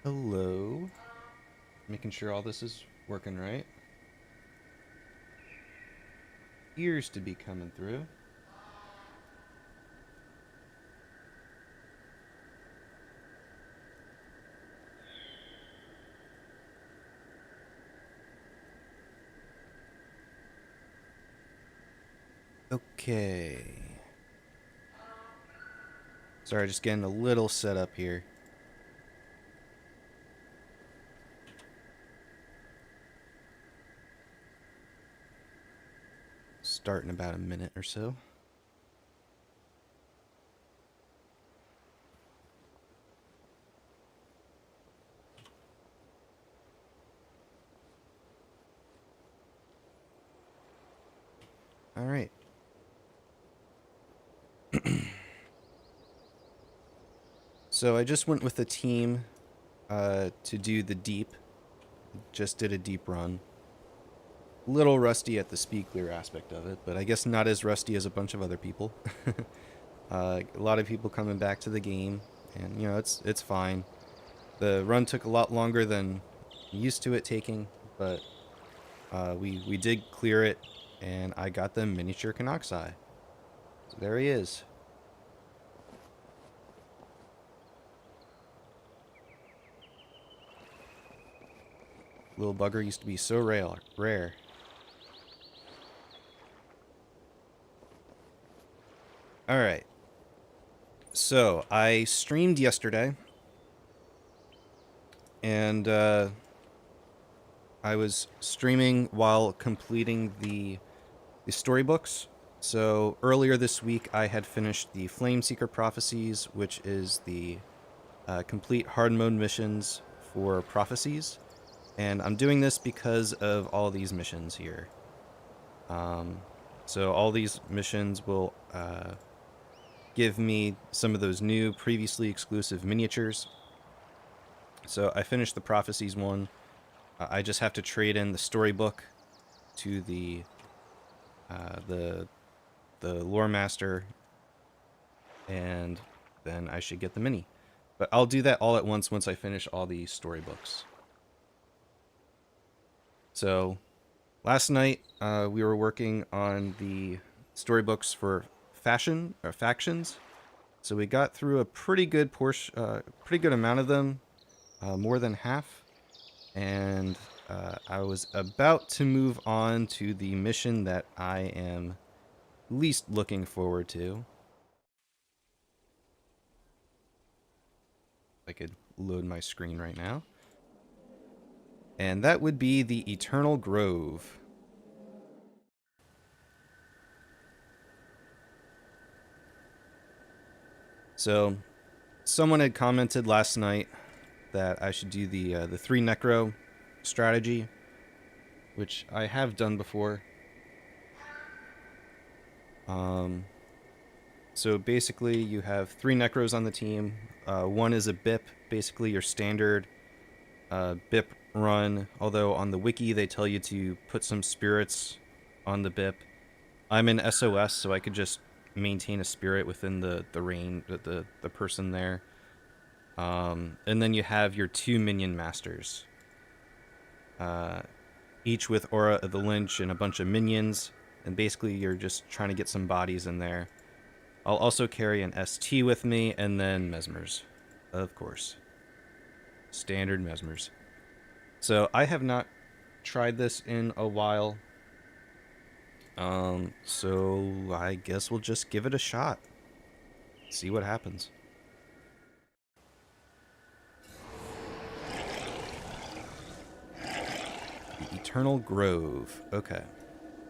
Hello. Making sure all this is working right. Ears to be coming through. Okay. Sorry, just getting a little set up here. Start in about a minute or so. All right. So I just went with the team to do the deep. Just did a deep run. Little rusty at the speed clear aspect of it, but I guess not as rusty as a bunch of other people. A lot of people coming back to the game, and it's fine. The run took a lot longer than I'm used to it taking, but we did clear it, and I got the miniature Canoxai. So there he is. Little bugger used to be so rare. All right. So I streamed yesterday, and I was streaming while completing the storybooks. So earlier this week, I had finished the Flameseeker Prophecies, which is the complete hard mode missions for prophecies. And I'm doing this because of all these missions here. So all these missions will give me some of those new, previously exclusive miniatures. So I finished the prophecies one. I just have to trade in the storybook to the lore master, and then I should get the mini. But I'll do that all at once I finish all the storybooks. So last night we were working on the storybooks for factions. So we got through a pretty good pretty good amount of them, more than half. And I was about to move on to the mission that I am least looking forward to. I could load my screen right now. And that would be the Eternal Grove. So, someone had commented last night that I should do the 3 Necro strategy, which I have done before. So basically you have 3 Necros on the team. One is a BIP, basically your standard BIP run, although on the wiki they tell you to put some spirits on the BIP. I'm in SOS, so I could just maintain a spirit within the range, the person there. And then you have your 2 minion masters, each with Aura of the Lynch and a bunch of minions, and basically you're just trying to get some bodies in there. I'll also carry an ST with me, and then Mesmers, of course. Standard Mesmers. So I have not tried this in a while. So I guess we'll just give it a shot. See what happens. The Eternal Grove. Okay.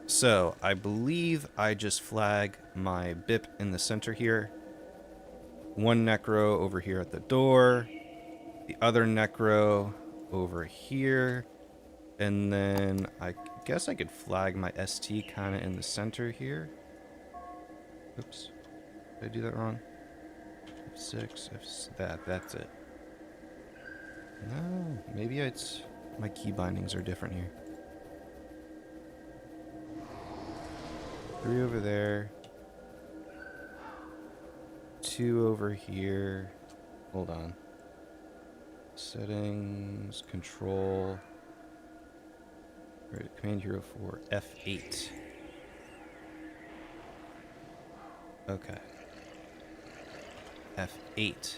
So I believe I just flag my BIP in the center here. One Necro over here at the door. The other Necro over here. And then I guess I could flag my ST kind of in the center here. Oops. Did I do that wrong? F6, that's it. No, maybe it's my key bindings are different here. 3 over there. 2 over here. Hold on. Settings, control. Right, command hero for F8. Okay. F8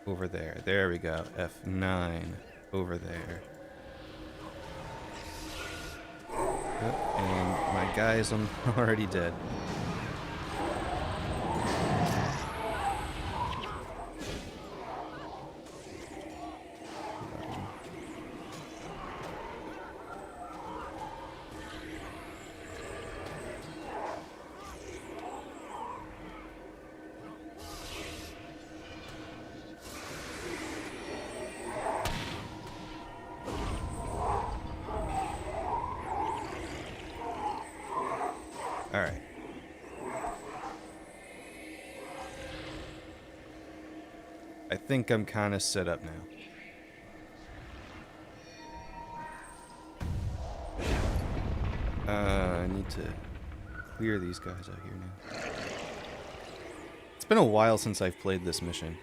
over there. There we go. F9 over there. Yep, and my guys, I'm already dead. Alright. I think I'm kind of set up now. I need to clear these guys out here now. It's been a while since I've played this mission.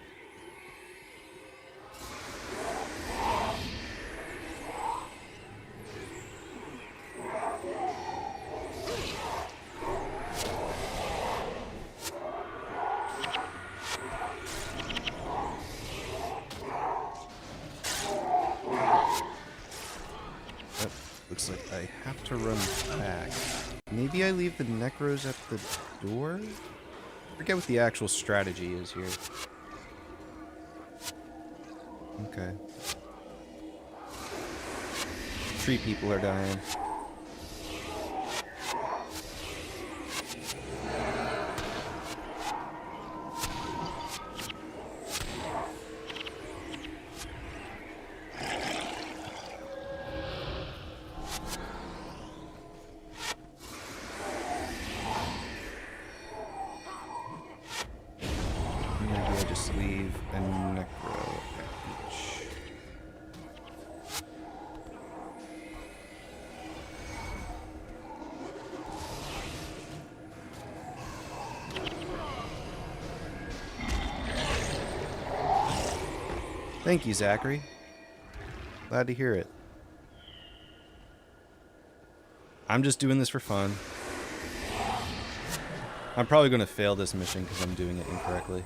Looks like I have to run back. Maybe I leave the Necros at the door? I forget what the actual strategy is here. Okay. Tree people are dying. Leave a necro at each. Thank you, Zachary. Glad to hear it. I'm just doing this for fun. I'm probably going to fail this mission because I'm doing it incorrectly.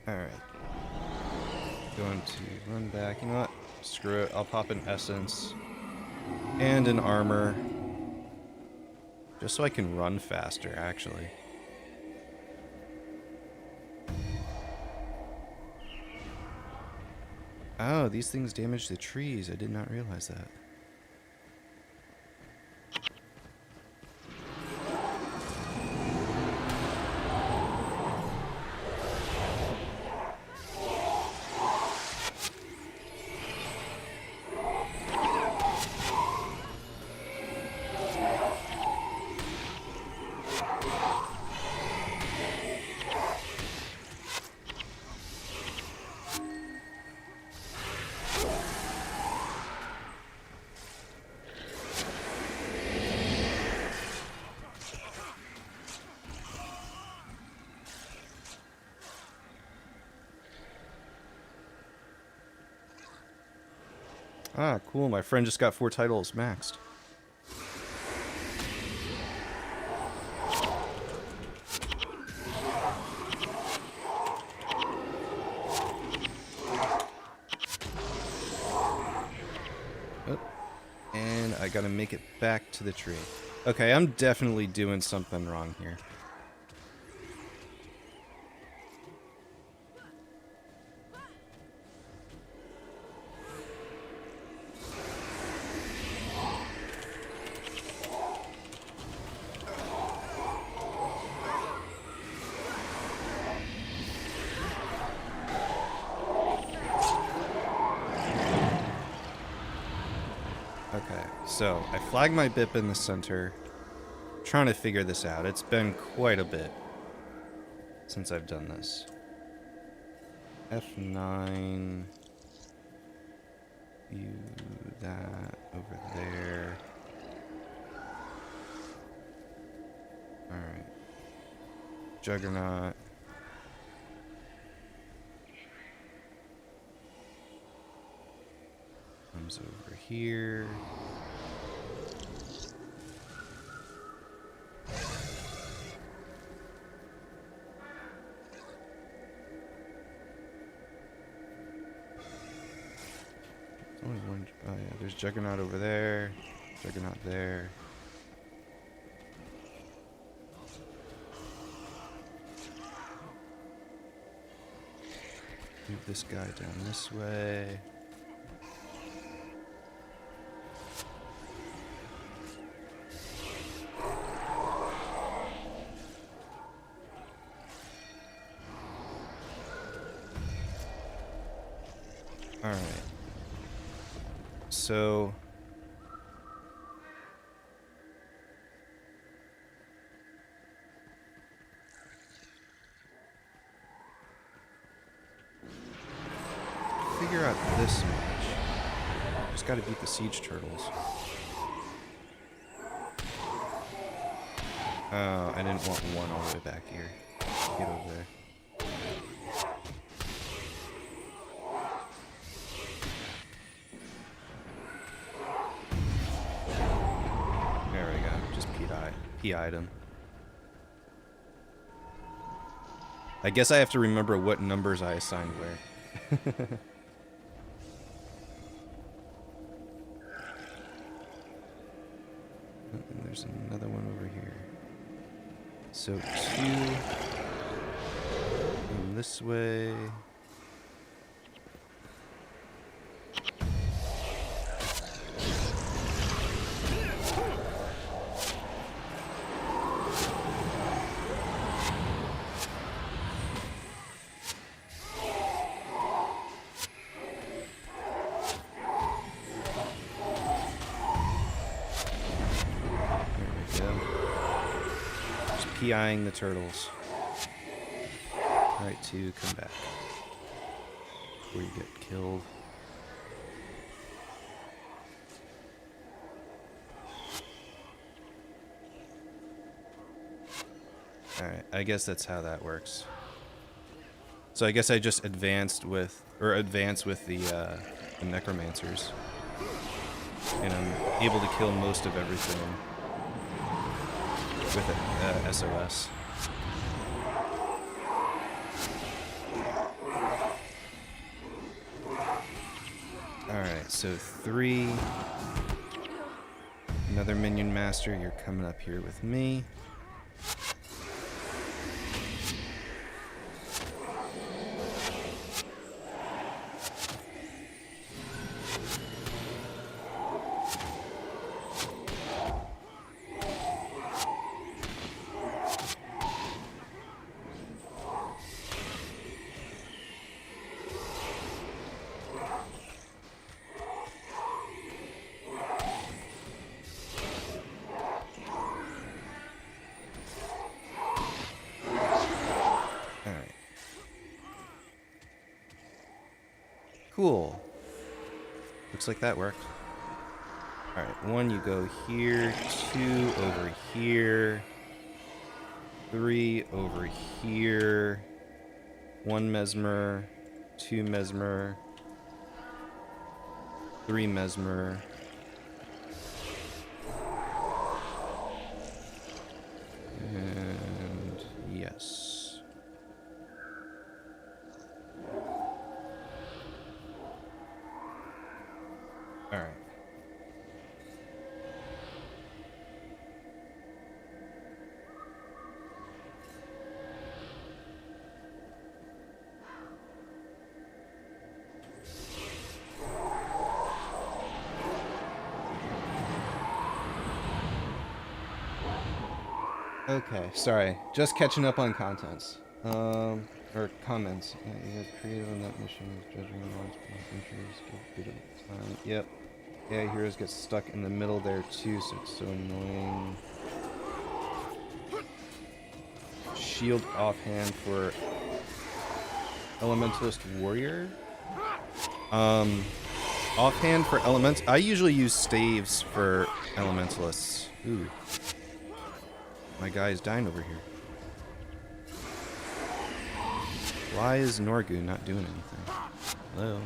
Alright. Going to run back. You know what? Screw it. I'll pop an essence and an armor. Just so I can run faster, actually. Oh, these things damage the trees. I did not realize that. Ah, cool. My friend just got 4 titles maxed. Oh, and I gotta make it back to the tree. Okay, I'm definitely doing something wrong here. Okay, so I flagged my BIP in the center. Trying to figure this out. It's been quite a bit since I've done this. F9. View that over there. Juggernaut. Comes over here. Only one. Oh yeah, there's Juggernaut over there. Juggernaut there. Move this guy down this way. All right. So figure out this much. Just got to beat the siege turtles. Oh, I didn't want one all the way back here. Get over there. There we go. Just PI'd him. I guess I have to remember what numbers I assigned where. And there's another one over here. So 2 and this way. PIing the turtles. Alright, 2, come back. Before you get killed. Alright, I guess that's how that works. So I guess I just advance with the necromancers. And I'm able to kill most of everything with it, SOS. Alright, so 3. Another minion master, you're coming up here with me. Cool. Looks like that worked. Alright, 1 you go here, 2 over here, 3 over here, 1 mesmer, 2 mesmer, 3 mesmer. And yes. All right. Okay, sorry. Just catching up on contents. Or comments. Yeah, you got creative on that mission. Judging the ones interest. Give a bit of time. Yep. Yeah, heroes get stuck in the middle there too, so it's so annoying. Shield offhand for Elementalist Warrior. Offhand for I usually use staves for Elementalists. Ooh. My guy is dying over here. Why is Norgu not doing anything? Hello?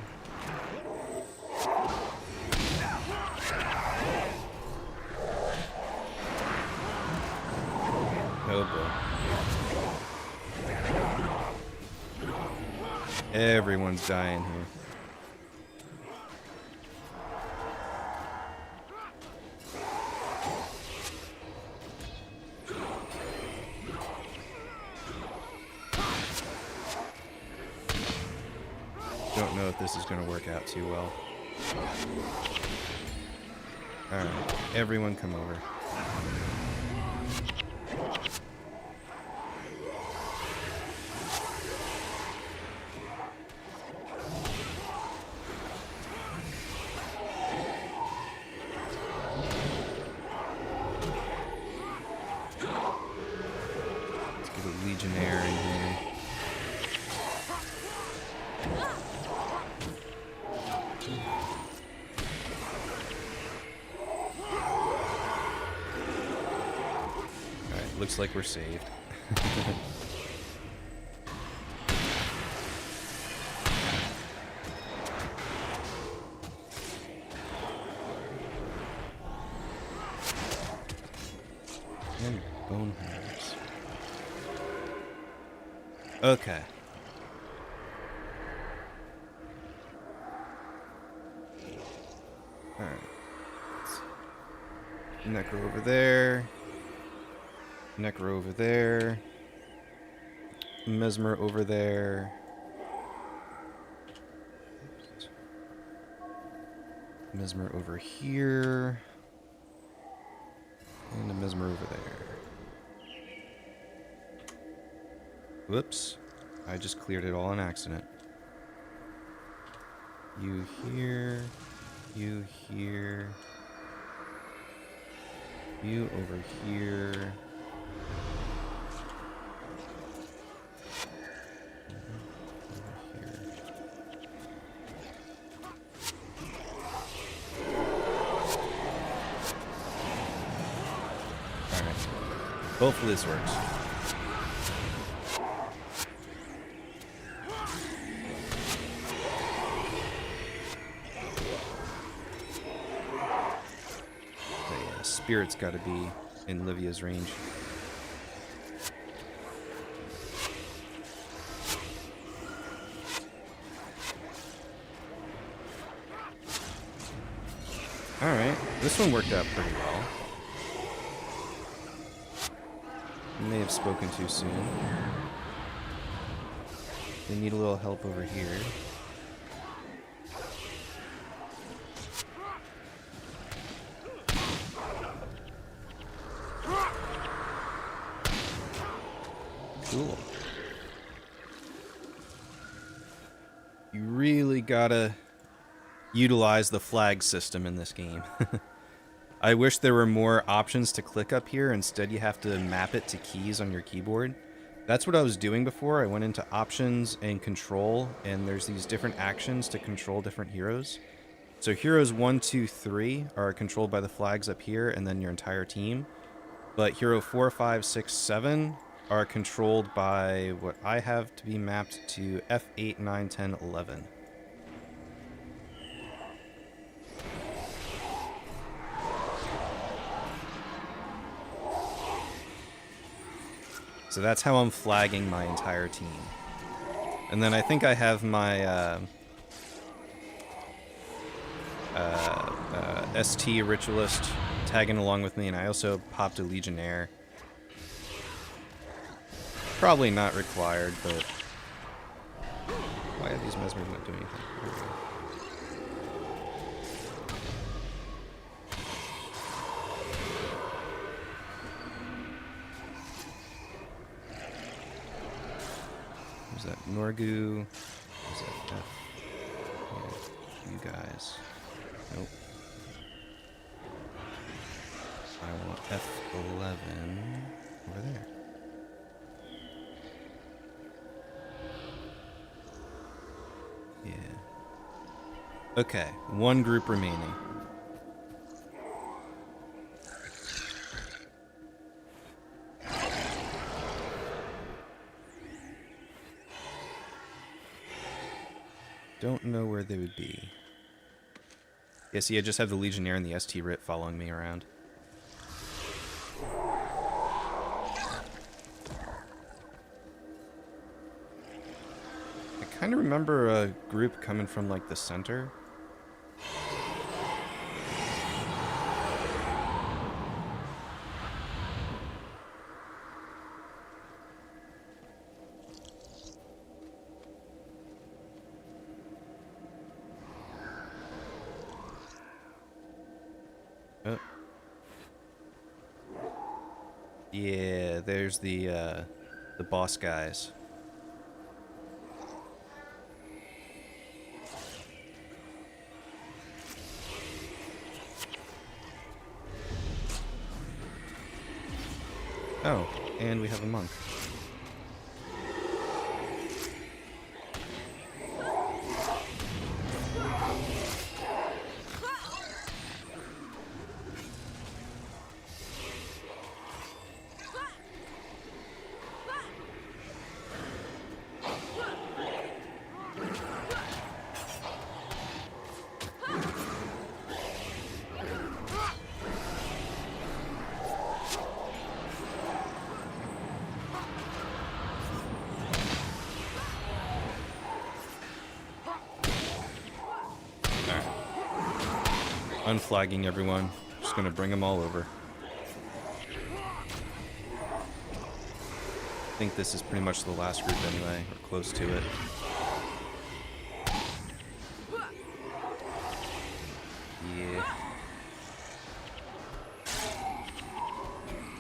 Oh boy. Everyone's dying here. Don't know if this is going to work out too well. Alright, everyone come over. Let's get a Legionnaire in here. Looks like we're saved. And bone hunters. Okay. Alright. Necro over there. Necro over there. Mesmer over there. Mesmer over here. And a Mesmer over there. Whoops. I just cleared it all on accident. You here. You here. You over here. Hopefully this works. But yeah, Spirit's got to be in Livia's range. Alright, this one worked out pretty well. May have spoken too soon. They need a little help over here. Cool. You really gotta utilize the flag system in this game. I wish there were more options to click up here. Instead, you have to map it to keys on your keyboard. That's what I was doing before. I went into options and control, and there's these different actions to control different heroes. So heroes 1, 2, 3 are controlled by the flags up here, and then your entire team. But hero 4, 5, 6, 7 are controlled by what I have to be mapped to F8, 9, 10, 11. So that's how I'm flagging my entire team. And then I think I have my ST Ritualist tagging along with me, and I also popped a Legionnaire. Probably not required, but... Why are these Mesmers not doing anything? Here we go. Is that Norgu? Is that F? Yeah, you guys. Nope. I want F11 over there. Yeah. Okay, one group remaining. don't know where they would be. Yeah, see, I just have the Legionnaire and the ST Rit following me around. I kind of remember a group coming from, like, the center. Oh. Yeah, there's the boss guys. Oh, and we have a monk. Unflagging everyone. Just gonna bring them all over. I think this is pretty much the last group anyway, or close to it. Yeah.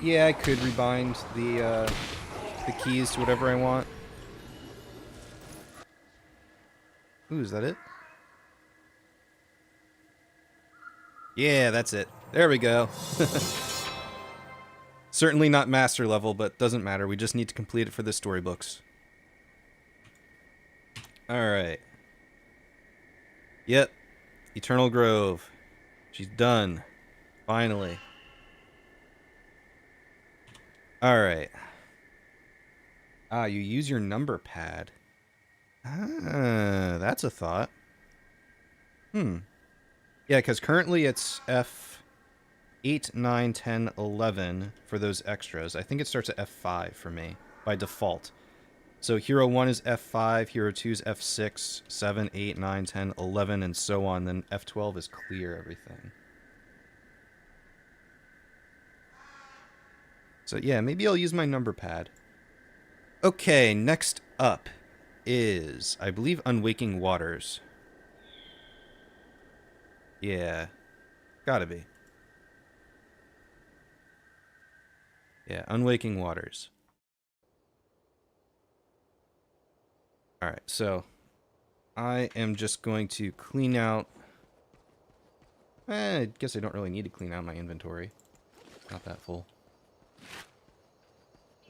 Yeah, I could rebind the keys to whatever I want. Ooh, is that it? Yeah, that's it. There we go. Certainly not master level, but doesn't matter. We just need to complete it for the storybooks. Alright. Yep. Eternal Grove. She's done. Finally. Alright. Ah, you use your number pad. Ah, that's a thought. Yeah, because currently it's F8, 9, 10, 11 for those extras. I think it starts at F5 for me by default. So Hero 1 is F5, Hero 2 is F6, 7, 8, 9, 10, 11, and so on. Then F12 is clear everything. So yeah, maybe I'll use my number pad. Okay, next up is, I believe, Unwaking Waters. Yeah, gotta be. Yeah, Unwaking Waters. Alright, so I am just going to clean out... I guess I don't really need to clean out my inventory. Not that full.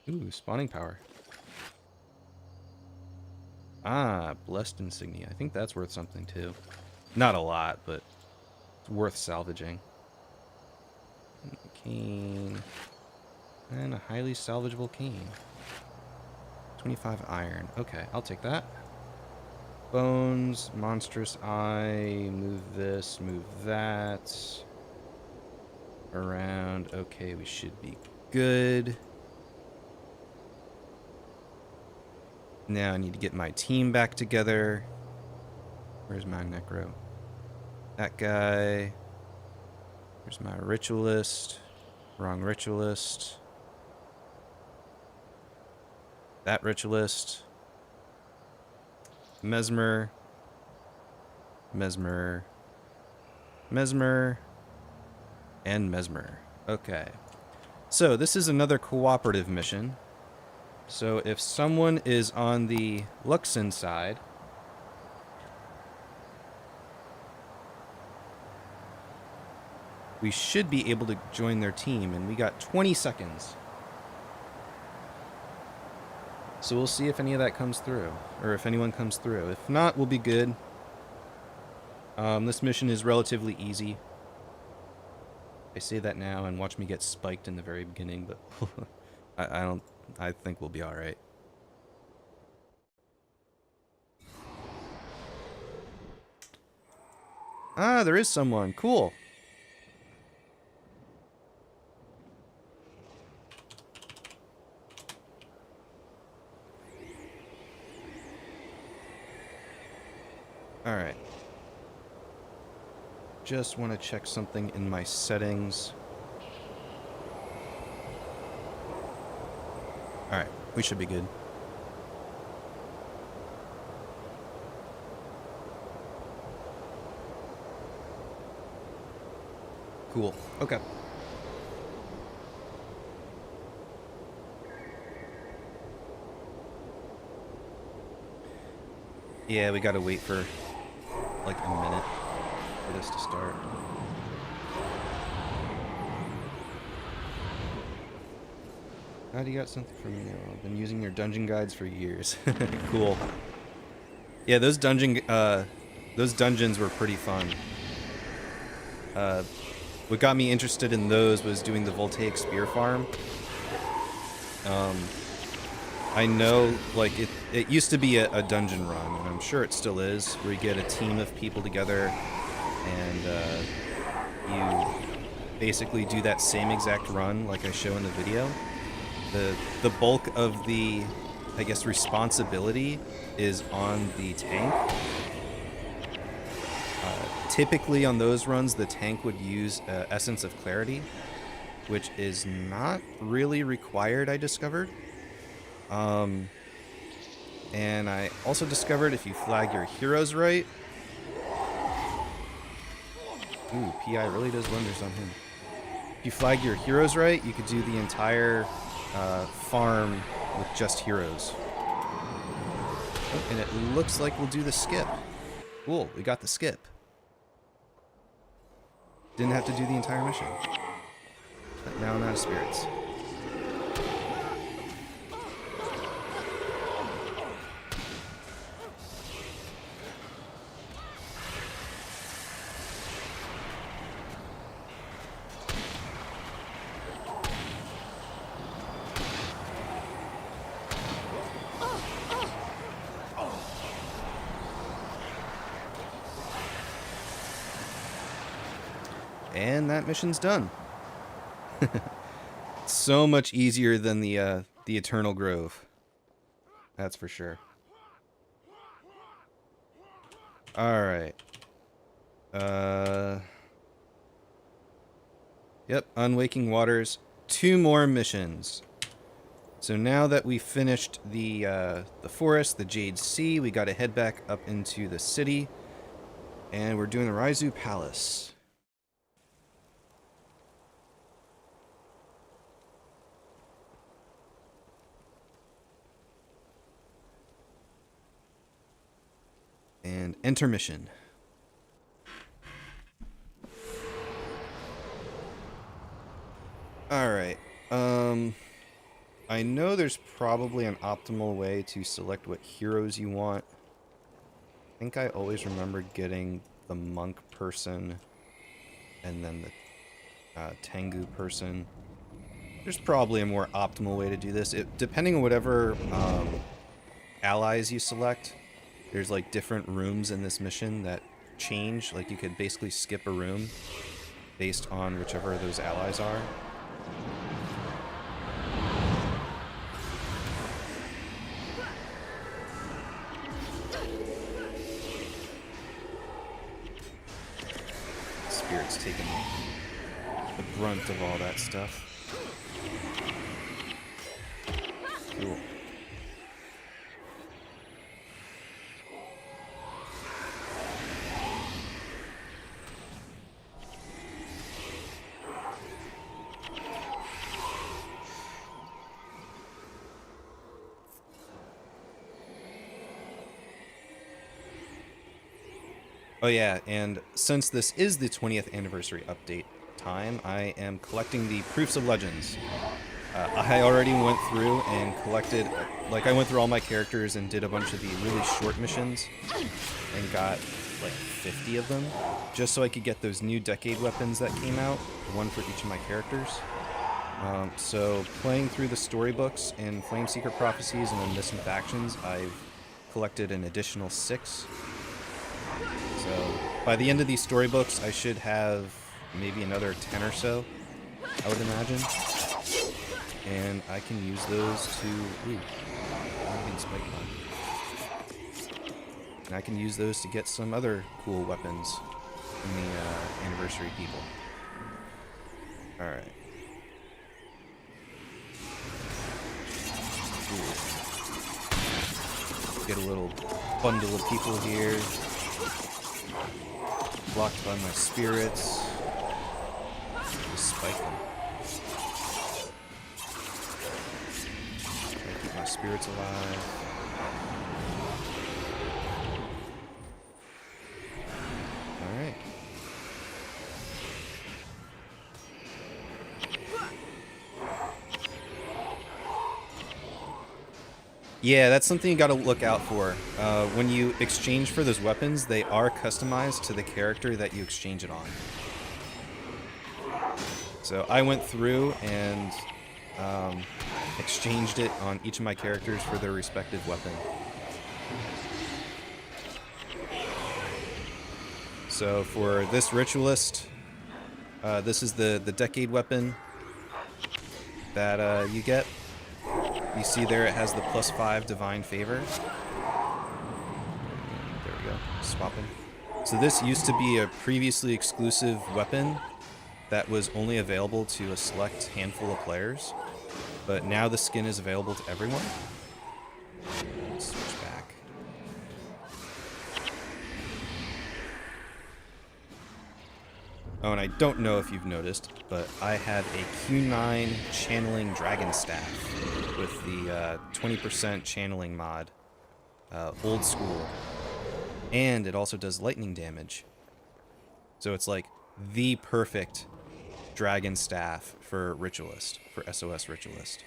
Ooh, spawning power. Ah, Blessed Insignia. I think that's worth something too. Not a lot, but it's worth salvaging. Cane. And a highly salvageable cane. 25 iron. Okay, I'll take that. Bones, monstrous eye, move this, move that. Around. Okay, we should be good. Now I need to get my team back together. Where's my necro? That guy. Where's my ritualist? Wrong ritualist. That ritualist. Mesmer. Mesmer. Mesmer. And Mesmer. Okay. So this is another cooperative mission. So if someone is on the Luxon side, we should be able to join their team, and we got 20 seconds. So we'll see if any of that comes through, or if anyone comes through. If not, we'll be good. This mission is relatively easy. I say that now and watch me get spiked in the very beginning, but I think we'll be alright. Ah, there is someone. Cool. Alright. Just want to check something in my settings. Alright, we should be good. Cool. Okay. Yeah, we gotta wait for like a minute for this to start. Glad you got something from me now. I've been using your dungeon guides for years. Cool. Yeah, those dungeons were pretty fun. What got me interested in those was doing the voltaic spear farm. I know, like, it used to be a dungeon run, and I'm sure it still is, where you get a team of people together, and you basically do that same exact run like I show in the video. The bulk of the, I guess, responsibility is on the tank. Typically on those runs, the tank would use Essence of Clarity, which is not really required, I discovered. And I also discovered if you flag your heroes right... Ooh, PI really does wonders on him. If you flag your heroes right, you could do the entire farm with just heroes. Oh, and it looks like we'll do the skip. Cool, we got the skip. Didn't have to do the entire mission. But now I'm out of spirits. And that mission's done. So much easier than the Eternal Grove. That's for sure. Alright. Yep, Unwaking Waters. 2 more missions. So now that we finished the forest, the Jade Sea, we gotta head back up into the city. And we're doing the Raizu Palace. And intermission. Alright. I know there's probably an optimal way to select what heroes you want. I think I always remember getting the monk person and then the Tengu person. There's probably a more optimal way to do this. Depending on whatever allies you select, there's like different rooms in this mission that change. Like you could basically skip a room based on whichever of those allies are. Spirit's taking the brunt of all that stuff. Cool. Oh yeah, and since this is the 20th anniversary update time, I am collecting the Proofs of Legends. I already went through and collected, like I went through all my characters and did a bunch of the really short missions and got like 50 of them, just so I could get those new Decade weapons that came out, one for each of my characters. So playing through the storybooks and Flame Secret Prophecies and then Missing Factions, I've collected an additional 6. So by the end of these storybooks, I should have maybe another 10 or so, I would imagine. And I can use those to... Ooh, I'm getting spike on. And I can use those to get some other cool weapons in the anniversary people. Alright. Get a little bundle of people here. Blocked by my spirits. Just spike them. Try to keep my spirits alive. Alright. Yeah, that's something you gotta look out for. When you exchange for those weapons, they are customized to the character that you exchange it on. So I went through and exchanged it on each of my characters for their respective weapon. So for this ritualist, this is the decade weapon that you get. You see there it has the +5 divine favor. There we go. Swapping. So this used to be a previously exclusive weapon that was only available to a select handful of players. But now the skin is available to everyone. Let's switch back. Oh, and I don't know if you've noticed, but I have a Q9 channeling dragon staff with the 20% channeling mod, old school, and it also does lightning damage. So it's like the perfect dragon staff for Ritualist, for SOS Ritualist.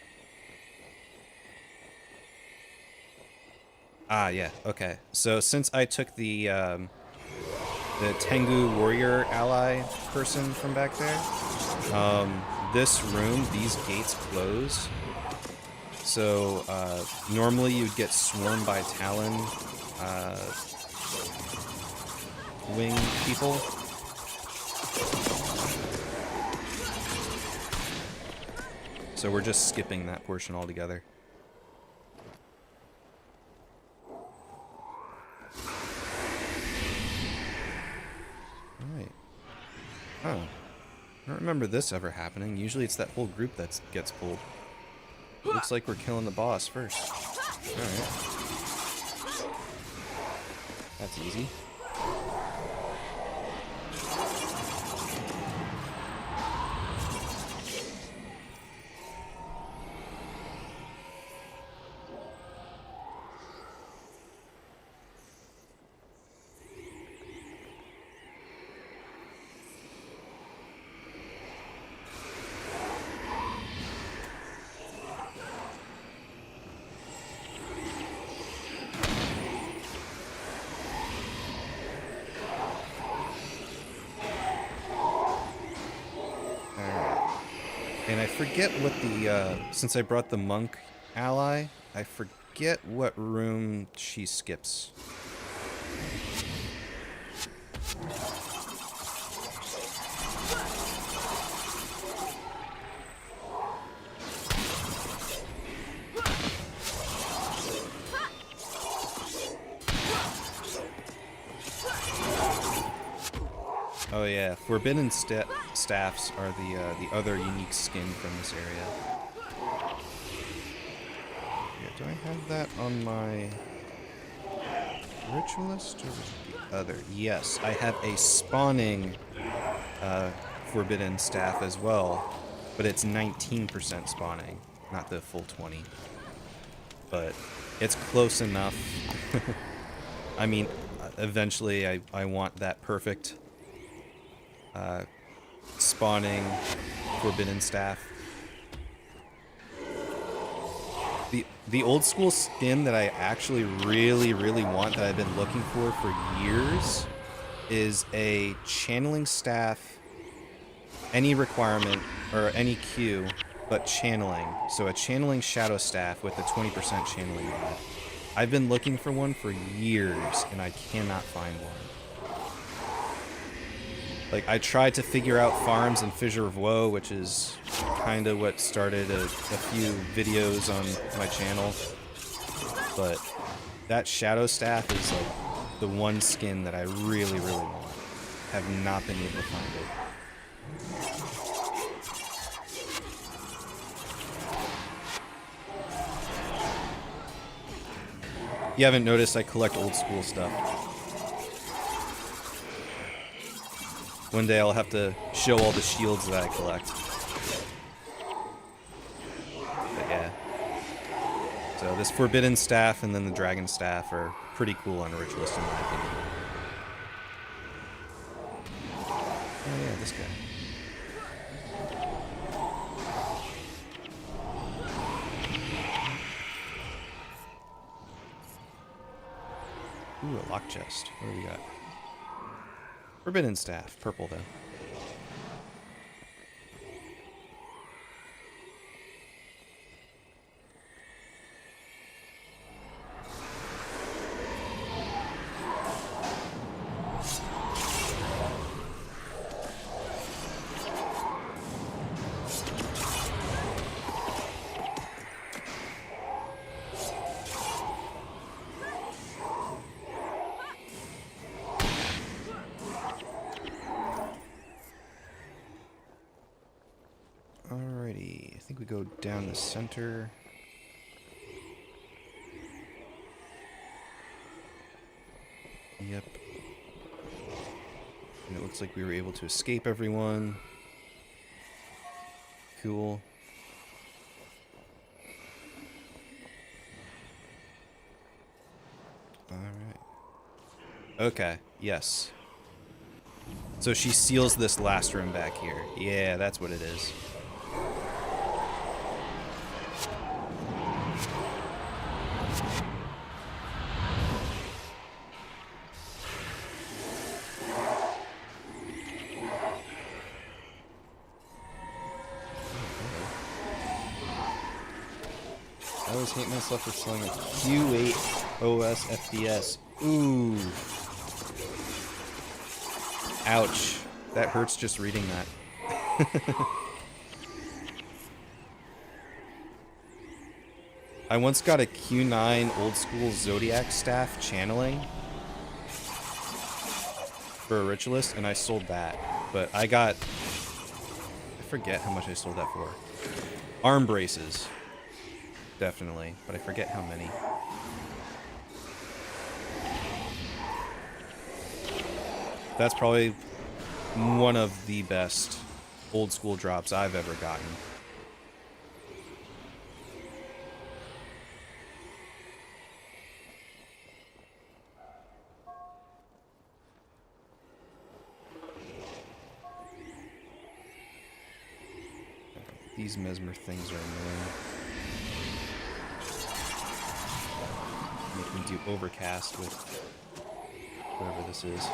Ah, yeah, okay. So since I took the Tengu warrior ally person from back there, this room, these gates close. So normally you'd get swarmed by Talon wing people. So we're just skipping that portion altogether. Alright. Oh. I don't remember this ever happening. Usually it's that whole group that gets pulled. Looks like we're killing the boss first. Alright. That's easy. And I forget what the, since I brought the monk ally, I forget what room she skips. Oh yeah, forbidden staffs are the other unique skin from this area. Yeah, do I have that on my ritualist or the other? Yes, I have a spawning forbidden staff as well, but it's 19% spawning, not the full 20. But it's close enough. I mean, eventually I want that perfect spawning forbidden staff. The old school skin that I actually really want, that I've been looking for years, is a channeling staff, any requirement or any Q, but channeling. So a channeling shadow staff with a 20% channeling mod. I've been looking for one for years and I cannot find one. Like, I tried to figure out farms in Fissure of Woe, which is kind of what started a few videos on my channel. But that Shadow Staff is, like, the one skin that I really, really want. Have not been able to find it. You haven't noticed I collect old school stuff. One day I'll have to show all the shields that I collect. But yeah. So this Forbidden Staff and then the Dragon Staff are pretty cool on a Ritualist in my opinion. Oh yeah, this guy. Ooh, a lock chest. What do we got? Forbidden Staff. Purple, though. Alrighty, I think we go down the center. Yep. And it looks like we were able to escape everyone. Cool. Alright. Okay, yes. So she seals this last room back here. Yeah, that's what it is. I always hate myself for selling a Q8 OS FPS. Ooh. Ouch. That hurts just reading that. I once got a Q9 old school Zodiac staff channeling for a Ritualist, and I sold that. But I forget how much I sold that for. Arm braces. Definitely, but I forget how many. That's probably one of the best old school drops I've ever gotten. These mesmer things are annoying. Make me do overcast with whatever this is.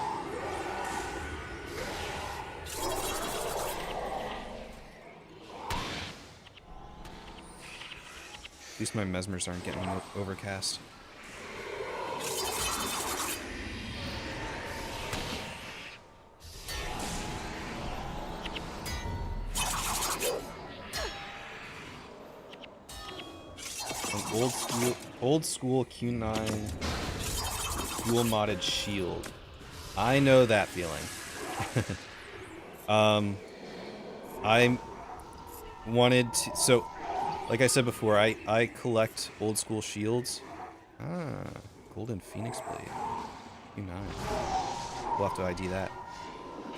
At least my mesmers aren't getting overcast. An old school Q9 dual modded shield. I know that feeling. I wanted to, so like I said before, I collect old school shields. Ah, golden phoenix blade. Q9. We'll have to ID that.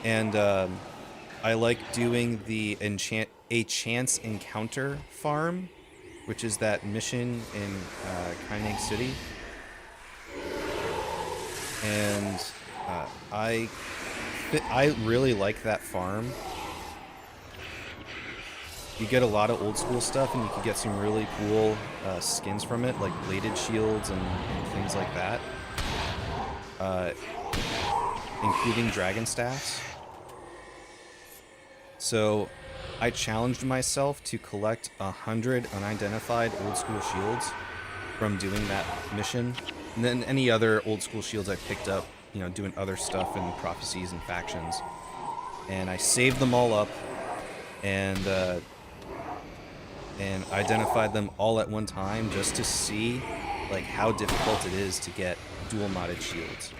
And I like doing the a chance encounter farm, which is that mission in Kaineng City. And I really like that farm. You get a lot of old school stuff, and you can get some really cool skins from it, like bladed shields and things like that. Including dragon staffs. So I challenged myself to collect 100 unidentified old school shields from doing that mission. And then any other old school shields I picked up, you know, doing other stuff in prophecies and factions. and I saved them all up and identified them all at one time just to see like how difficult it is to get dual modded shields.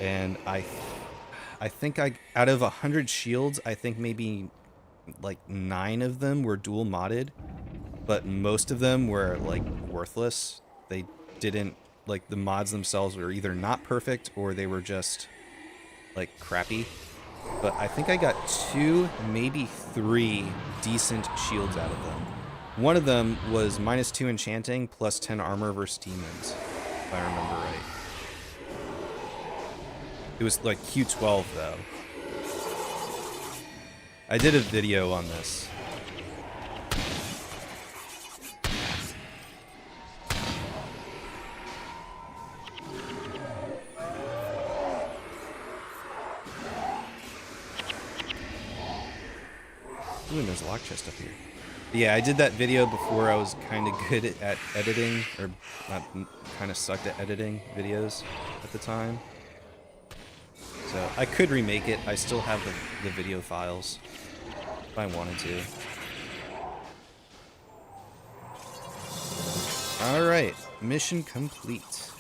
And I think out of 100 shields, I think maybe like 9 of them were dual modded, but most of them were like worthless. They didn't, like, the mods themselves were either not perfect or they were just like crappy. But I think I got 2, maybe 3 decent shields out of them. One of them was -2 enchanting plus 10 armor versus demons, if I remember right. It was like Q12 though. I did a video on this. Ooh, and there's a lock chest up here. But yeah, I did that video before I was kind of good at editing, or kind of sucked at editing videos at the time. So I could remake it. I still have the video files if I wanted to. Alright, mission complete.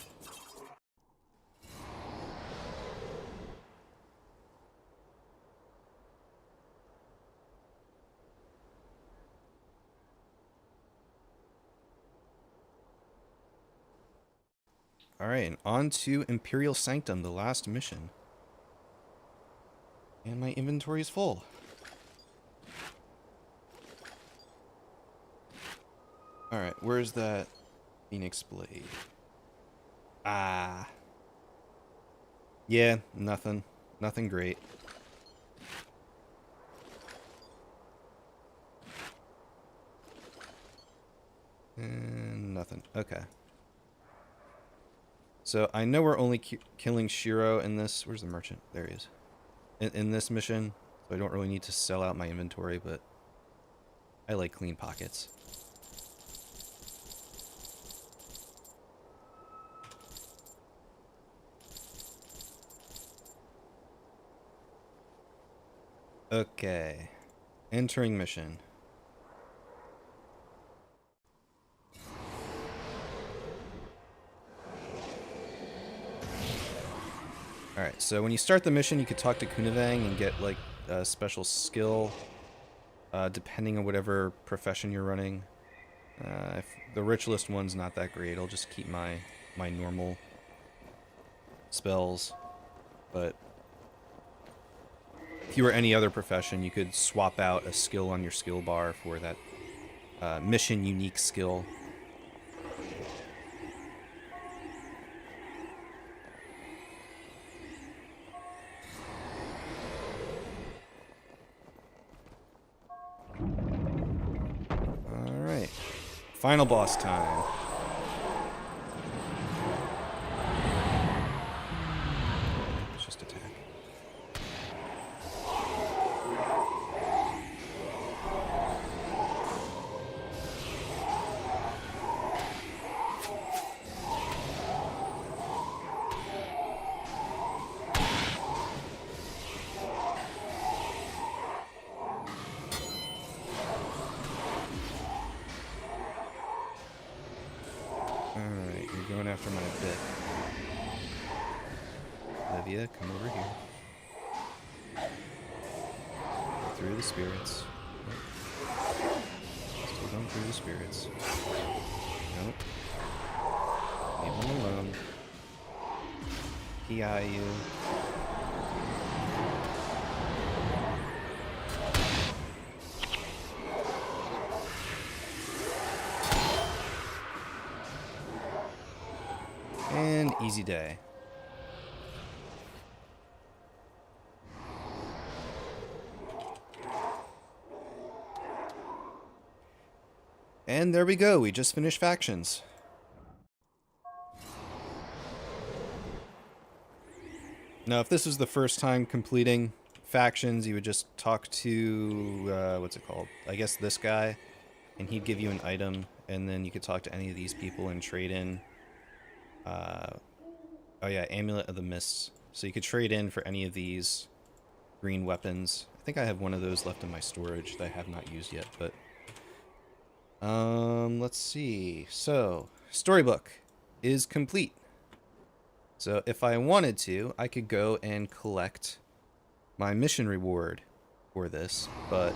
Alright, and on to Imperial Sanctum, the last mission. And my inventory is full. Alright, where's that Phoenix Blade? Ah. Yeah, nothing. Nothing great. And nothing. Okay. So I know we're only killing Shiro in this. Where's the merchant? There he is. In this mission, so I don't really need to sell out my inventory, but I like clean pockets. Okay. Entering mission. Alright, so when you start the mission, you could talk to Kunavang and get, like, a special skill, depending on whatever profession you're running. If the ritualist one's not that great, I'll just keep my normal spells. But if you were any other profession, you could swap out a skill on your skill bar for that mission unique skill. Alright. Final boss time. Let's just attack. Alright, you're going after my bit. Olivia, come over here. Go through the spirits. Nope. Still going through the spirits. Nope. Leave them alone. PI you. And easy day. And there we go, we just finished factions. Now, if this was the first time completing factions, you would just talk to, what's it called? I guess this guy, and he'd give you an item, and then you could talk to any of these people and trade in. Oh yeah, Amulet of the Mists. So you could trade in for any of these green weapons. I think I have one of those left in my storage that I have not used yet, but let's see. So, storybook is complete. So if I wanted to, I could go and collect my mission reward for this, but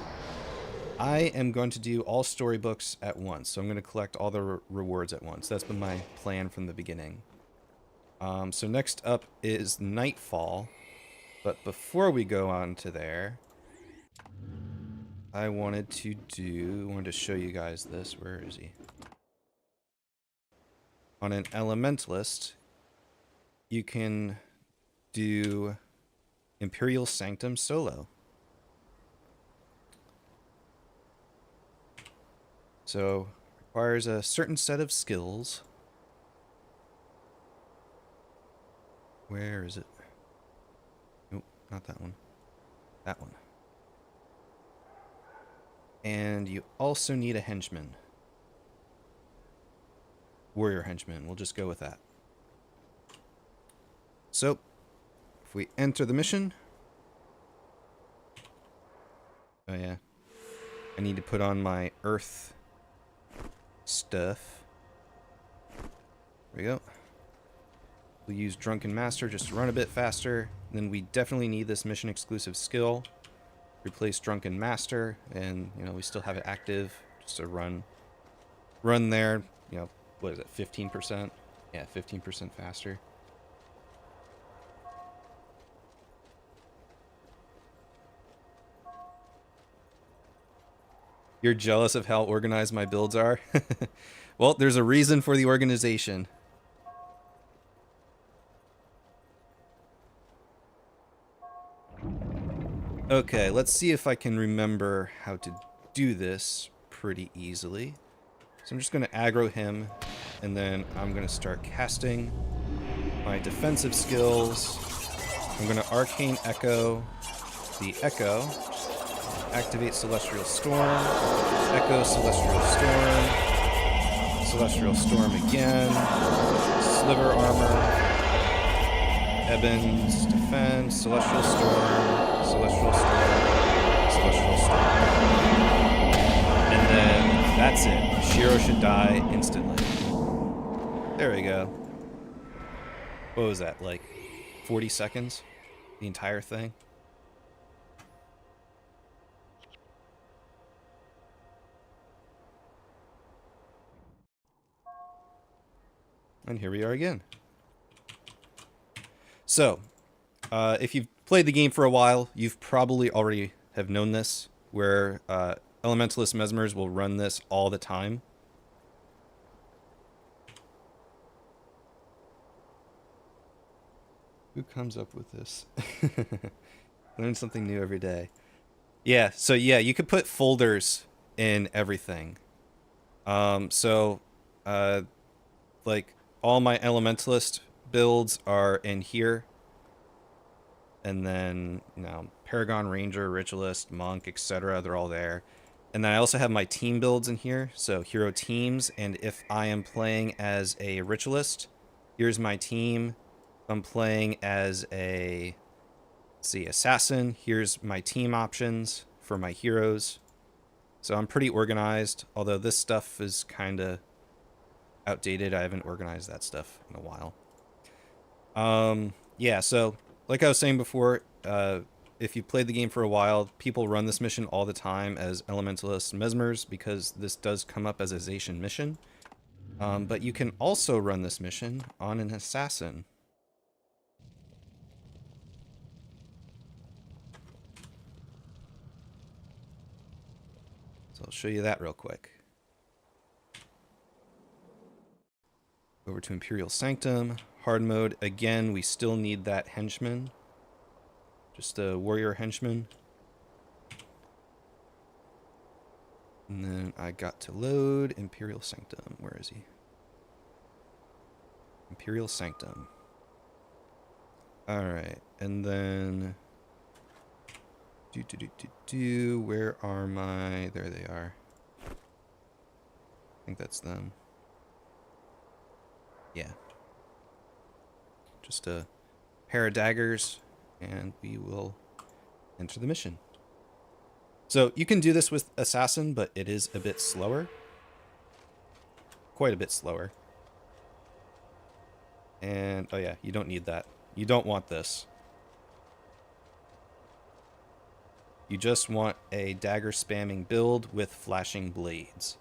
I am going to do all storybooks at once. So I'm going to collect all the rewards at once. That's been my plan from the beginning. So next up is Nightfall. But before we go on to there, I wanted to show you guys this. Where is he? On an Elementalist, you can do Imperial Sanctum solo. So, requires a certain set of skills. Where is it? Nope, not that one. That one. And you also need a henchman. Warrior henchman. We'll just go with that. So, if we enter the mission... Oh yeah. I need to put on my earth stuff. There we go. We'll use Drunken Master just to run a bit faster. Then we definitely need this mission exclusive skill. Replace Drunken Master, and you know, we still have it active just to run there, you know, what is it, 15%? Yeah, 15% faster. You're jealous of how organized my builds are? Well, there's a reason for the organization. Okay, let's see if I can remember how to do this pretty easily. So I'm just going to aggro him, and then I'm going to start casting my defensive skills. I'm going to Arcane Echo the Echo, activate Celestial Storm, Echo Celestial Storm, Celestial Storm again, Sliver Armor, Ebon's Defend, Celestial Storm, Celestial Storm, Celestial Storm. And then that's it. Shiro should die instantly. There we go. What was that, like 40 seconds? The entire thing? And here we are again. So, if you've played the game for a while, you've probably already have known this, where Elementalist Mesmers will run this all the time. Who comes up with this? Learn something new every day. Yeah, so yeah, you could put folders in everything. Like, all my Elementalist builds are in here. And then, you know, Paragon Ranger, Ritualist, Monk, etc. They're all there. And then I also have my team builds in here. So hero teams. And if I am playing as a Ritualist, here's my team. If I'm playing as a, let's see, Assassin, here's my team options for my heroes. So I'm pretty organized. Although this stuff is kind of outdated. I haven't organized that stuff in a while. Yeah, so like I was saying before, if you played the game for a while, people run this mission all the time as Elementalist Mesmers because this does come up as a Zacian mission. But you can also run this mission on an Assassin. So I'll show you that real quick. Over to Imperial Sanctum. Hard mode. Again, we still need that henchman. Just a warrior henchman. And then I got to load Imperial Sanctum. Where is he? Imperial Sanctum. Alright. And then... Where are my... There they are. I think that's them. Yeah. Just a pair of daggers, and we will enter the mission. So you can do this with Assassin, but it is a bit slower. Quite a bit slower. And, oh yeah, you don't need that. You don't want this. You just want a dagger spamming build with flashing blades.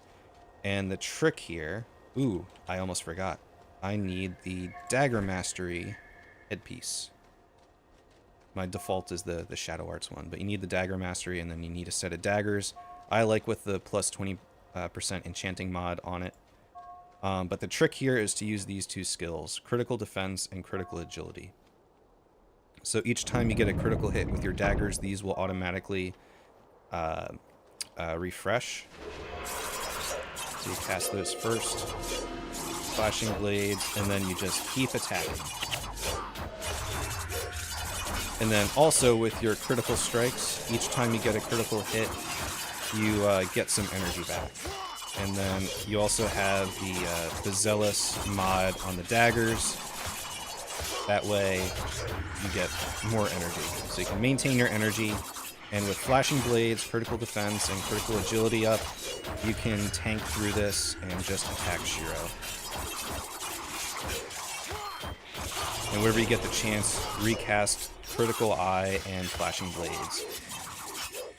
And the trick here... Ooh, I almost forgot. I need the dagger mastery headpiece. My default is the Shadow Arts one, but you need the dagger mastery, and then you need a set of daggers. I like with the plus 20% enchanting mod on it. But the trick here is to use these two skills, critical defense and critical agility. So each time you get a critical hit with your daggers, these will automatically refresh. So you cast those first, flashing blades, and then you just keep attacking. And then also with your critical strikes, each time you get a critical hit, you get some energy back. And then you also have the Zealous mod on the daggers. That way you get more energy. So you can maintain your energy, and with flashing blades, critical defense, and critical agility up, you can tank through this and just attack Shiro. And whenever you get the chance, recast critical eye and flashing blades.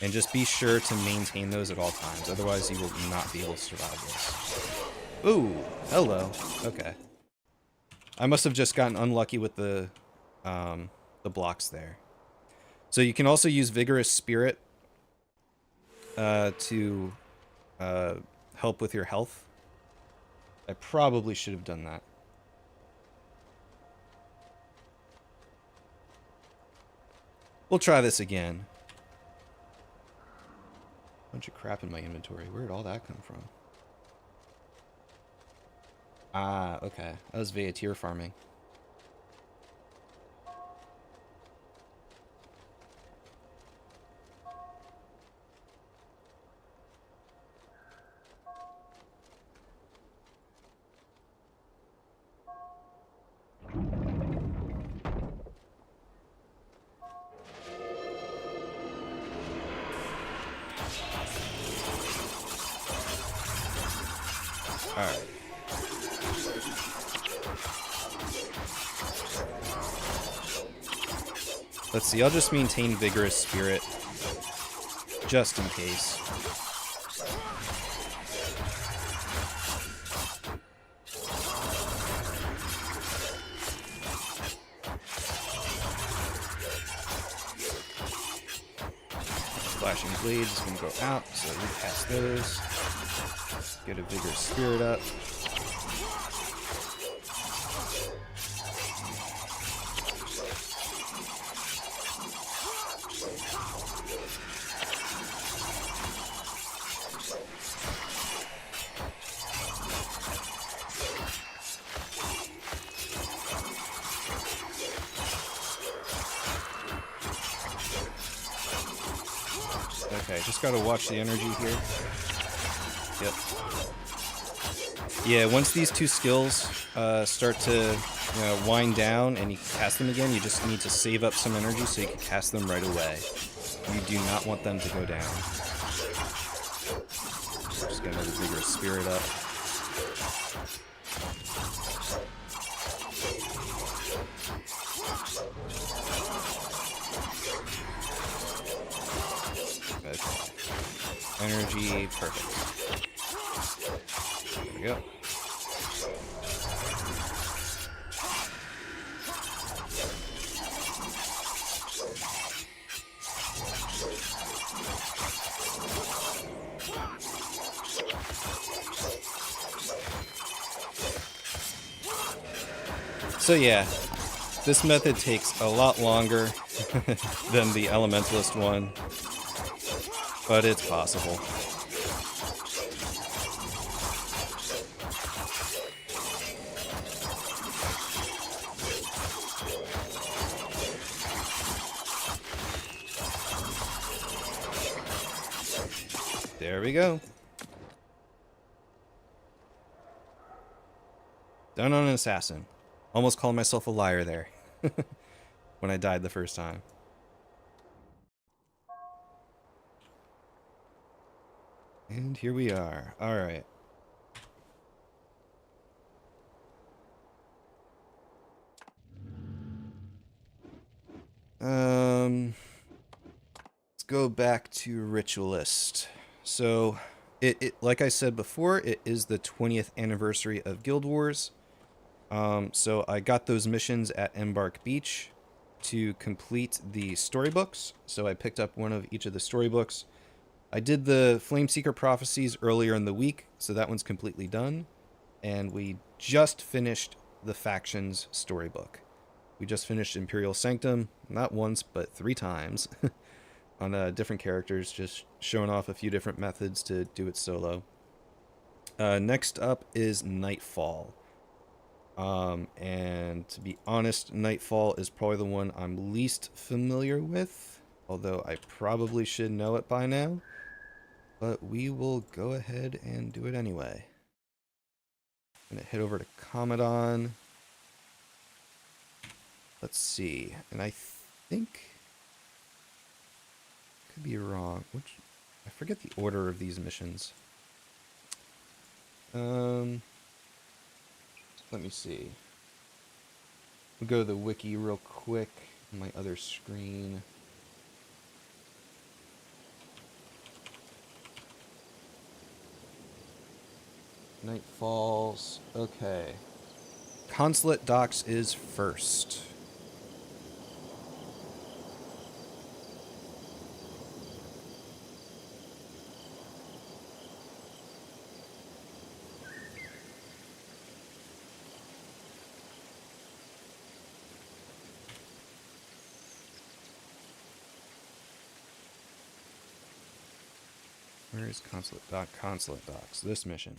And just be sure to maintain those at all times, otherwise you will not be able to survive this. Ooh, hello. Okay. I must have just gotten unlucky with the blocks there. So you can also use Vigorous Spirit to help with your health. I probably should have done that. We'll try this again. Bunch of crap in my inventory. Where did all that come from? Ah, okay. That was Vaetier farming. Alright. Let's see, I'll just maintain Vigorous Spirit, just in case. Flashing Blades is going to go out, so recast those. Get a Vigorous Spirit up. Okay, just gotta watch the energy here. Yep. Yeah, once these two skills start to wind down and you cast them again, you just need to save up some energy so you can cast them right away. You do not want them to go down. Just get another Vigorous Spirit up. Okay. Energy, perfect. There we go. So yeah, this method takes a lot longer than the Elementalist one, but it's possible. There we go. Done on an assassin. Almost called myself a liar there when I died the first time. And here we are. All right. Let's go back to Ritualist. So, it like I said before, it is the 20th anniversary of Guild Wars. So I got those missions at Embark Beach to complete the storybooks. So I picked up one of each of the storybooks. I did the Flameseeker Prophecies earlier in the week, so that one's completely done. And we just finished the Factions storybook. We just finished Imperial Sanctum, not once, but 3 times, on different characters, just showing off a few different methods to do it solo. Next up is Nightfall. And to be honest, Nightfall is probably the one I'm least familiar with, although I probably should know it by now. But we will go ahead and do it anyway. I'm gonna head over to Commodon. Let's see, and I think, could be wrong, I forget the order of these missions. Let me see. We'll go to the wiki real quick on my other screen. Nightfalls. Okay. Consulate Docks is first. Where is Consulate Docks? This mission.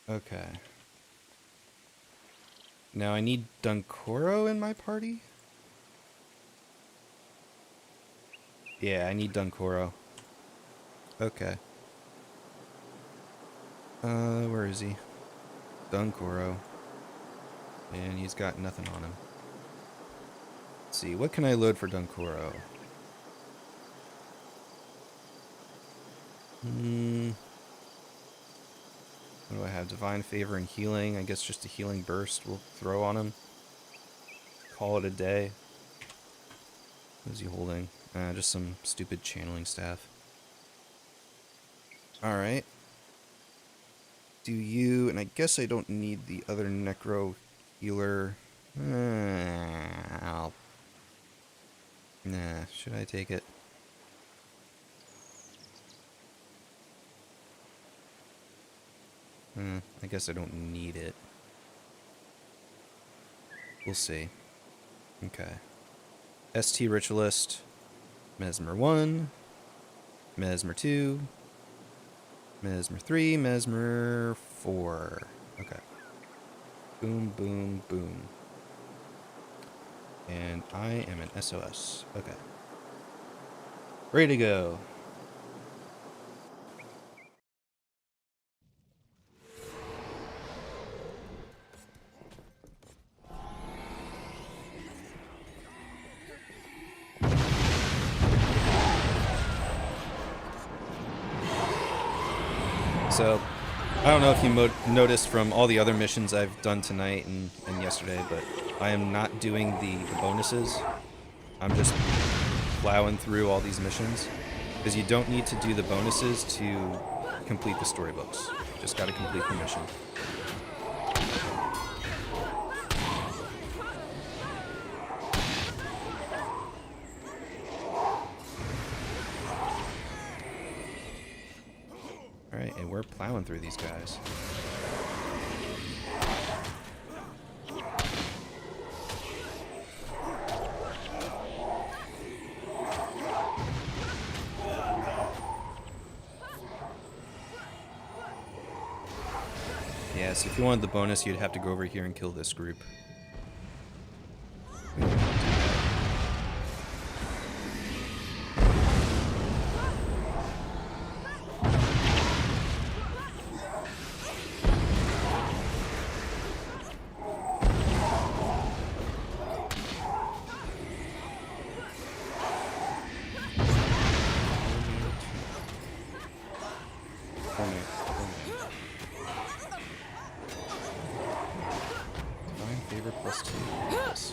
Okay. Now I need Dunkoro in my party? Yeah, I need Dunkoro. Okay. Where is he? Dunkoro. And he's got nothing on him. Let's see, what can I load for Dunkoro? What do I have? Divine Favor and Healing. I guess just a Healing Burst we'll throw on him. Call it a day. What is he holding? Just some stupid channeling staff. Alright. Do you... And I guess I don't need the other Necro Healer. Nah, should I take it? I guess I don't need it. We'll see. Okay. ST Ritualist. Mesmer 1. Mesmer 2. Mesmer 3. Mesmer 4. Okay. Boom, boom, boom. And I am an SOS. Okay. Ready to go. So, I don't know if you noticed from all the other missions I've done tonight and yesterday, but I am not doing the bonuses. I'm just plowing through all these missions, because you don't need to do the bonuses to complete the storybooks. Just gotta complete the mission. Alright, and we're plowing through these guys. Yeah, so if you wanted the bonus, you'd have to go over here and kill this group. Divine favor +2. Yes.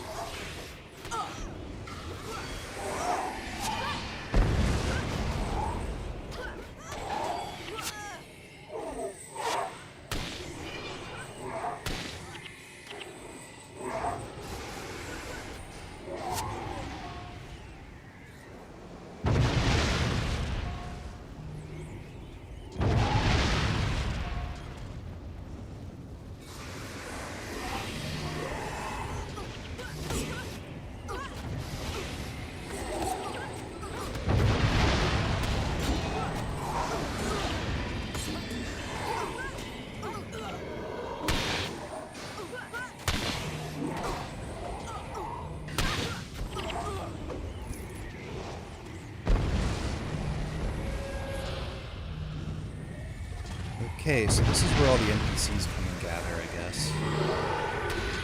Okay, so this is where all the NPCs come and gather, I guess.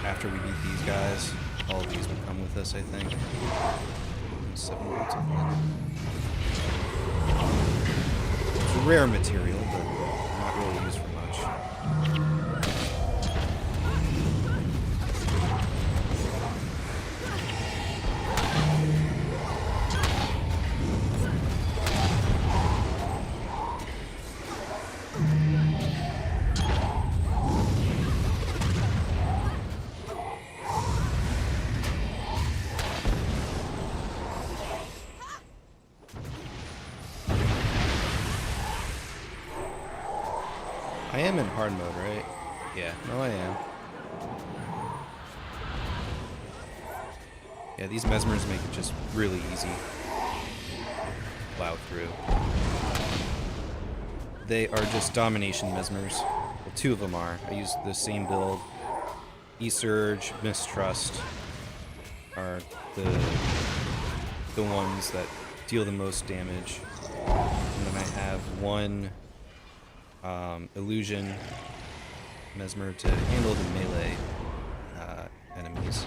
After we beat these guys, all of these will come with us, I think. 7 bolts of luck. It's a rare material, but not really used for much. I am in hard mode, right? Yeah, no I am. Yeah, these mesmers make it just really easy. Plow through. They are just domination mesmers. Well, 2 of them are. I use the same build. E-Surge, Mistrust are the ones that deal the most damage. And then I have 1 illusion mesmer to handle the melee enemies.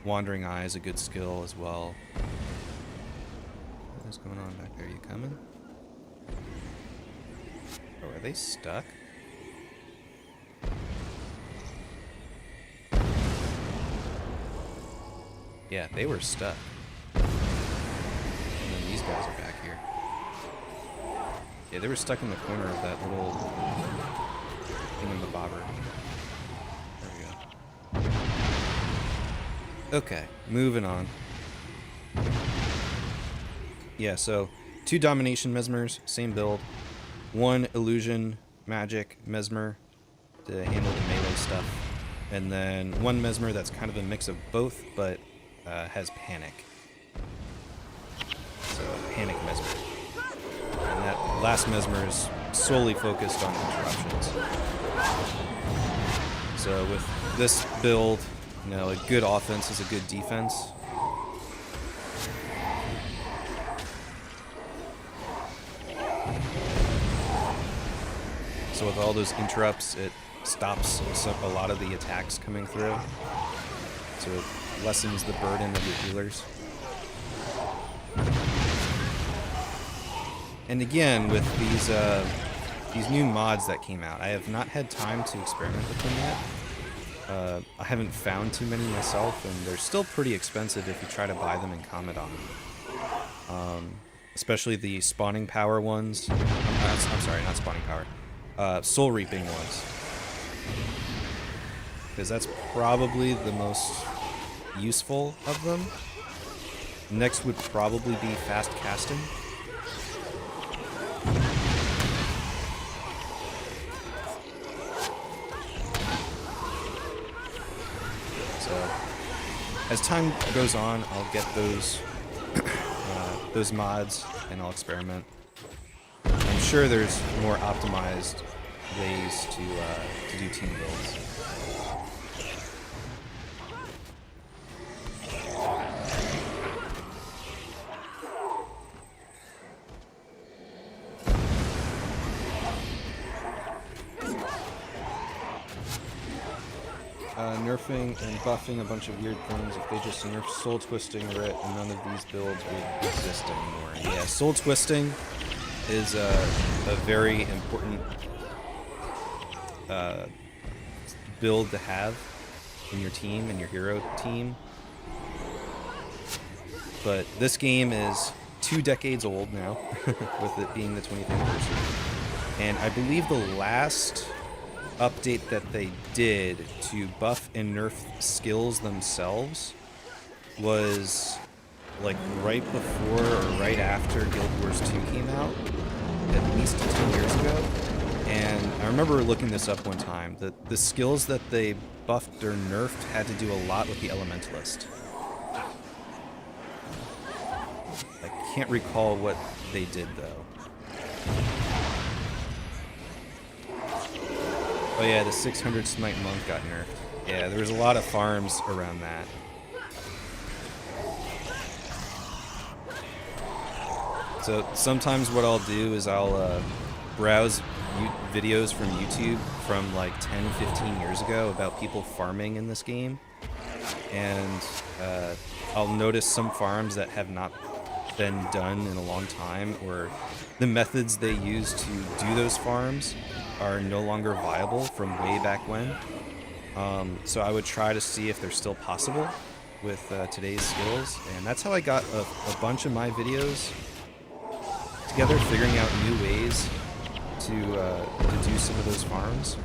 Wandering Eye is a good skill as well. What is going on back there? Are you coming? Oh, are they stuck? Yeah, they were stuck. And then these guys are back here. Yeah, they were stuck in the corner of that little thingamabobber. There we go. Okay, moving on. Yeah, so 2 domination mesmers, same build. 1 illusion magic mesmer to handle the melee stuff. And then 1 mesmer that's kind of a mix of both, but has panic. So panic mesmer. And that last mesmer is solely focused on interruptions. So with this build, you know, a good offense is a good defense. So with all those interrupts, it stops a lot of the attacks coming through. So it lessens the burden of your healers. And again, with these new mods that came out, I have not had time to experiment with them yet. I haven't found too many myself, and they're still pretty expensive if you try to buy them in Commodon. Especially the spawning power ones. I'm sorry, not spawning power. Soul reaping ones. Because that's probably the most useful of them. Next would probably be fast casting. So, as time goes on, I'll get those mods and I'll experiment. I'm sure there's more optimized ways to do team builds. nerfing and buffing a bunch of weird things if they just nerf Soul Twisting Rit and none of these builds would exist anymore. Yeah, Soul Twisting is a very important build to have in your team, in your hero team. But this game is 2 decades old now, with it being the 20th anniversary. And I believe the last update that they did to buff and nerf skills themselves was like right before or right after Guild Wars 2 came out, at least 10 years ago. And I remember looking this up one time, that the skills that they buffed or nerfed had to do a lot with the Elementalist. I can't recall what they did though. Oh yeah, the 600 Smite Monk got nerfed. Yeah, there was a lot of farms around that. So sometimes what I'll do is I'll browse videos from YouTube from like 10, 15 years ago about people farming in this game. And I'll notice some farms that have not been done in a long time, or the methods they use to do those farms are no longer viable from way back when. So I would try to see if they're still possible with today's skills, and that's how I got a bunch of my videos together, figuring out new ways to do some of those farms,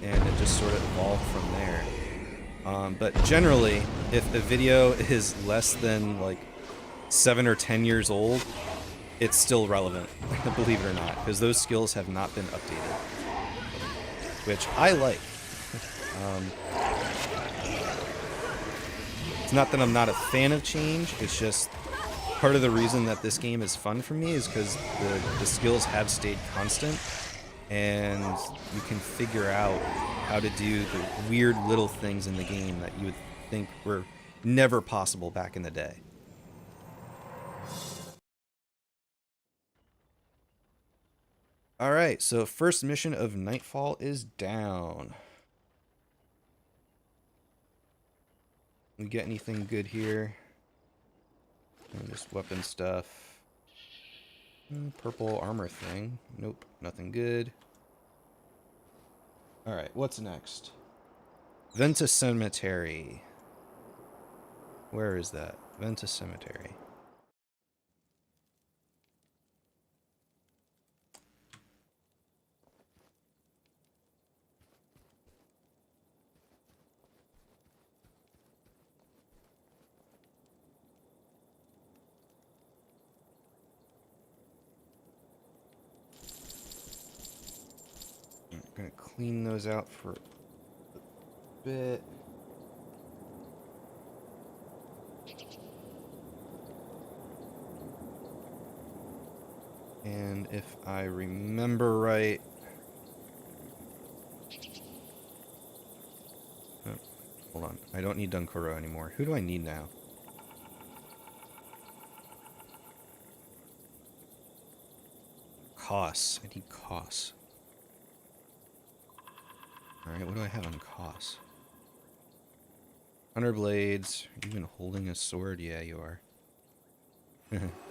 and it just sort of evolved from there. But generally, if a video is less than like 7 or 10 years old, it's still relevant, believe it or not, because those skills have not been updated, which I like. It's not that I'm not a fan of change, it's just part of the reason that this game is fun for me is because the skills have stayed constant, and you can figure out how to do the weird little things in the game that you would think were never possible back in the day. Alright, so first mission of Nightfall is down. We get anything good here? Just weapon stuff. Purple armor thing. Nope, nothing good. Alright, what's next? Venta Cemetery. Where is that? Venta Cemetery. I'm gonna clean those out for a bit. And if I remember right... Oh, hold on. I don't need Dunkoro anymore. Who do I need now? Koss. I need Koss. Alright, what do I have on Koss? 100 blades. Are you even holding a sword? Yeah, you are.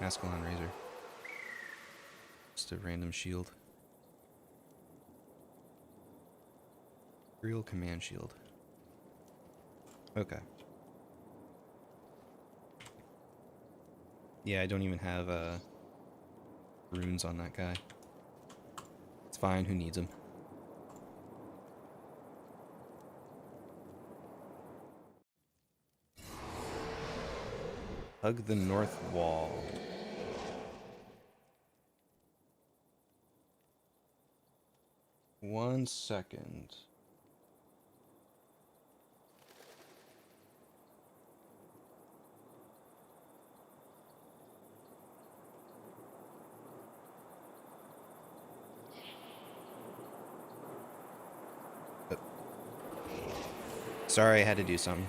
Ascalon Razor. Just a random shield. Real command shield. Okay. Yeah, I don't even have runes on that guy. It's fine, who needs them? Hug the north wall. One second. Sorry, I had to do something.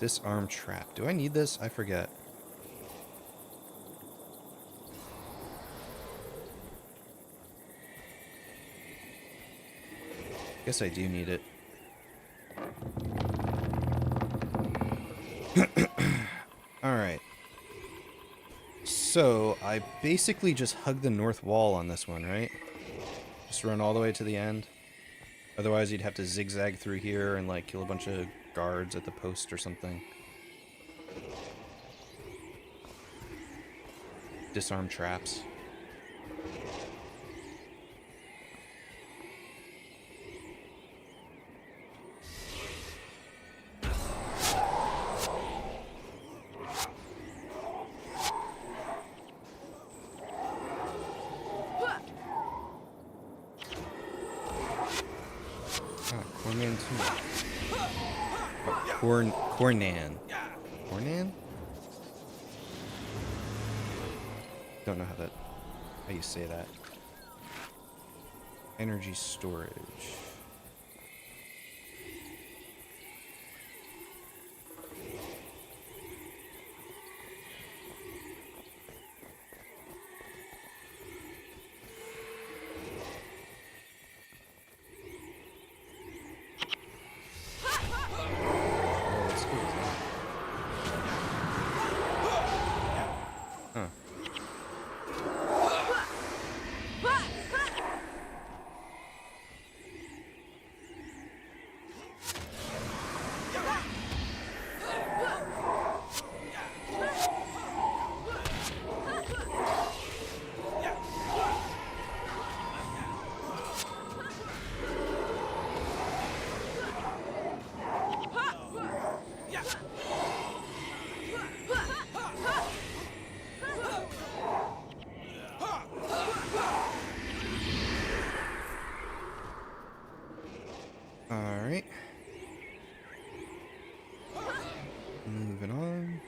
Disarm trap. Do I need this? I forget. Guess I do need it. Alright. So, I basically just hug the north wall on this one, right? Just run all the way to the end. Otherwise, you'd have to zigzag through here and, like, kill a bunch of guards at the post or something. Disarm traps. Cornan too. Oh, Cornan. Cornan? Don't know how you say that. Energy storage. Alright. Moving on.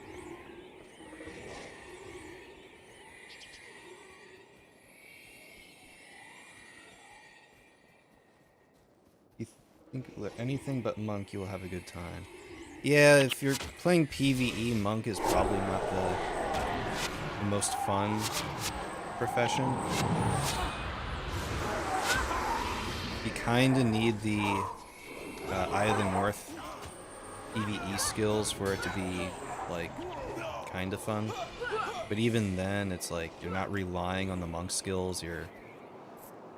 You think anything but monk, you will have a good time. Yeah, if you're playing PvE, monk is probably not the most fun profession. You kind of need the Eye of the North PvE skills for it to be, like, kind of fun. But even then, it's like, you're not relying on the monk skills, you're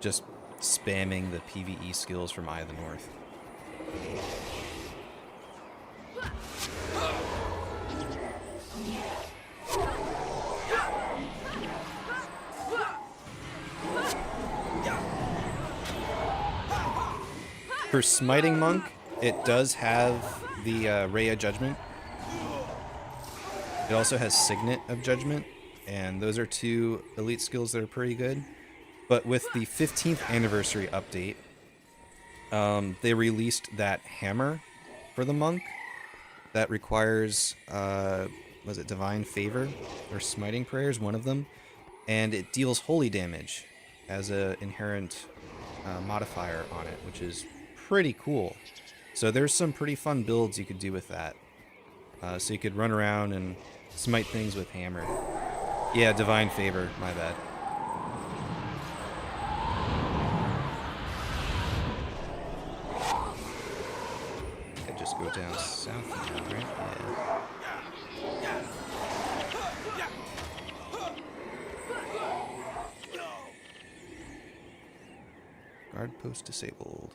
just spamming the PvE skills from Eye of the North. For Smiting Monk, it does have the Ray of Judgment. It also has Signet of Judgment, and those are two elite skills that are pretty good. But with the 15th anniversary update, they released that hammer for the monk that requires, was it Divine Favor or Smiting Prayers, one of them, and it deals holy damage as an inherent modifier on it, which is pretty cool. So there's some pretty fun builds you could do with that. So you could run around and smite things with hammer. Yeah, Divine Favor, my bad. I could just go down south now, right? Yeah. Guard post disabled.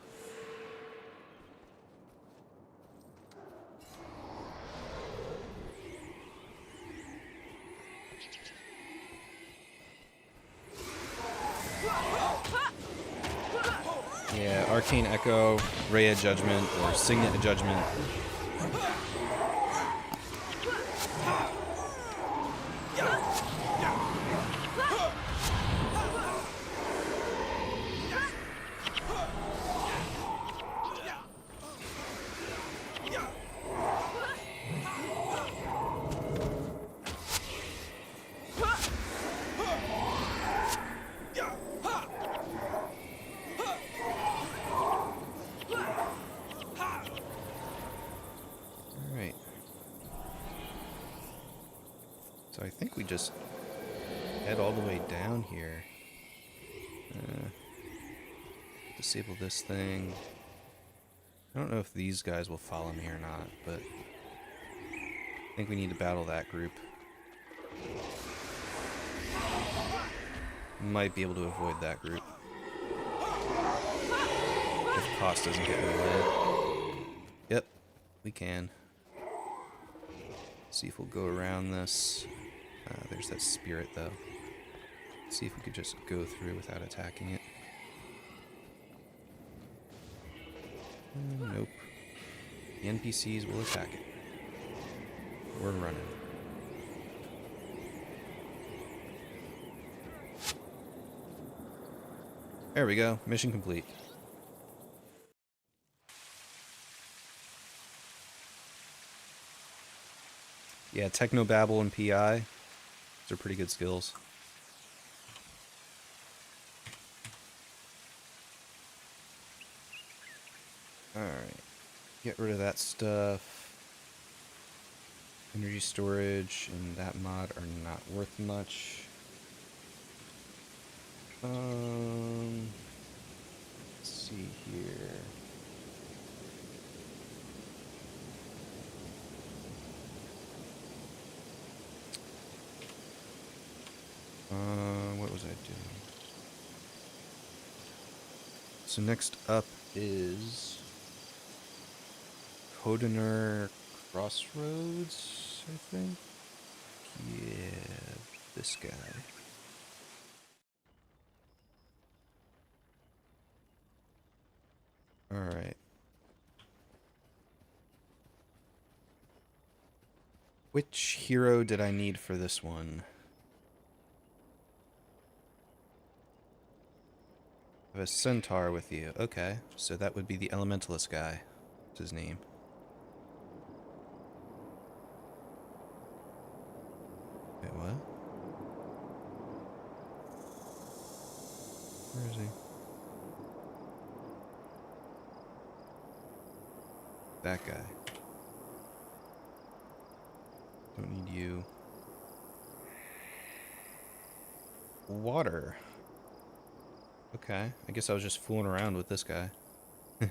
Yeah, Arcane Echo, Ray of Judgment, or Signet of Judgment. So I think we just head all the way down here. Disable this thing. I don't know if these guys will follow me or not, but I think we need to battle that group. Might be able to avoid that group. If cost doesn't get in the way. Yep, we can. See if we'll go around this. There's that spirit, though. See if we could just go through without attacking it. Nope. The NPCs will attack it. We're running. There we go. Mission complete. Yeah, Technobabble and PI. Those are pretty good skills. Alright. Get rid of that stuff. Energy storage and that mod are not worth much. Let's see here. What was I doing? So next up is Codener Crossroads, I think? Yeah, this guy. Alright. Which hero did I need for this one? I have a centaur with you. Okay, so that would be the elementalist guy. What's his name? Wait, what? Where is he? That guy. Don't need you. Water. Okay, I guess I was just fooling around with this guy.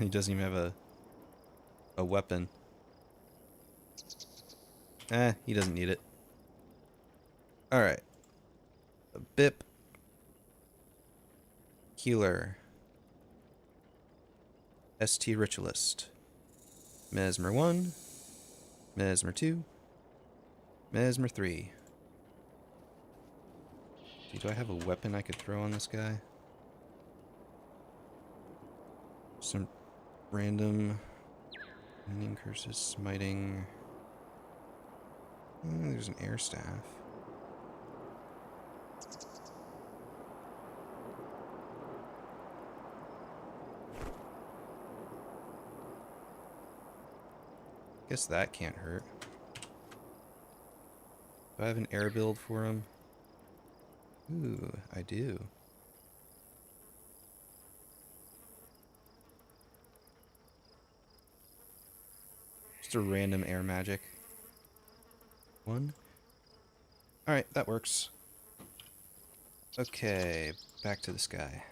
He doesn't even have a weapon. He doesn't need it. Alright. A Bip. Healer. ST Ritualist. Mesmer 1. Mesmer 2. Mesmer 3. Do I have a weapon I could throw on this guy? Some random ending curses, smiting. There's an air staff. Guess that can't hurt. Do I have an air build for him? Ooh, I do. Just a random air magic. 1. Alright, that works. Okay, back to this guy.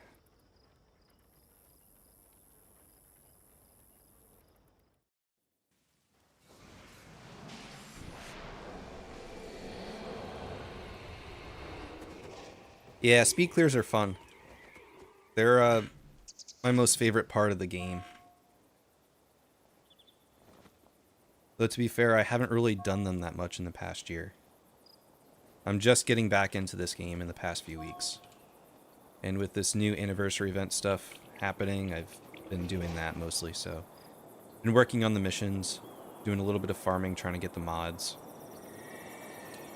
Yeah, speed clears are fun. They're my most favorite part of the game. Though to be fair, I haven't really done them that much in the past year. I'm just getting back into this game in the past few weeks. And with this new anniversary event stuff happening, I've been doing that mostly, so. Been working on the missions, doing a little bit of farming, trying to get the mods.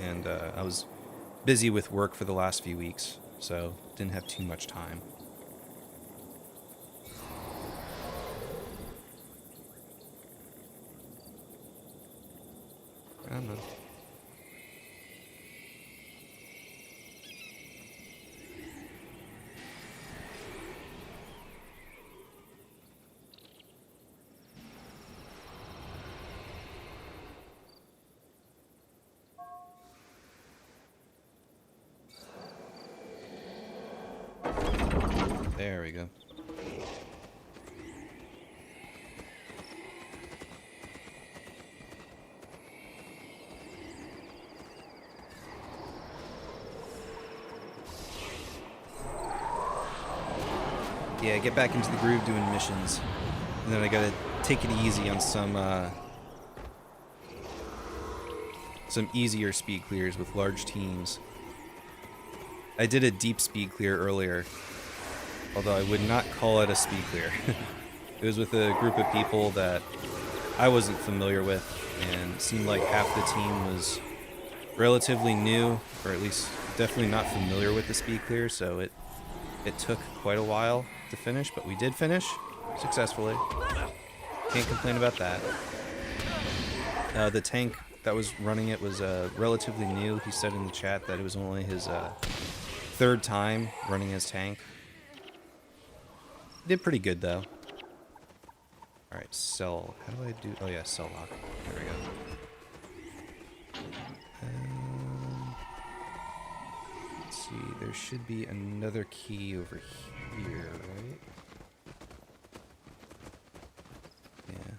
And I was busy with work for the last few weeks, so didn't have too much time. I don't know. There we go. Yeah, get back into the groove doing missions. And then I gotta take it easy on some easier speed clears with large teams. I did a deep speed clear earlier, although I would not call it a speed clear. It was with a group of people that I wasn't familiar with, and it seemed like half the team was relatively new, or at least definitely not familiar with the speed clear, so it took quite a while to finish, but we did finish successfully. Can't complain about that. The tank that was running it was relatively new. He said in the chat that it was only his third time running his tank. Did pretty good though. Alright, sell. How do I do? Oh yeah, sell lock. There we go. Let's see, there should be another key over here, right? Yeah.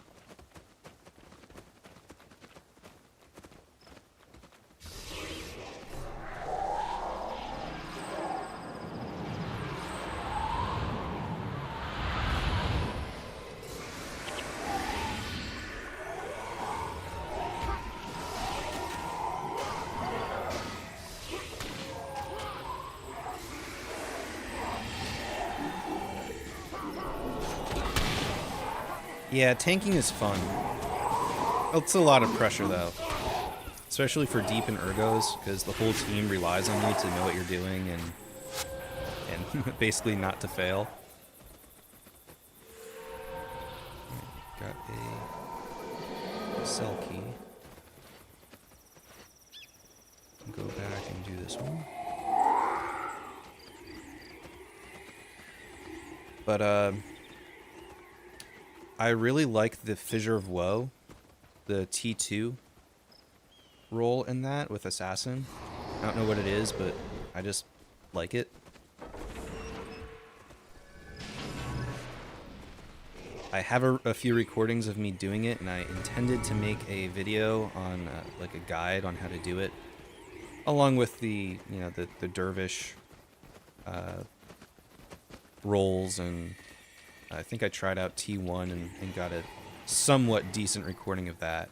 Yeah, tanking is fun. It's a lot of pressure, though. Especially for deep in ergos, because the whole team relies on you to know what you're doing and basically not to fail. Got a cell key. Go back and do this one. But, I really like the Fissure of Woe, the T2 role in that with Assassin. I don't know what it is, but I just like it. I have a few recordings of me doing it, and I intended to make a video on like a guide on how to do it, along with the the dervish roles, and I think I tried out T1 and got a somewhat decent recording of that.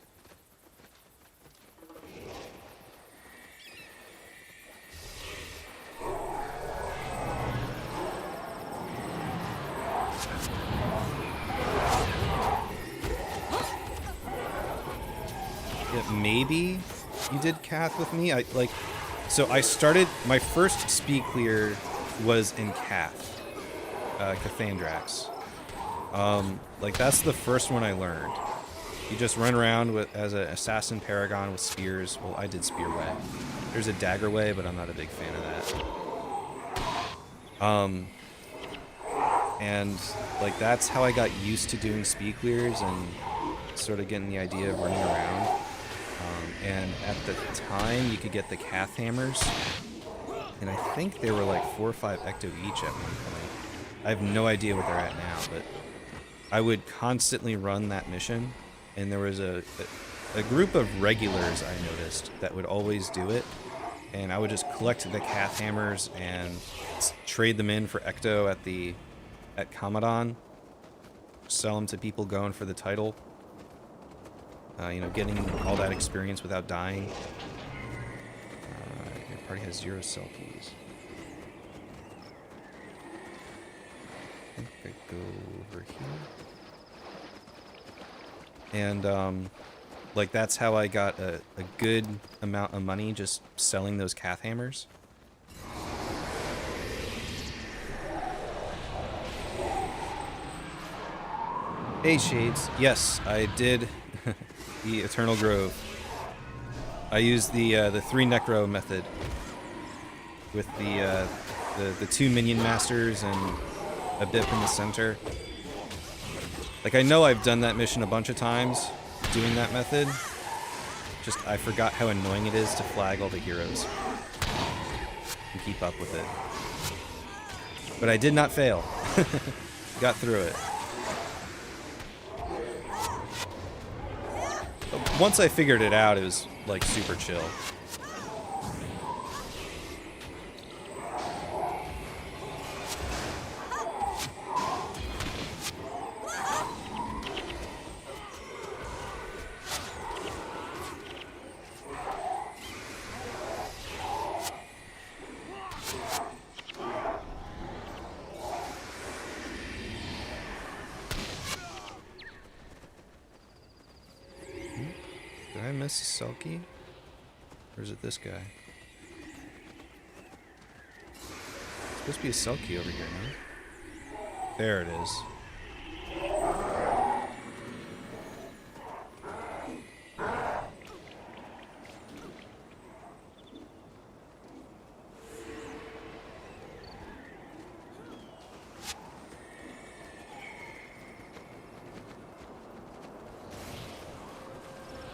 Yeah, maybe you did Cath with me. So I started, my first speed clear was in Cath, Cathandrax. Like that's the first one I learned. You just run around as an assassin paragon with spears. Well, I did spear way. There's a dagger way, but I'm not a big fan of that. And like that's how I got used to doing speed clears and sort of getting the idea of running around. And at the time, you could get the Cath hammers, and I think they were like 4 or 5 ecto each at one point. I have no idea what they're at now, but I would constantly run that mission, and there was a group of regulars I noticed that would always do it, and I would just collect the Cath hammers and trade them in for ecto at Commodon, sell them to people going for the title. Getting all that experience without dying. Your party has 0 cell keys. I think I go over here. And, like, that's how I got a good amount of money just selling those Cath hammers. Hey, Shades. Yes, I did the Eternal Grove. I used the 3 Necro method with the 2 Minion Masters and a Bip in the center. Like, I know I've done that mission a bunch of times, doing that method. Just, I forgot how annoying it is to flag all the heroes and keep up with it. But I did not fail. Got through it. Once I figured it out, it was, like, super chill. Did I miss a Selkie? Or is it this guy? It's supposed to be a Selkie over here, no? There it is.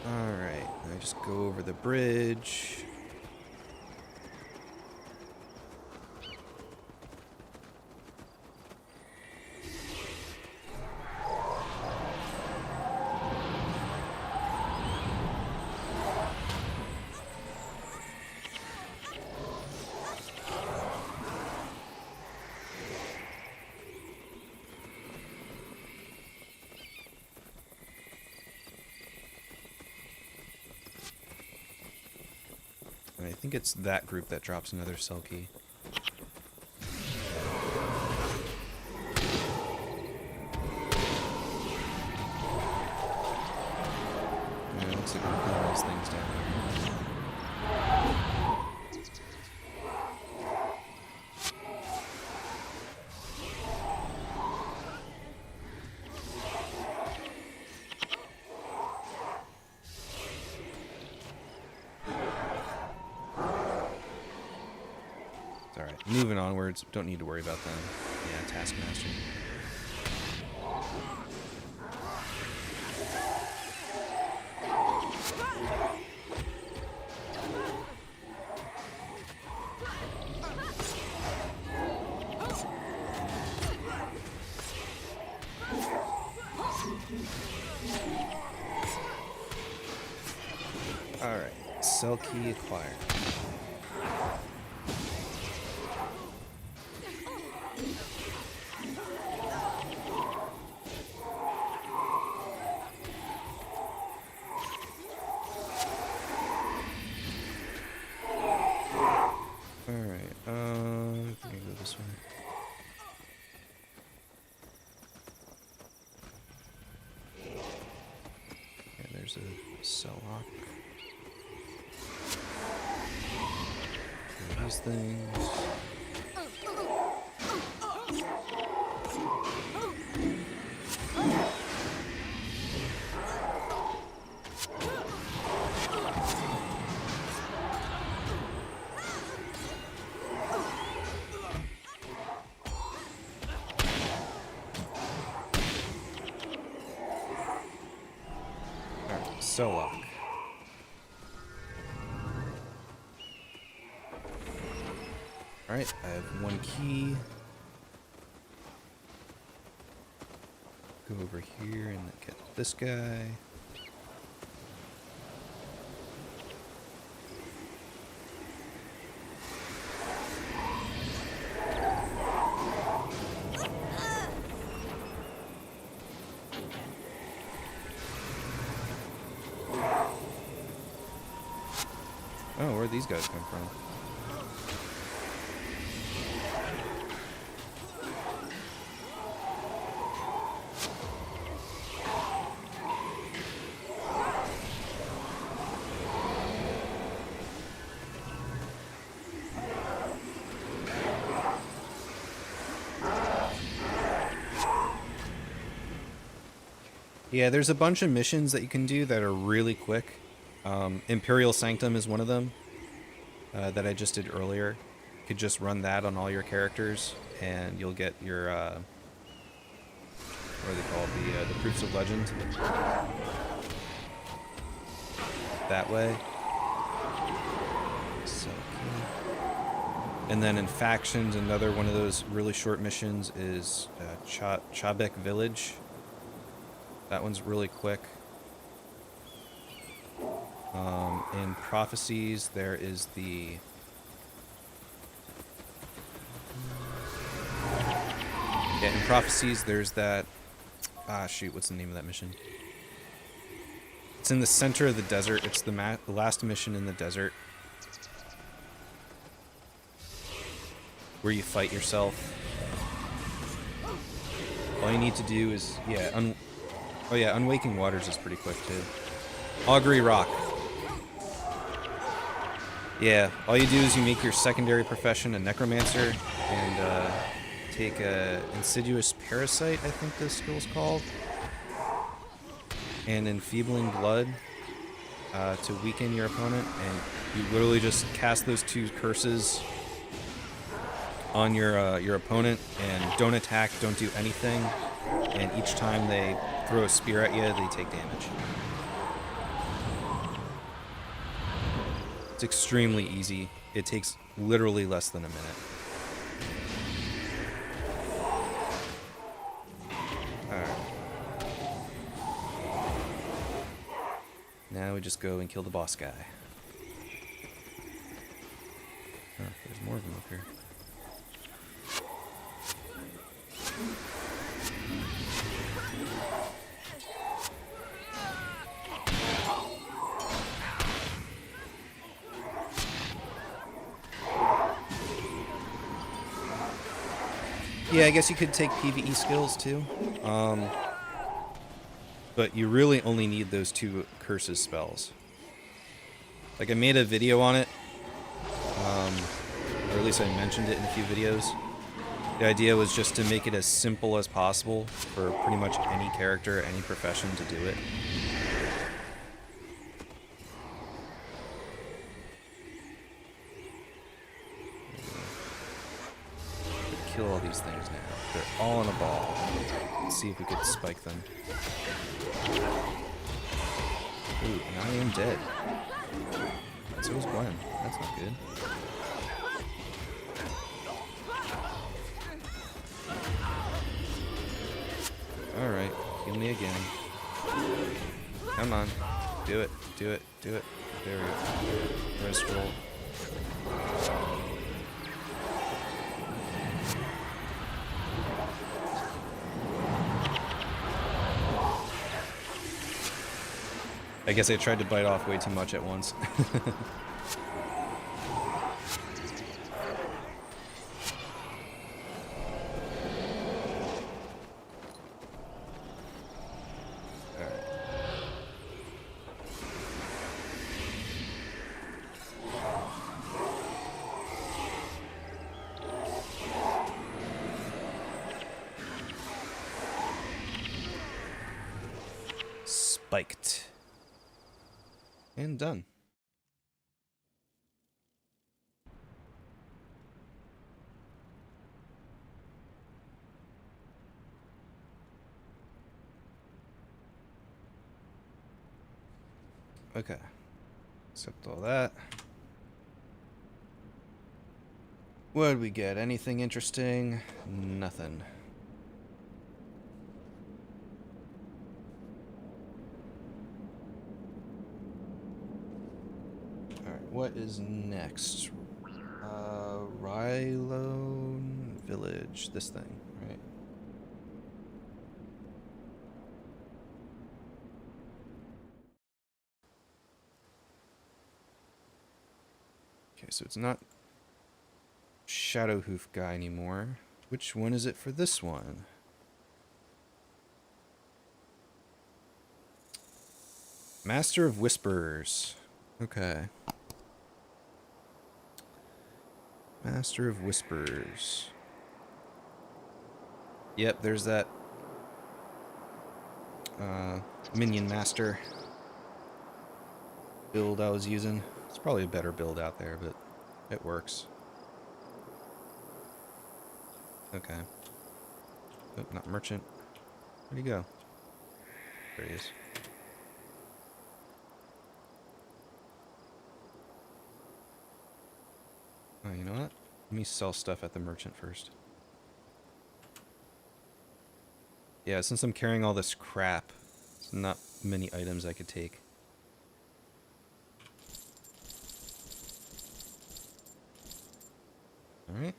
Alright, I just go over the bridge. I think it's that group that drops another Selkie. Yeah, it looks like we're putting these things down here. Alright, moving onwards. Don't need to worry about them. Yeah, Taskmaster. Alright, Selkie acquired. I think I go this way. Yeah, there's a cell lock. These things. Cell lock. Alright, I have one key. Go over here and get this guy. Oh, where'd these guys come from? Yeah, there's a bunch of missions that you can do that are really quick. Imperial Sanctum is one of them that I just did earlier. You could just run that on all your characters, and you'll get your what are they called? The Proofs of Legend. That way. So, and then in Factions, another one of those really short missions is Chabek Village. That one's really quick. In Prophecies, there is the... Yeah, in Prophecies, there's that... Ah, shoot, what's the name of that mission? It's in the center of the desert. It's the last mission in the desert. where you fight yourself. All you need to do is, yeah, Unwaking Waters is pretty quick too. Augury Rock. Yeah, all you do is you make your secondary profession a necromancer and take a Insidious Parasite, I think this skill's called, and Enfeebling Blood to weaken your opponent, and you literally just cast those 2 curses on your opponent and don't attack, don't do anything, and each time they throw a spear at you, they take damage. It's extremely easy. It takes literally less than a minute. Alright. Now we just go and kill the boss guy. Oh, there's more of them up here. Yeah, I guess you could take PvE skills too. But you really only need those 2 curses spells. Like, I made a video on it, or at least I mentioned it in a few videos. The idea was just to make it as simple as possible for pretty much any character, any profession to do it. Kill all these things now. They're all in a ball. Let's see if we could spike them. Ooh, and I am dead. So is Gwen. That's not good. Alright, heal me again. Come on. Do it, do it, do it. There we go. Red scroll. I guess I tried to bite off way too much at once. Spiked. And done. Okay. Accept all that. What did we get? Anything interesting? Nothing. What is next? Rylone Village. This thing, right? Okay, so it's not Shadowhoof guy anymore. Which one is it for this one? Master of Whispers. Okay. Master of Whispers. Yep, there's that Minion Master build I was using. It's probably a better build out there, but it works. Okay. Oh, not Merchant. Where'd he go? There he is. Oh, you know what? Let me sell stuff at the merchant first. Yeah, since I'm carrying all this crap, there's not many items I could take. Alright.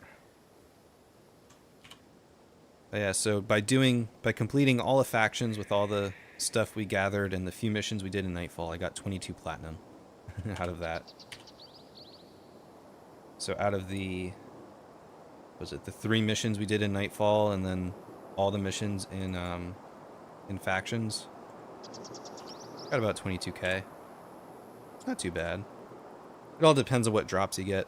Oh yeah, so by completing all the factions with all the stuff we gathered and the few missions we did in Nightfall, I got 22 platinum out of that. So out of the was it the 3 missions we did in Nightfall, and then all the missions in factions. Got about 22k. It's not too bad. It all depends on what drops you get.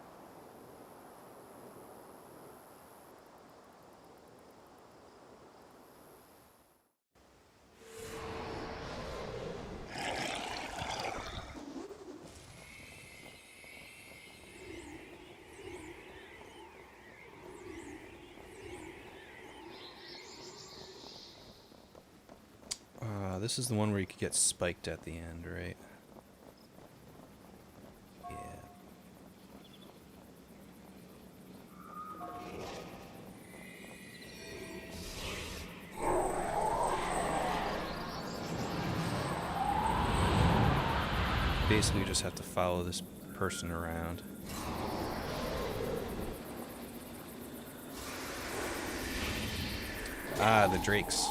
This is the one where you could get spiked at the end, right? Yeah. Basically, you just have to follow this person around. Ah, the drakes.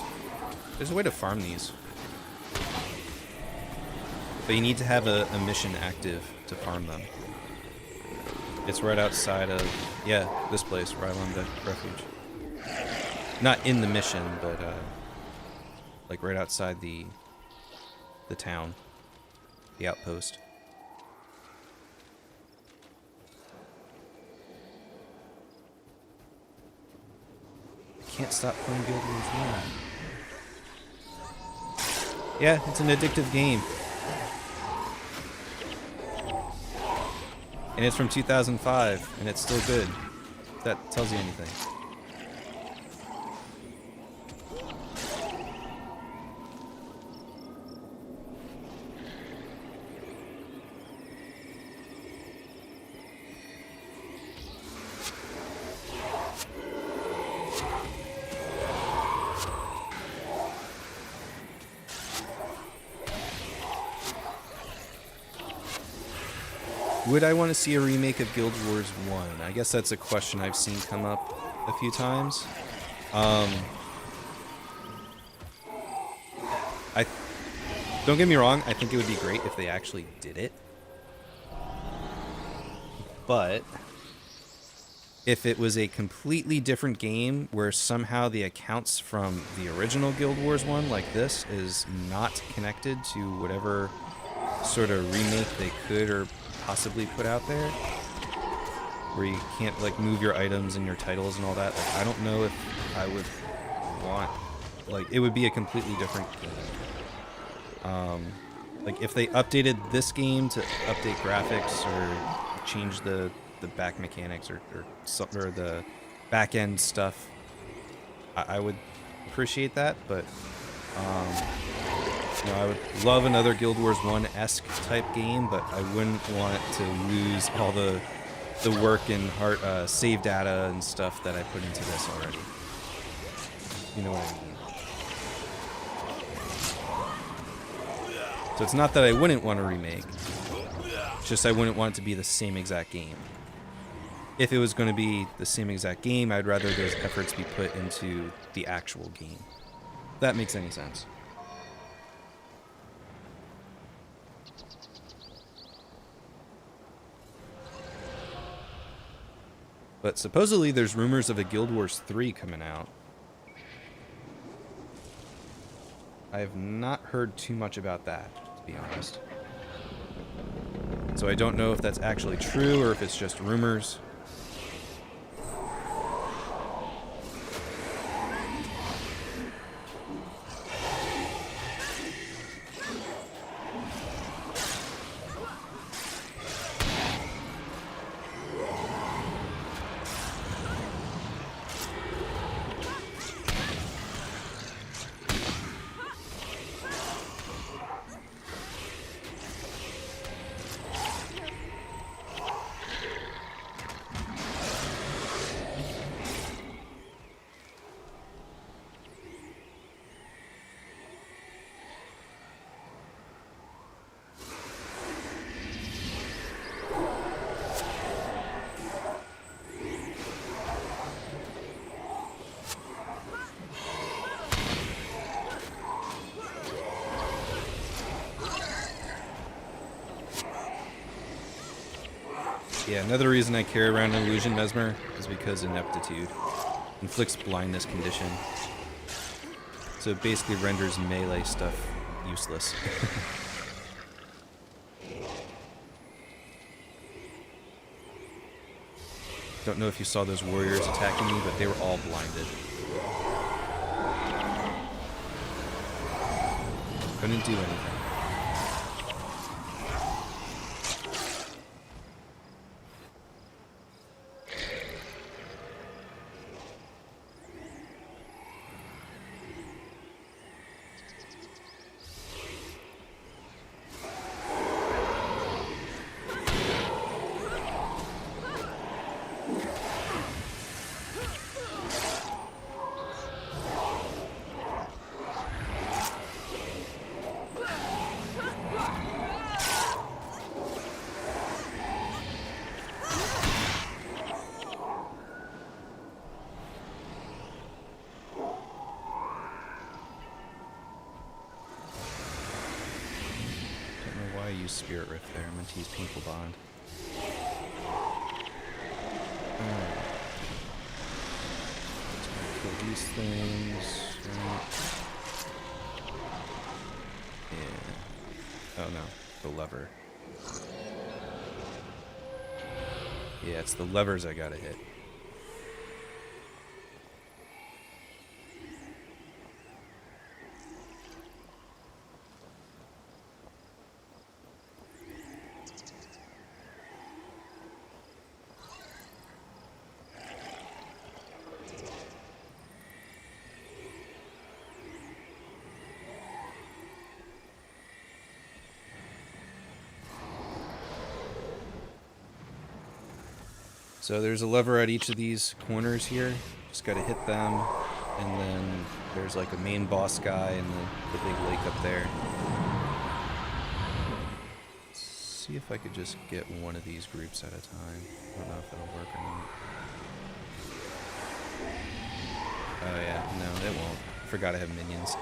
There's a way to farm these. But you need to have a mission active to farm them. It's right outside of, yeah, this place, Ryland Refuge. Not in the mission, but like right outside the town, the outpost. I can't stop playing Guild Wars 1. Yeah, it's an addictive game. And it's from 2005, and it's still good. If that tells you anything. Would I want to see a remake of Guild Wars 1? I guess that's a question I've seen come up a few times. Don't get me wrong, I think it would be great if they actually did it. But if it was a completely different game where somehow the accounts from the original Guild Wars 1, like this, is not connected to whatever sort of remake they could or possibly put out there, where you can't like move your items and your titles and all that, like, I don't know if I would want, like, it would be a completely different game. Like if they updated this game to update graphics or change the back mechanics or the back end stuff, I would appreciate that, but you know, I would love another Guild Wars 1-esque type game, but I wouldn't want to lose all the work and heart, save data and stuff that I put into this already. You know what I mean? So it's not that I wouldn't want a remake, it's just I wouldn't want it to be the same exact game. If it was going to be the same exact game, I'd rather those efforts be put into the actual game. If that makes any sense. But supposedly there's rumors of a Guild Wars 3 coming out. I have not heard too much about that, to be honest. So I don't know if that's actually true or if it's just rumors. Yeah, another reason I carry around an illusion mesmer is because ineptitude inflicts blindness condition. So it basically renders melee stuff useless. Don't know if you saw those warriors attacking me, but they were all blinded. Couldn't do anything. Spirit Rift there. I'm going to use Painful Bond. Let's kill these things. Yeah. Oh no, the lever. Yeah, it's the levers I gotta hit. So there's a lever at each of these corners here. Just gotta hit them, and then there's like a main boss guy and the big lake up there. Let's see if I could just get one of these groups at a time. I don't know if that'll work or not. Oh yeah, no, it won't. I forgot I have minions.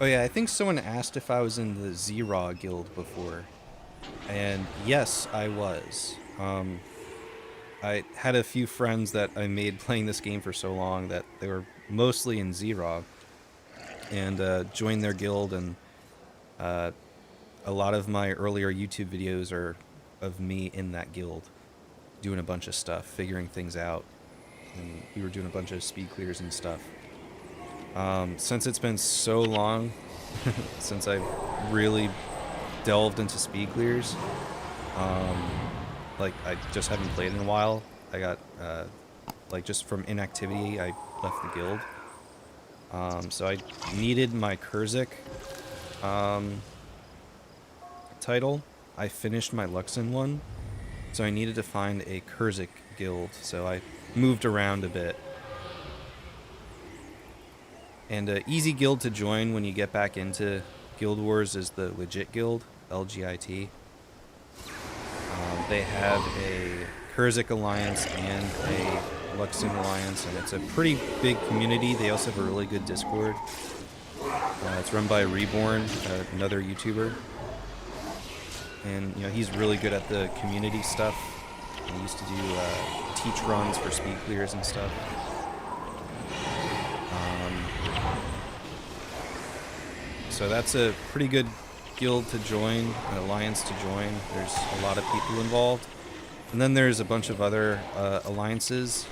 Oh yeah, I think someone asked if I was in the Z-Raw guild before, and yes, I was. I had a few friends that I made playing this game for so long that they were mostly in Z-Raw, and joined their guild, and a lot of my earlier YouTube videos are of me in that guild, doing a bunch of stuff, figuring things out, and we were doing a bunch of speed clears and stuff. Since it's been so long since I've really delved into speed clears, like I just haven't played in a while. I got like just from inactivity, I left the guild. So I needed my Kurzik title. I finished my Luxon one, so I needed to find a Kurzik guild. So I moved around a bit. And an easy guild to join when you get back into Guild Wars is the Legit Guild, LGIT. They have a Kurzik Alliance and a Luxon Alliance, and it's a pretty big community. They also have a really good Discord. It's run by Reborn, another YouTuber. And, you know, he's really good at the community stuff. He used to do teach runs for speed clears and stuff. So that's a pretty good guild to join, an alliance to join. There's a lot of people involved. And then there's a bunch of other alliances.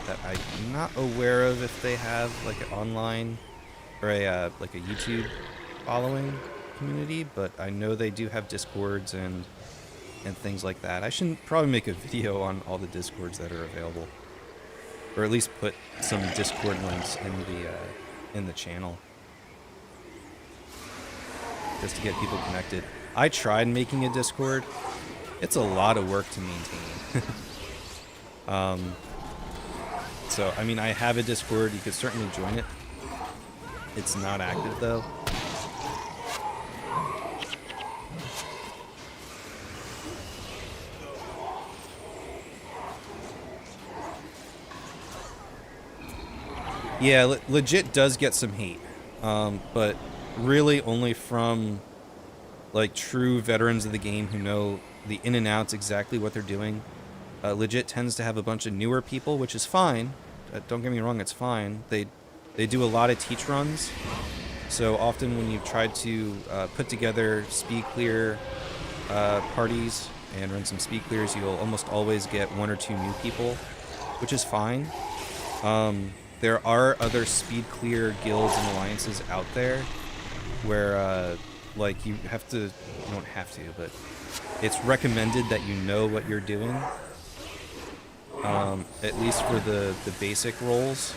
that I'm not aware of if they have like an online or a like a YouTube following community, but I know they do have Discords and things like that. I should probably make a video on all the Discords that are available, or at least put some Discord links in the channel just to get people connected. I tried making a Discord. It's a lot of work to maintain. So I mean, I have a Discord. You could certainly join it. It's not active though. Yeah, legit does get some hate, but really only from like true veterans of the game who know the in and outs, exactly what they're doing. Legit tends to have a bunch of newer people, which is fine. Don't get me wrong, it's fine. They do a lot of teach runs, so often when you've tried to put together speed clear parties and run some speed clears, you'll almost always get one or two new people, which is fine. There are other speed clear guilds and alliances out there where like you don't have to, but it's recommended that you know what you're doing, at least for the basic roles,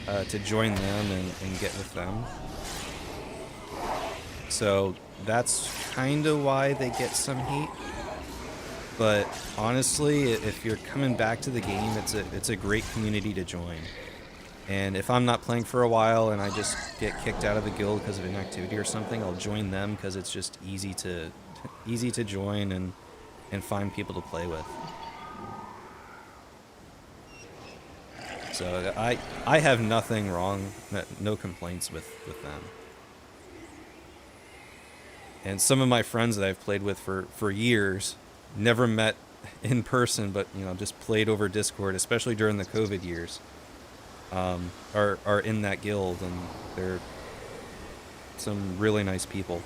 to join them and get with them. So that's kind of why they get some hate. But honestly, if you're coming back to the game, it's a great community to join. And if I'm not playing for a while and I just get kicked out of a guild because of inactivity or something, I'll join them because it's just easy to join and find people to play with. So I have nothing wrong, no complaints with them. And some of my friends that I've played with for years, never met in person, but just played over Discord, especially during the COVID years. Are in that guild, and they're some really nice people.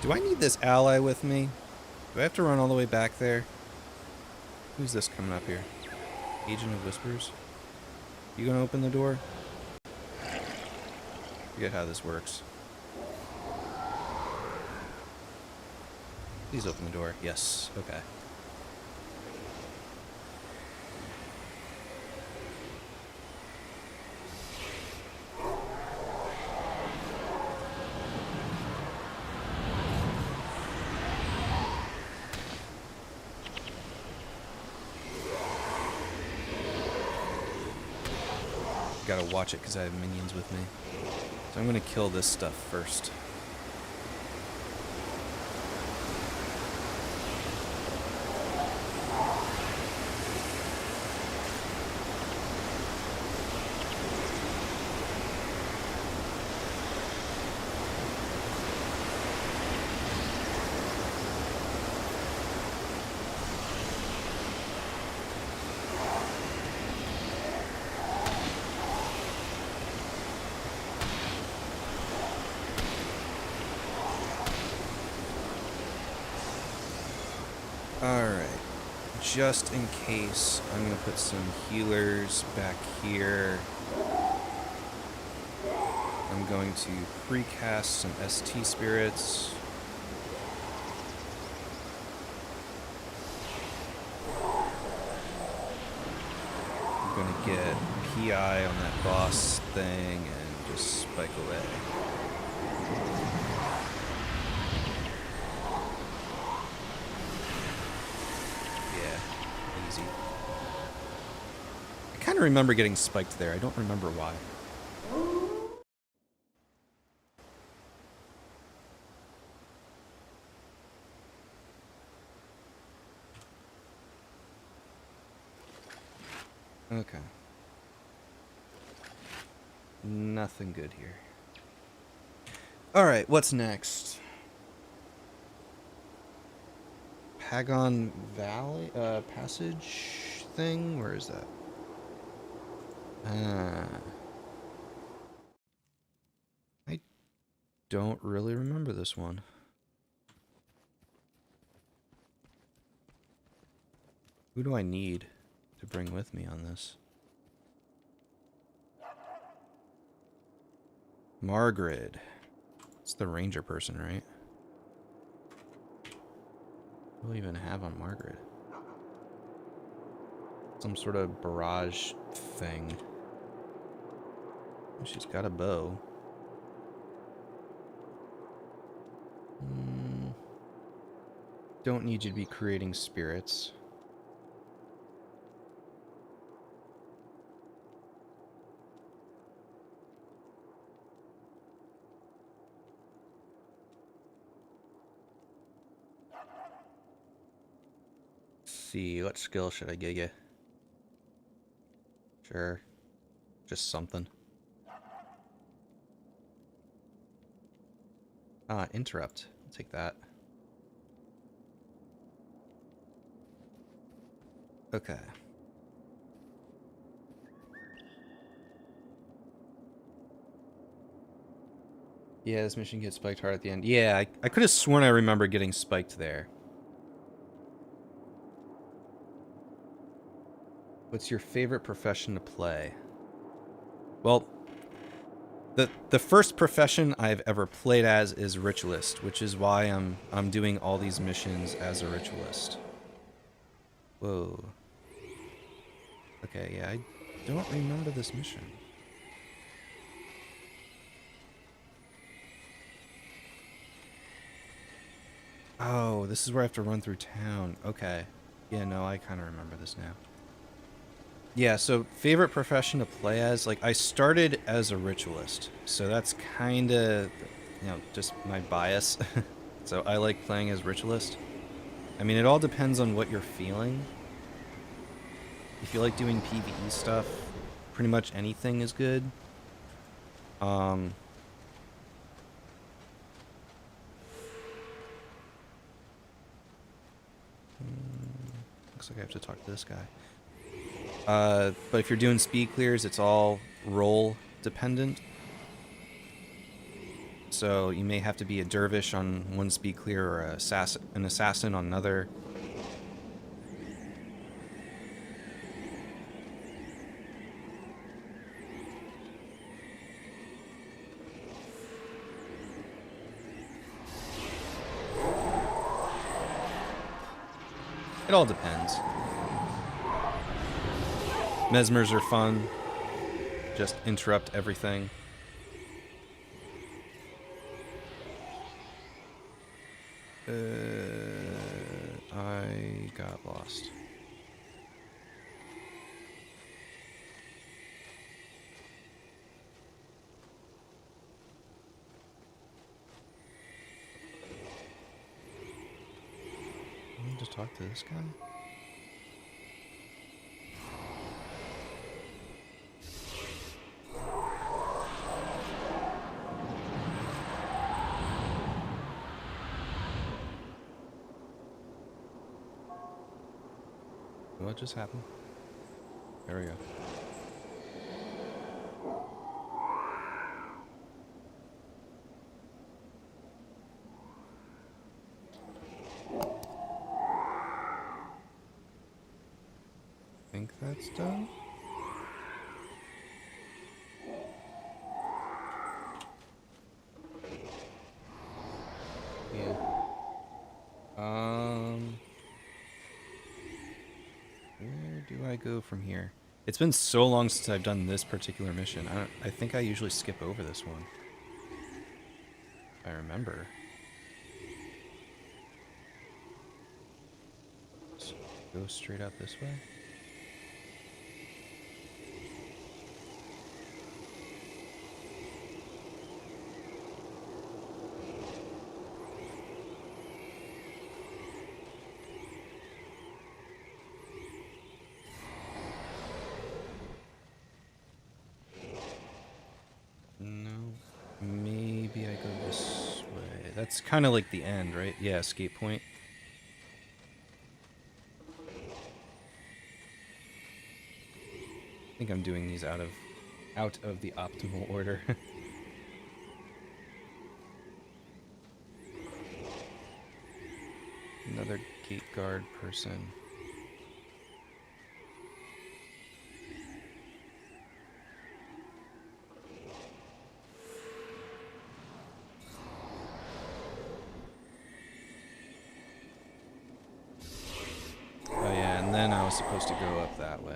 Do I need this ally with me? Do I have to run all the way back there? Who's this coming up here? Agent of Whispers? You gonna open the door? Forget how this works. Please open the door. Yes. Okay. Gotta watch it because I have minions with me. So I'm gonna kill this stuff first. Alright, just in case, I'm going to put some healers back here. I'm going to precast some ST spirits. I'm going to get PI on that boss thing and just spike away. I kind of remember getting spiked there. I don't remember why. Okay. Nothing good here. Alright, what's next? Hagon Valley passage thing? Where is that? I don't really remember this one. Who do I need to bring with me on this? Margaret. It's the ranger person, right? What do we even have on Margaret? Some sort of barrage thing. She's got a bow. Don't need you to be creating spirits. Let's see, what skill should I give you? Sure. Just something. Interrupt. I'll take that. Okay. Yeah, this mission gets spiked hard at the end. Yeah, I could have sworn I remember getting spiked there. What's your favorite profession to play? Well, the first profession I've ever played as is ritualist, which is why I'm doing all these missions as a ritualist. Whoa. Okay, yeah, I don't remember this mission. Oh, this is where I have to run through town. Okay. Yeah, no, I kind of remember this now. Yeah, so favorite profession to play as, like, I started as a ritualist, so that's kind of, you know, just my bias. So I like playing as ritualist. I mean, it all depends on what you're feeling. If you like doing PvE stuff, pretty much anything is good. Looks like I have to talk to this guy. But if you're doing speed clears, it's all role dependent. So you may have to be a dervish on one speed clear or an assassin on another. It all depends. Mesmers are fun. Just interrupt everything. I got lost. I need to talk to this guy? What just happened? There we go. I think that's done. Yeah. Where do I go from here? It's been so long since I've done this particular mission. I think I usually skip over this one. I remember. Just go straight out this way. Maybe I go this way. That's kind of like the end, right? Yeah, escape point. think I'm doing these out of the optimal order. Another gate guard person. Oh yeah, and then I was supposed to go up that way.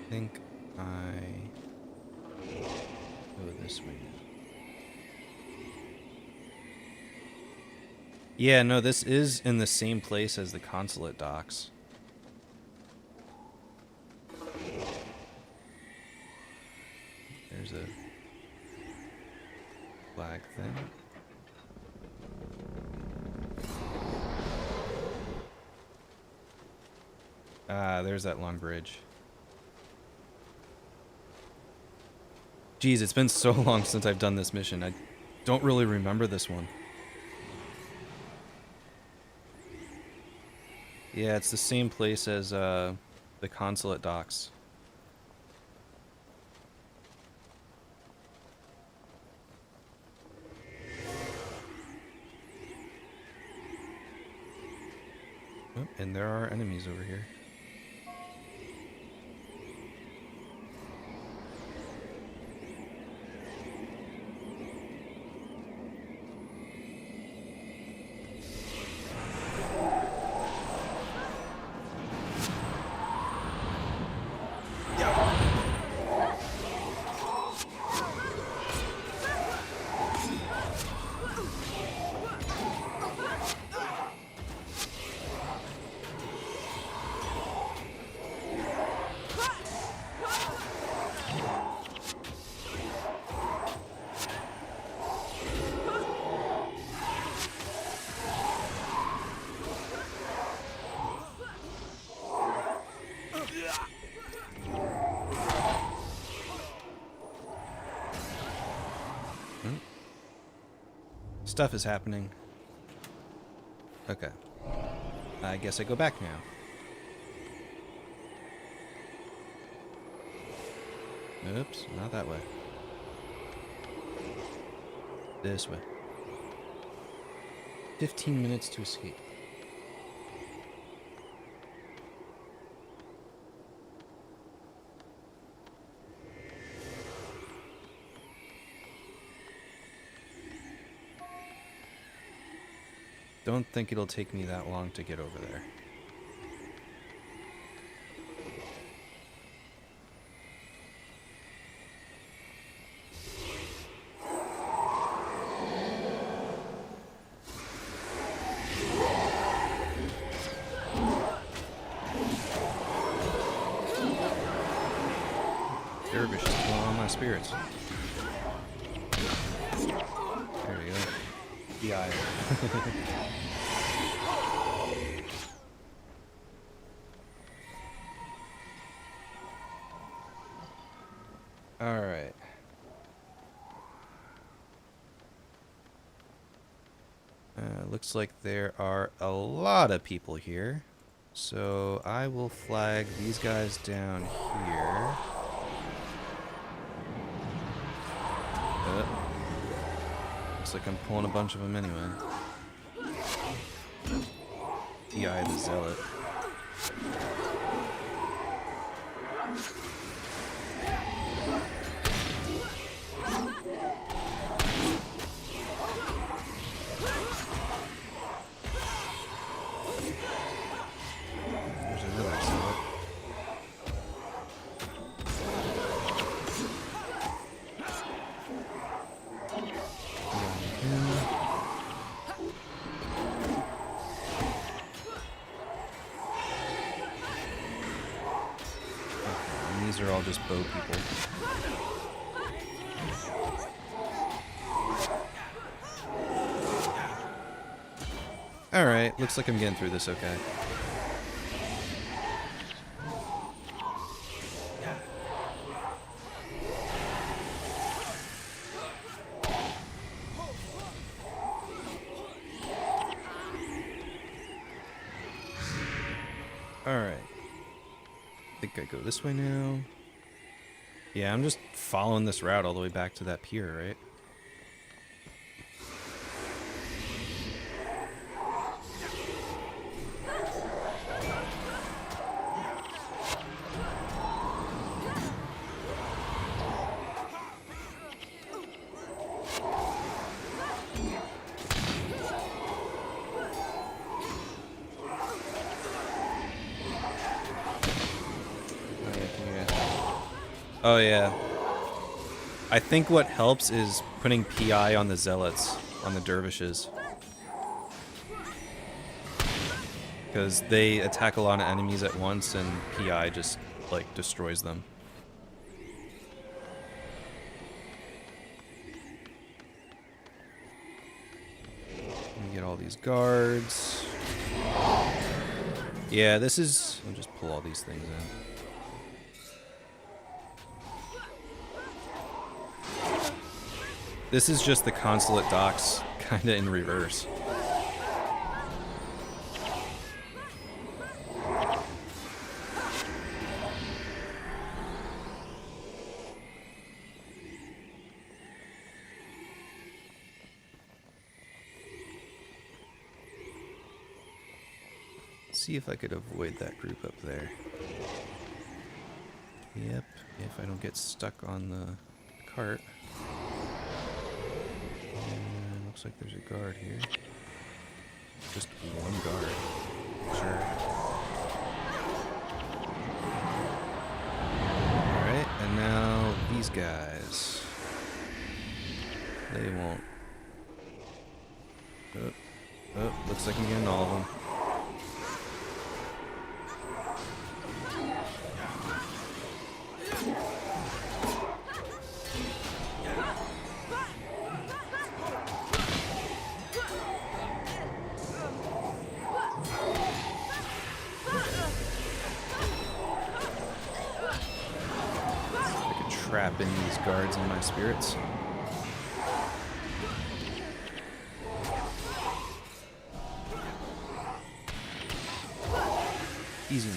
I think I go this way now. Yeah, no, this is in the same place as the consulate docks. There's a flag thing. Ah, there's that long bridge. Geez, it's been so long since I've done this mission. I don't really remember this one. Yeah, it's the same place as the consulate docks. Oh, and there are enemies over here. Stuff is happening. Okay. I guess I go back now. Oops, not that way. This way. 15 minutes to escape. Don't think it'll take me that long to get over there. Dervish is pulling on my spirits. There we go. The eye. All right. Looks like there are a lot of people here. So I will flag these guys down here. Looks like I'm pulling a bunch of them anyway. T.I. the Zealot. There's another Zealot. These are all just bow people. Alright, looks like I'm getting through this okay. Alright. I think I go this way now. Yeah, I'm just following this route all the way back to that pier, right? Oh yeah. I think what helps is putting PI on the zealots, on the dervishes. Because they attack a lot of enemies at once and PI just, like, destroys them. Let me get all these guards. Yeah, this is... I'll just pull all these things in. This is just the consulate docks, kinda in reverse. See if I could avoid that group up there. Yep, if I don't get stuck on the cart. And looks like there's a guard here. Just one guard. Sure. Alright, and now these guys. They won't. Oh, looks like I'm getting all of them. Trapping these guards in my spirits. Easy now.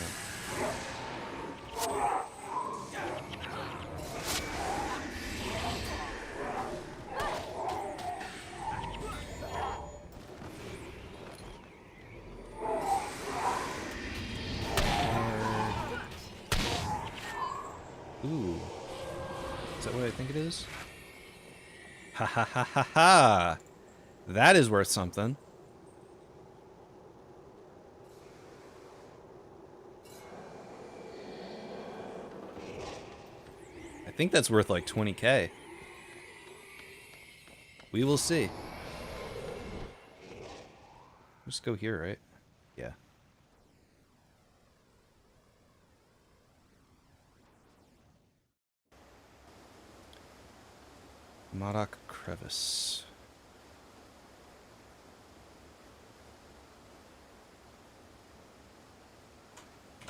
Ooh. Is that what I think it is? Ha ha ha ha ha! That is worth something. I think that's worth like 20k. We will see. Just go here, right? Yeah. Modoc Crevice.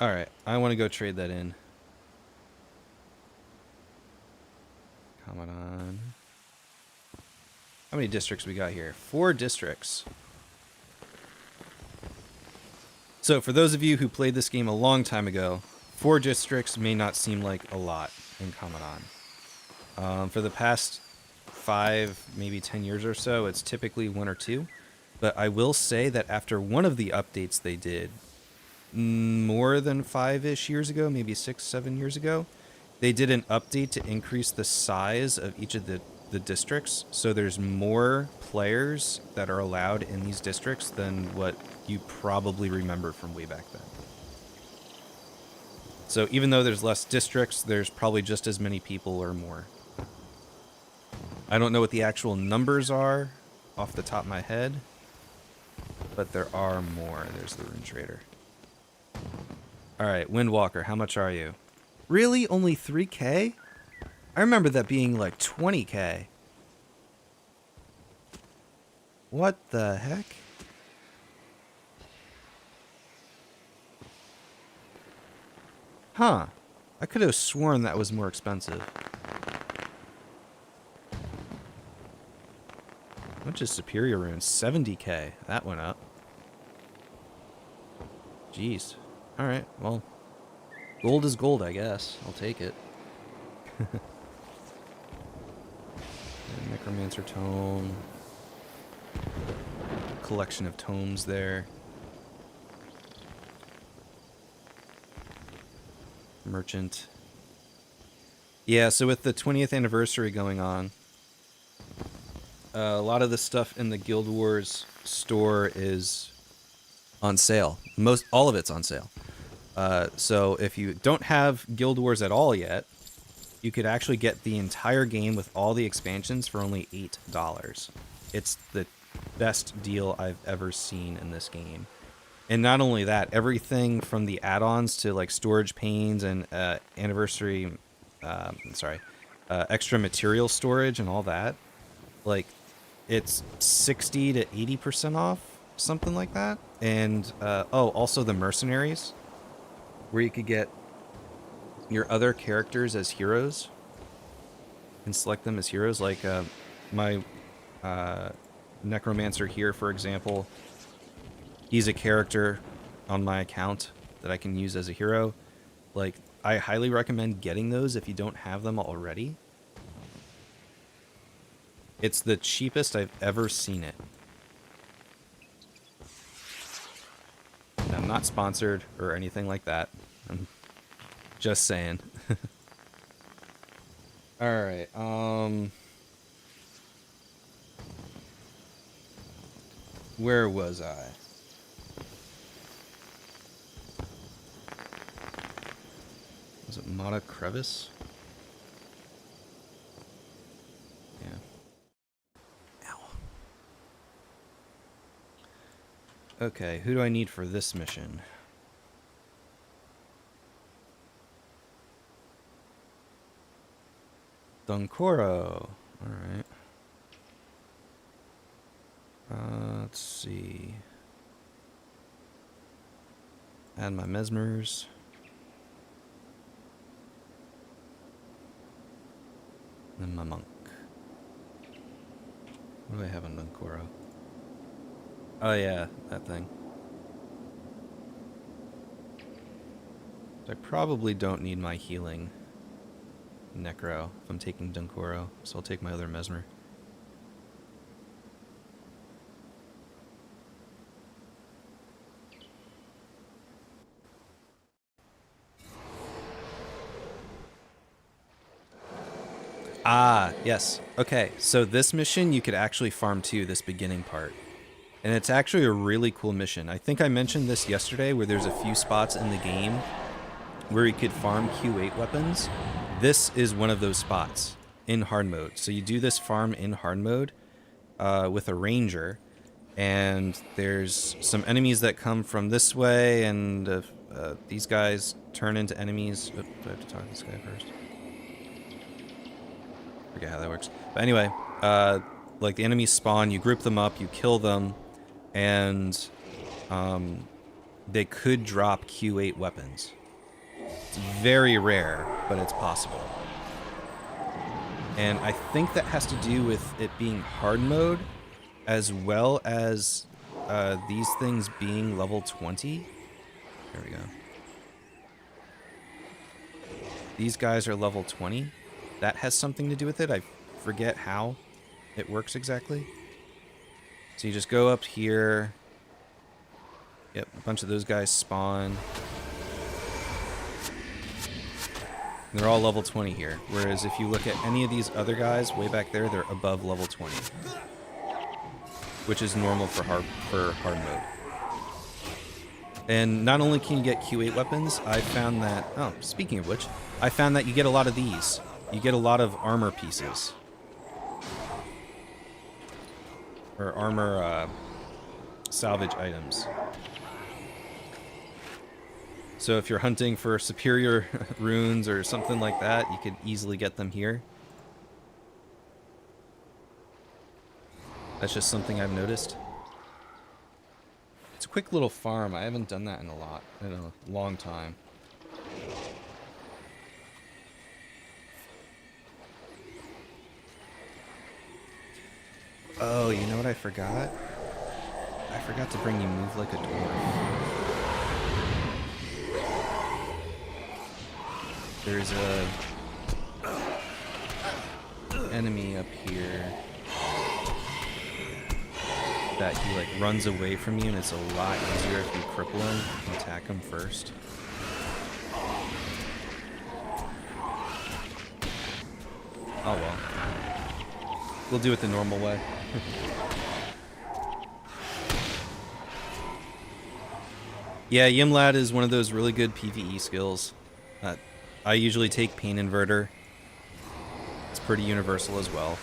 Alright, I want to go trade that in. Comment on. How many districts we got here? 4 districts. So for those of you who played this game a long time ago, 4 districts may not seem like a lot in Common. For the past 5, maybe 10 years or so, it's typically 1 or 2. But I will say that after one of the updates they did, more than 5-ish years ago, maybe 6, 7 years ago, they did an update to increase the size of each of the districts. So there's more players that are allowed in these districts than what you probably remember from way back then. So even though there's less districts, there's probably just as many people or more. I don't know what the actual numbers are off the top of my head, but there are more. There's the Rune Trader. Alright, Windwalker, how much are you? Really? Only 3k? I remember that being like 20k. What the heck? Huh. I could have sworn that was more expensive. How much is Superior Rune? 70k. That went up. Jeez. Alright, well, gold is gold, I guess. I'll take it. Necromancer tome. Collection of tomes there. Merchant. Yeah, so with the 20th anniversary going on, a lot of the stuff in the Guild Wars store is on sale. All of it's on sale. So if you don't have Guild Wars at all yet, you could actually get the entire game with all the expansions for only $8. It's the best deal I've ever seen in this game. And not only that, everything from the add-ons to like storage panes and extra material storage and all that, like it's 60 to 80% off, something like that. And also the mercenaries, where you could get your other characters as heroes and select them as heroes. Like my necromancer here, for example, he's a character on my account that I can use as a hero. Like, I highly recommend getting those if you don't have them already. It's the cheapest I've ever seen it. And I'm not sponsored or anything like that. I'm just saying. Alright, where was I? Was it Mata Crevice? Yeah. Ow. Okay, who do I need for this mission? Dunkoro. Alright. Let's see. Add my mesmers. And my monk. What do I have on Dunkoro? Oh yeah, that thing. I probably don't need my healing necro if I'm taking Dunkoro, so I'll take my other mesmer. Ah, yes. Okay, so this mission you could actually farm too, this beginning part. And it's actually a really cool mission. I think I mentioned this yesterday, where there's a few spots in the game where you could farm Q8 weapons. This is one of those spots in hard mode. So you do this farm in hard mode with a ranger, and there's some enemies that come from this way, and these guys turn into enemies. Oh, do I have to talk to this guy first? Forget how that works. But anyway, like the enemies spawn, you group them up, you kill them, and they could drop Q8 weapons. It's very rare, but it's possible. And I think that has to do with it being hard mode, as well as these things being level 20. There we go. These guys are level 20. That has something to do with it. I forget how it works exactly. So you just go up here. Yep, a bunch of those guys spawn. And they're all level 20 here. Whereas if you look at any of these other guys way back there, they're above level 20. Which is normal for hard mode. And not only can you get Q8 weapons, I found that... Oh, speaking of which, I found that you get a lot of these. You get a lot of armor pieces. Or armor salvage items. So if you're hunting for superior runes or something like that, you could easily get them here. That's just something I've noticed. It's a quick little farm. I haven't done that in a long time. Oh, you know what I forgot? I forgot to bring you Move Like a Dwarf. There's a enemy up here that he like runs away from you, and it's a lot easier if you cripple him and attack him first. Oh well. We'll do it the normal way. Yeah, Yimlad is one of those really good PvE skills. I usually take Pain Inverter. It's pretty universal as well.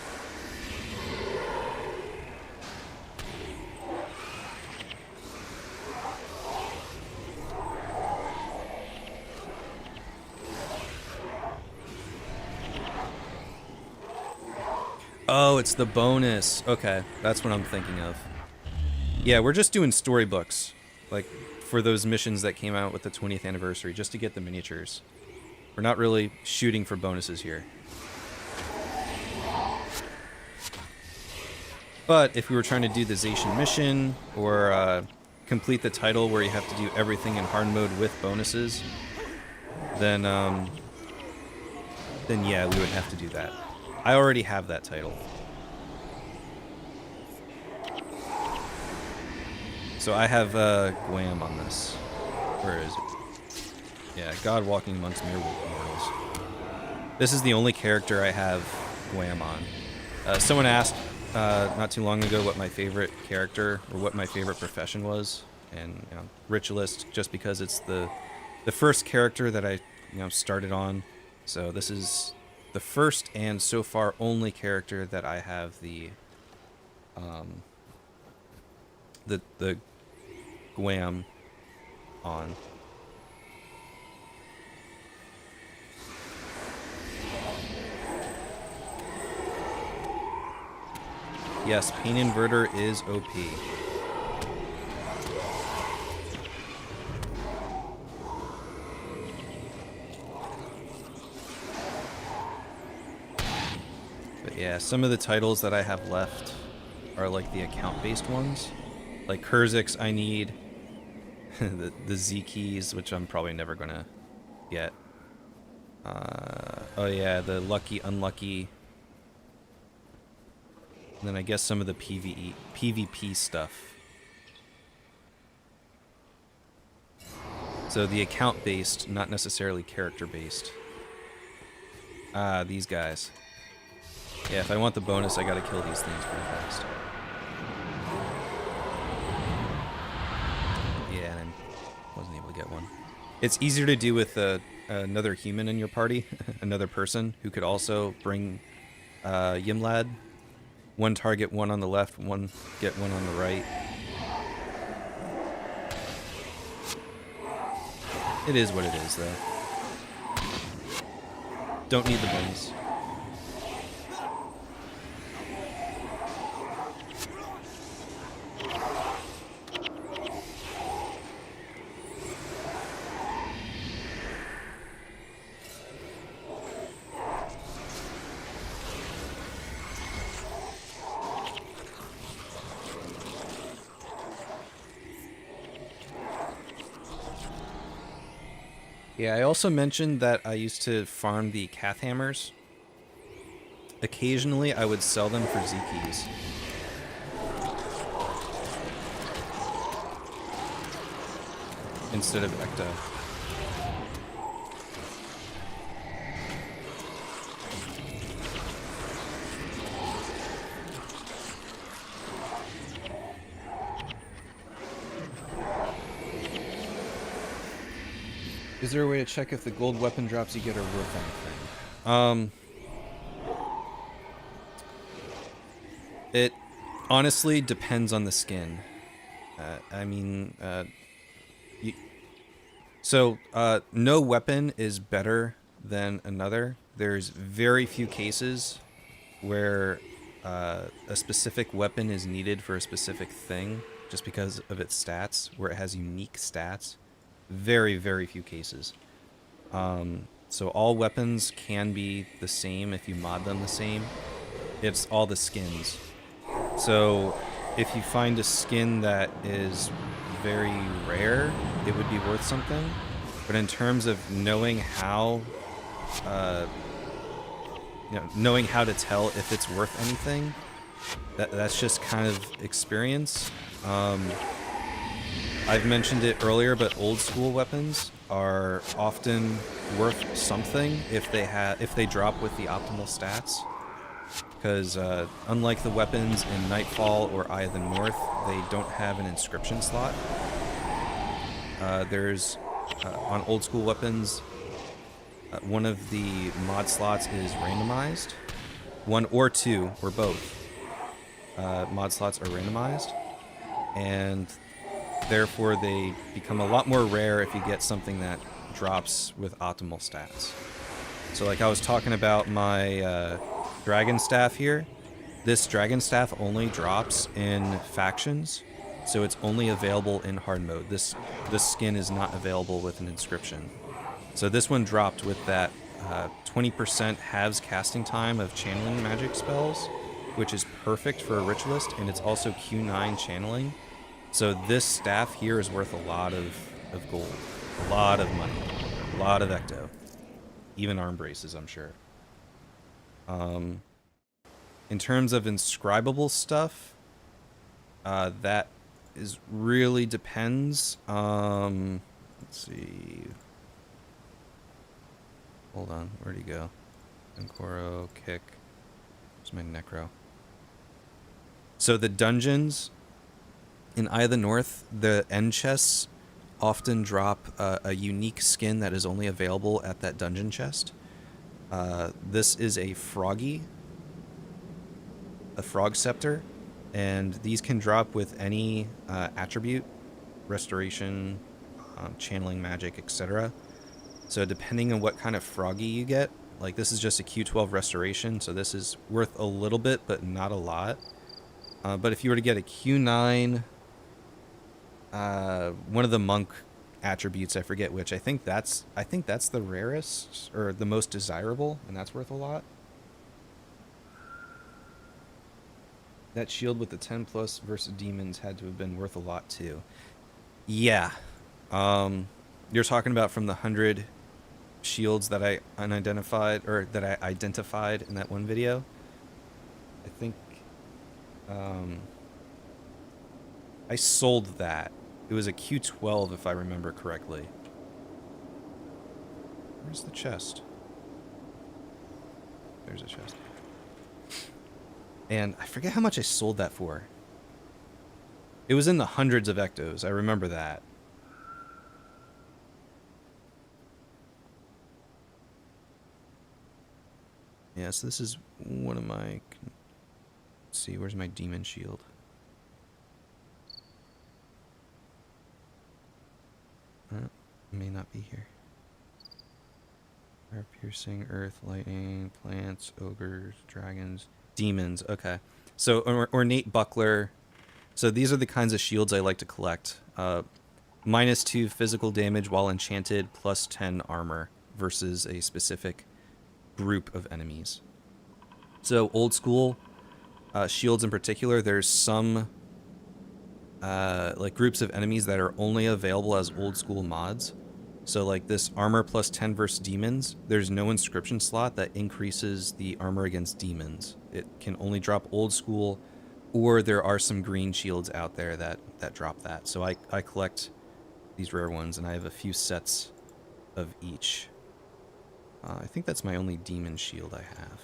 Oh, it's the bonus. Okay, that's what I'm thinking of. Yeah, we're just doing storybooks, like for those missions that came out with the 20th anniversary, just to get the miniatures. We're not really shooting for bonuses here. But if we were trying to do the Zacian mission, or complete the title where you have to do everything in hard mode with bonuses, then yeah, we would have to do that. I already have that title. So I have Guam on this. Where is it? Yeah, God walking amongst mere heroes. This is the only character I have Guam on. Someone asked not too long ago what my favorite character or what my favorite profession was, and you know, ritualist, just because it's the first character that I started on. So this is the first and so far only character that I have the Guam on. Yes, Pain Inverter is OP. But yeah, some of the titles that I have left are like the account-based ones. Like Kurzik's I need, the Z keys, which I'm probably never gonna get. Oh yeah, the lucky, unlucky. And then I guess some of the PvP stuff. So the account-based, not necessarily character-based. Ah, these guys. Yeah, if I want the bonus, I gotta kill these things pretty fast. Yeah, and I wasn't able to get one. It's easier to do with another human in your party, another person, who could also bring Yimlad. One target, one on the left, one get one on the right. It is what it is, though. Don't need the bonus. Yeah, I also mentioned that I used to farm the Cath Hammers. Occasionally, I would sell them for Z keys. Instead of Ecto. Is there a way to check if the gold weapon drops you get are worth anything? It honestly depends on the skin. No weapon is better than another. There's very few cases where a specific weapon is needed for a specific thing just because of its stats, where it has unique stats. Very, very few cases. So all weapons can be the same if you mod them the same. It's all the skins. So if you find a skin that is very rare, it would be worth something. But in terms of knowing how knowing how to tell if it's worth anything. That's just kind of experience. I've mentioned it earlier, but old school weapons are often worth something if they drop with the optimal stats. Because unlike the weapons in Nightfall or Eye of the North, they don't have an inscription slot. There's on old school weapons, one of the mod slots is randomized. One or two, or both. Mod slots are randomized, and therefore they become a lot more rare if you get something that drops with optimal stats. So like I was talking about my dragon staff here, this dragon staff only drops in factions, so it's only available in hard mode. This skin is not available with an inscription. So this one dropped with that 20% halves casting time of channeling magic spells, which is perfect for a ritualist, and it's also Q9 channeling. So this staff here is worth a lot of gold, a lot of money, a lot of ecto, even arm braces, I'm sure. In terms of inscribable stuff, that is really depends. Let's see. Hold on, where'd he go? Encoro, kick. Where's my necro? So the dungeons in Eye of the North, the end chests often drop a unique skin that is only available at that dungeon chest. This is a froggy, a frog scepter, and these can drop with any attribute, restoration, channeling magic, etc. So depending on what kind of froggy you get, like this is just a Q12 restoration, so this is worth a little bit, but not a lot. But if you were to get a Q9, one of the monk attributes, I forget which, I think that's the rarest or the most desirable, and that's worth a lot. That shield with the 10 plus versus demons had to have been worth a lot too. Yeah. You're talking about from the 100 shields that I unidentified, or that I identified in that one video. I think I sold that. It was a Q12 if I remember correctly. Where's the chest? There's a chest. And I forget how much I sold that for. It was in the hundreds of ectos. I remember that. Yeah, so this is one of my... Let's see, where's my demon shield? It may not be here. Fire piercing, earth, lightning, plants, ogres, dragons, demons. Okay. So ornate buckler. So these are the kinds of shields I like to collect. -2 physical damage while enchanted, plus 10 armor versus a specific group of enemies. So old school shields in particular, there's some like groups of enemies that are only available as old school mods. So like this armor plus 10 versus demons, there's no inscription slot that increases the armor against demons. It can only drop old school, or there are some green shields out there that drop that. So I collect these rare ones, and I have a few sets of each. I think that's my only demon shield I have.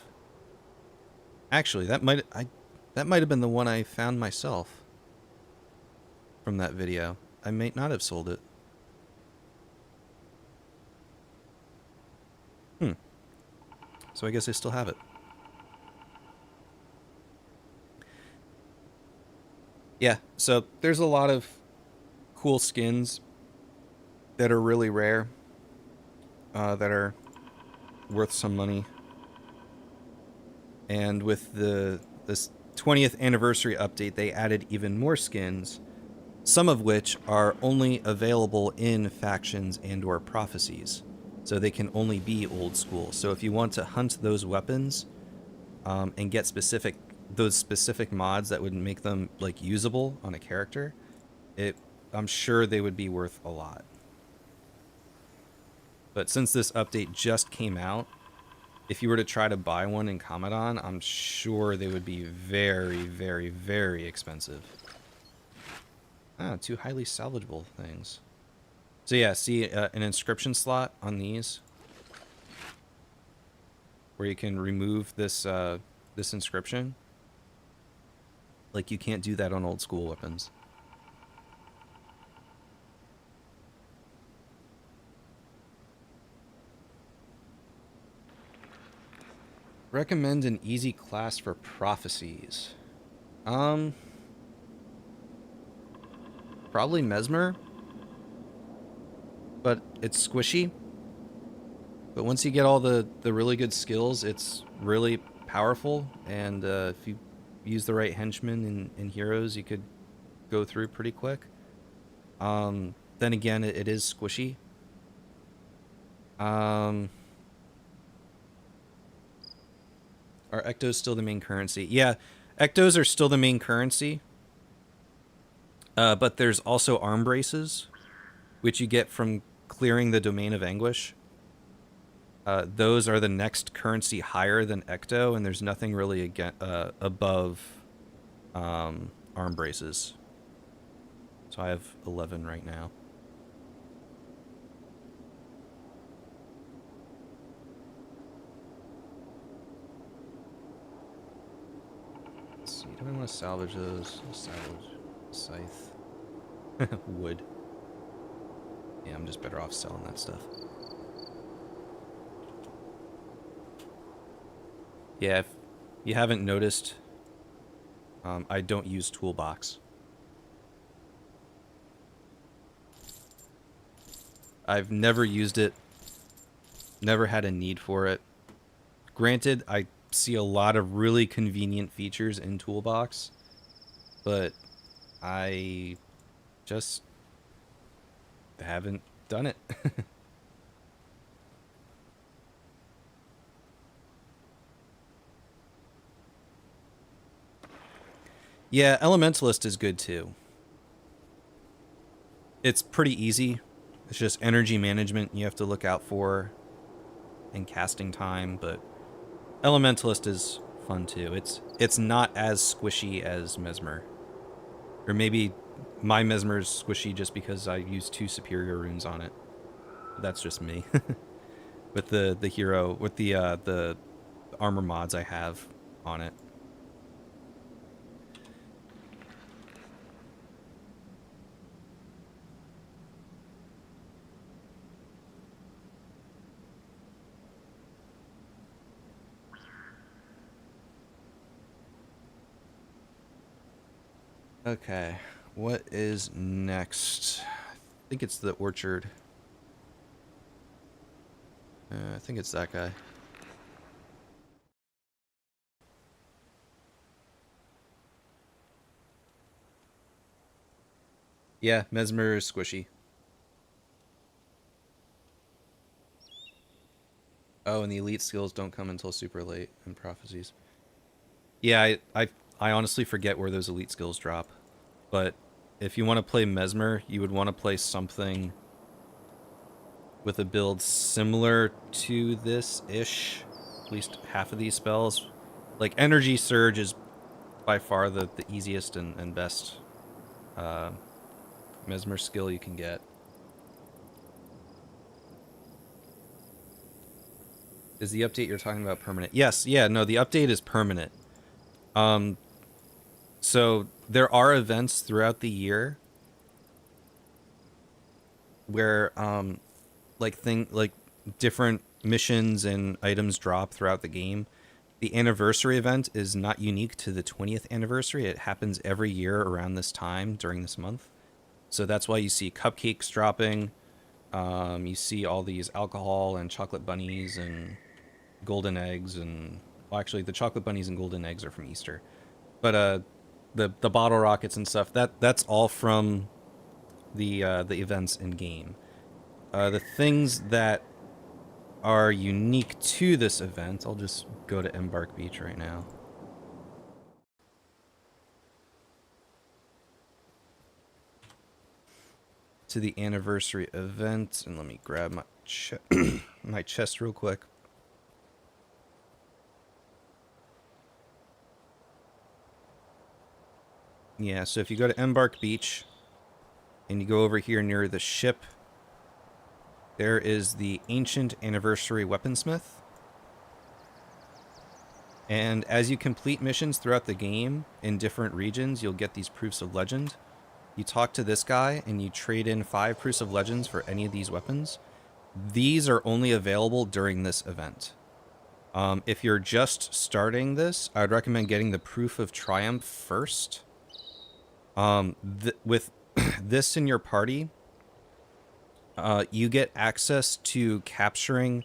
Actually, that might have been the one I found myself from that video. I may not have sold it. So I guess I still have it. Yeah, so there's a lot of cool skins that are really rare, that are worth some money. And with this 20th anniversary update, they added even more skins, some of which are only available in factions and or prophecies. So they can only be old school. So if you want to hunt those weapons and get those specific mods that would make them like usable on a character, I'm sure they would be worth a lot. But since this update just came out, if you were to try to buy one in Commodon, I'm sure they would be very, very, very expensive. Ah, 2 highly salvageable things. So yeah, see an inscription slot on these, where you can remove this this inscription. Like, you can't do that on old school weapons. Recommend an easy class for prophecies. Probably Mesmer, but it's squishy. But once you get all the really good skills, it's really powerful. And if you use the right henchmen and heroes, you could go through pretty quick. Then again, it is squishy. Are ectos still the main currency? Yeah, ectos are still the main currency. But there's also arm braces, which you get from clearing the Domain of Anguish. Those are the next currency higher than ecto, and there's nothing really above arm braces. So I have 11 right now. Let's see, do I want to salvage those? Salvage scythe. Wood. Yeah, I'm just better off selling that stuff. Yeah, if you haven't noticed, I don't use toolbox. I've never used it, never had a need for it. Granted, I see a lot of really convenient features in toolbox, but I just haven't done it. Yeah, Elementalist is good too. It's pretty easy. It's just energy management you have to look out for and casting time, but Elementalist is fun too. It's not as squishy as Mesmer. Or maybe my Mesmer is squishy just because I use 2 superior runes on it. That's just me. With the hero, with the armor mods I have on it. Okay, what is next? I think it's the orchard. I think it's that guy. Yeah, Mesmer is squishy. Oh, and the elite skills don't come until super late in prophecies. Yeah, I honestly forget where those elite skills drop. But if you want to play Mesmer, you would want to play something with a build similar to this-ish. At least half of these spells. Like, Energy Surge is by far the easiest and best Mesmer skill you can get. Is the update you're talking about permanent? Yes, yeah, no, the update is permanent. So there are events throughout the year where like different missions and items drop throughout the game. The anniversary event is not unique to the 20th anniversary. It happens every year around this time during this month. So that's why you see cupcakes dropping. You see all these alcohol and chocolate bunnies and golden eggs and, well, actually the chocolate bunnies and golden eggs are from Easter. But the bottle rockets and stuff, that's all from the events in game. The things that are unique to this event, I'll just go to Embark Beach right now. To the anniversary event, and let me grab my my chest real quick. Yeah, so if you go to Embark Beach and you go over here near the ship, there is the Ancient Anniversary Weaponsmith. And as you complete missions throughout the game in different regions, you'll get these proofs of legend. You talk to this guy and you trade in 5 proofs of legends for any of these weapons. These are only available during this event. If you're just starting this, I would recommend getting the Proof of Triumph first. With this in your party, you get access to capturing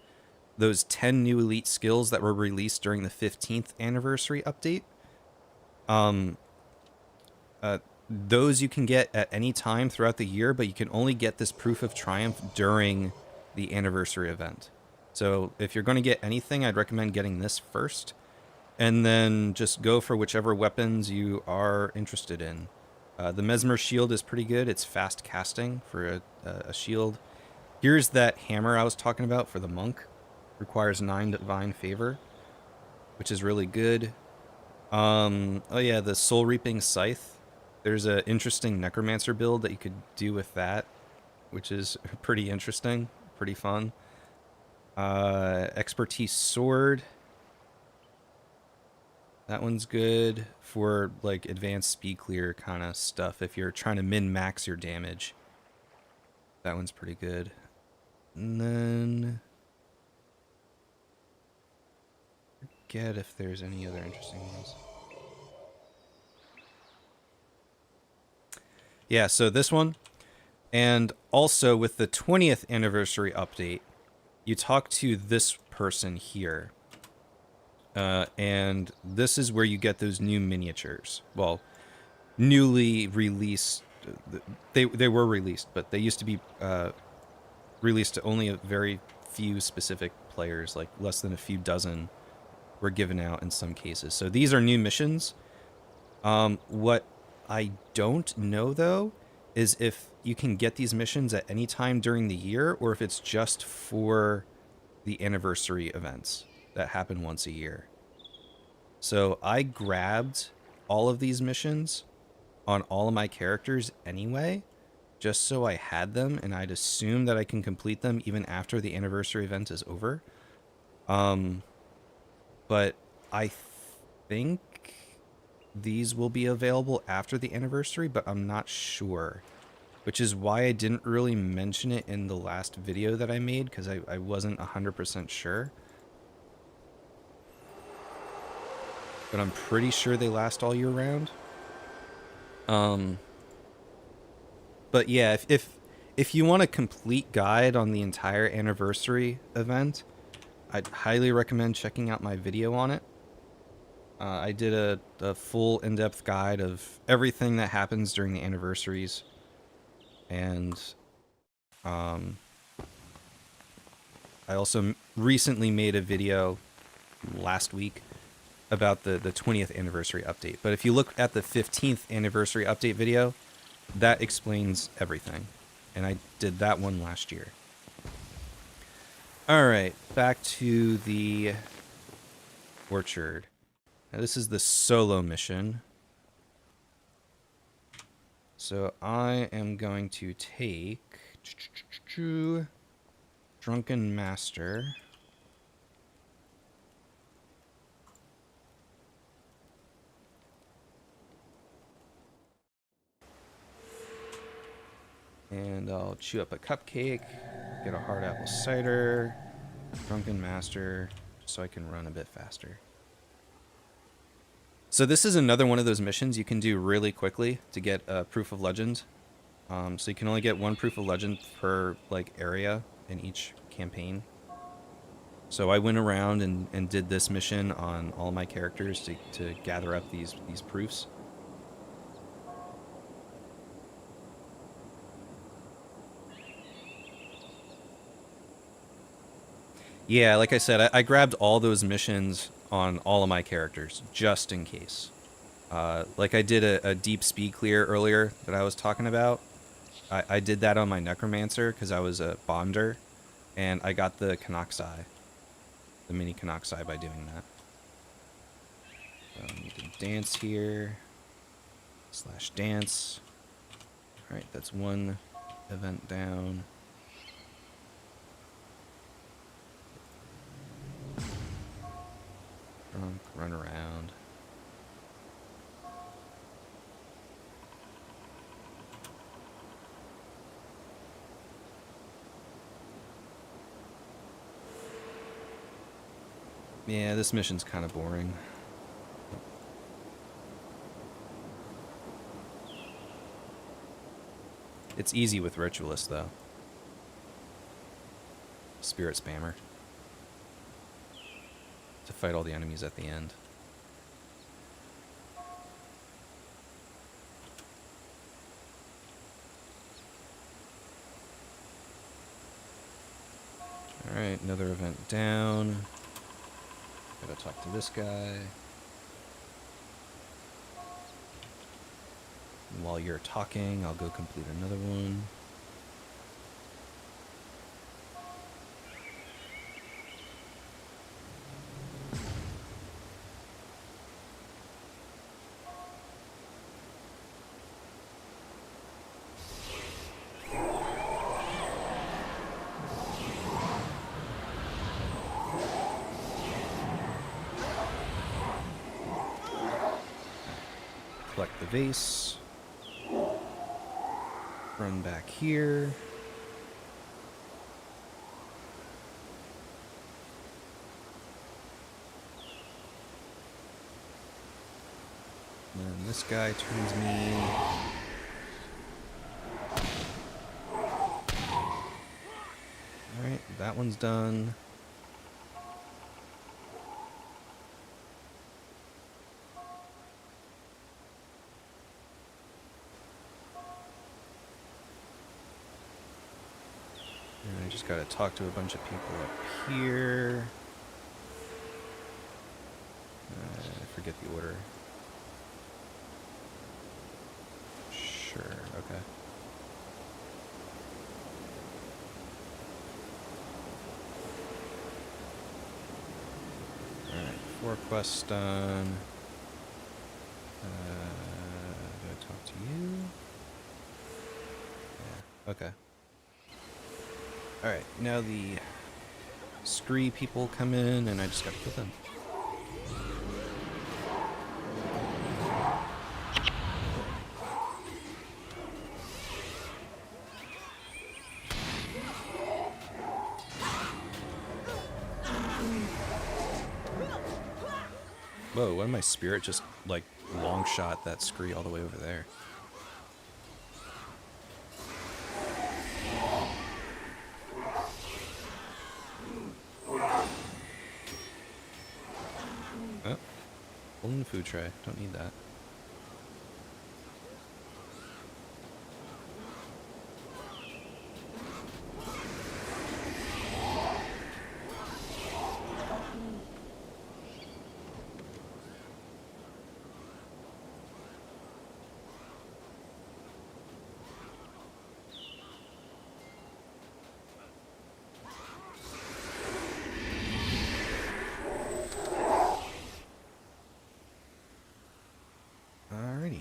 those 10 new elite skills that were released during the 15th anniversary update. Those you can get at any time throughout the year, but you can only get this Proof of Triumph during the anniversary event. So if you're going to get anything, I'd recommend getting this first, and then just go for whichever weapons you are interested in. The Mesmer shield is pretty good. It's fast casting for a shield. Here's that hammer I was talking about for the monk. Requires 9 divine favor, which is really good. Oh yeah, the soul reaping scythe. There's an interesting necromancer build that you could do with that, which is pretty interesting, pretty fun. Expertise sword. That one's good for like advanced speed clear kind of stuff if you're trying to min-max your damage. That one's pretty good. And then forget if there's any other interesting ones. Yeah, so this one, and also with the 20th anniversary update, you talk to this person here. And this is where you get those new miniatures. Well, newly released. They were released, but they used to be released to only a very few specific players, like less than a few dozen were given out in some cases. So these are new missions. What I don't know, though, is if you can get these missions at any time during the year, or if it's just for the anniversary events that happen once a year. So I grabbed all of these missions on all of my characters anyway, just so I had them, and I'd assume that I can complete them even after the anniversary event is over. But I think these will be available after the anniversary, but I'm not sure. Which is why I didn't really mention it in the last video that I made, because I wasn't 100% sure. But I'm pretty sure they last all year round. But yeah, if you want a complete guide on the entire anniversary event, I'd highly recommend checking out my video on it. I did a full in-depth guide of everything that happens during the anniversaries. And I also recently made a video last week about the 20th anniversary update. But if you look at the 15th anniversary update video, that explains everything. And I did that one last year. Alright, back to the orchard. Now this is the solo mission. So I am going to take Drunken Master. And I'll chew up a cupcake, get a hard apple cider, Drunken Master, so I can run a bit faster. So this is another one of those missions you can do really quickly to get a proof of legend. So you can only get 1 proof of legend per like area in each campaign. So I went around and did this mission on all my characters to gather up these proofs. Yeah, like I said, I grabbed all those missions on all of my characters, just in case. Like I did a deep speed clear earlier that I was talking about. I did that on my Necromancer because I was a Bonder, and I got the Canoxai, the mini Canoxai by doing that. So I need to dance here. Slash dance. Alright, that's one event down. Drunk, run around. Yeah, this mission's kind of boring. It's easy with Ritualist, though. Spirit Spammer. To fight all the enemies at the end. Alright, another event down. Gotta talk to this guy. And while you're talking, I'll go complete another one. Collect the vase. Run back here. And then this guy turns me. Alright, that one's done. And I just gotta talk to a bunch of people up here. I forget the order. Sure, okay. Alright, 4 quests done. Do I talk to you? Yeah, okay. Alright, now the Scree people come in and I just gotta kill them. Whoa, why did my spirit just, like, long shot that Scree all the way over there? Oh, golden food tray. Don't need that. Alrighty.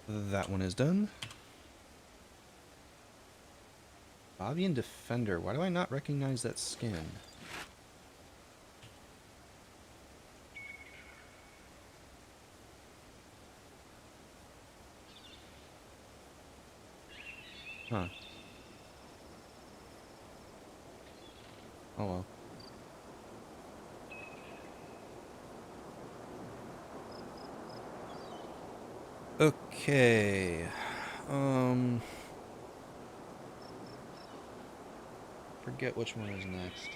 That one is done. Bavian Defender. Why do I not recognize that skin? Huh. Oh well. Okay. Forget which one is next.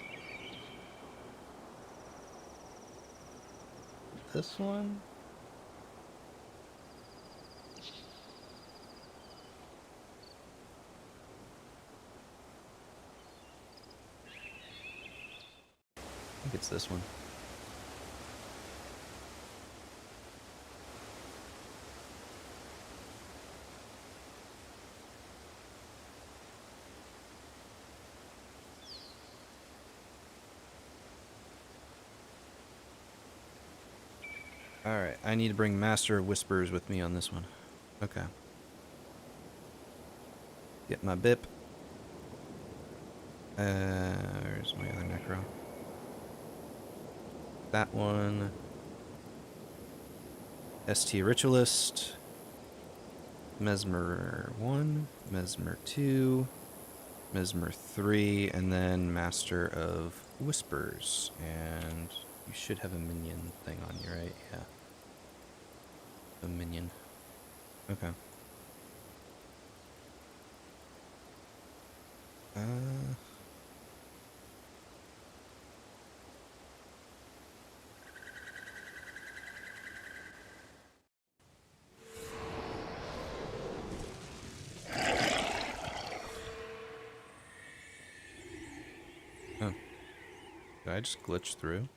This one? I think it's this one. Alright, I need to bring Master of Whispers with me on this one. Okay. Get my BIP. Where's my other necro? That one. ST Ritualist. Mesmer 1. Mesmer 2. Mesmer 3. And then Master of Whispers. And you should have a minion thing on you, right? Yeah. A minion. Okay. Oh. Did I just glitch through?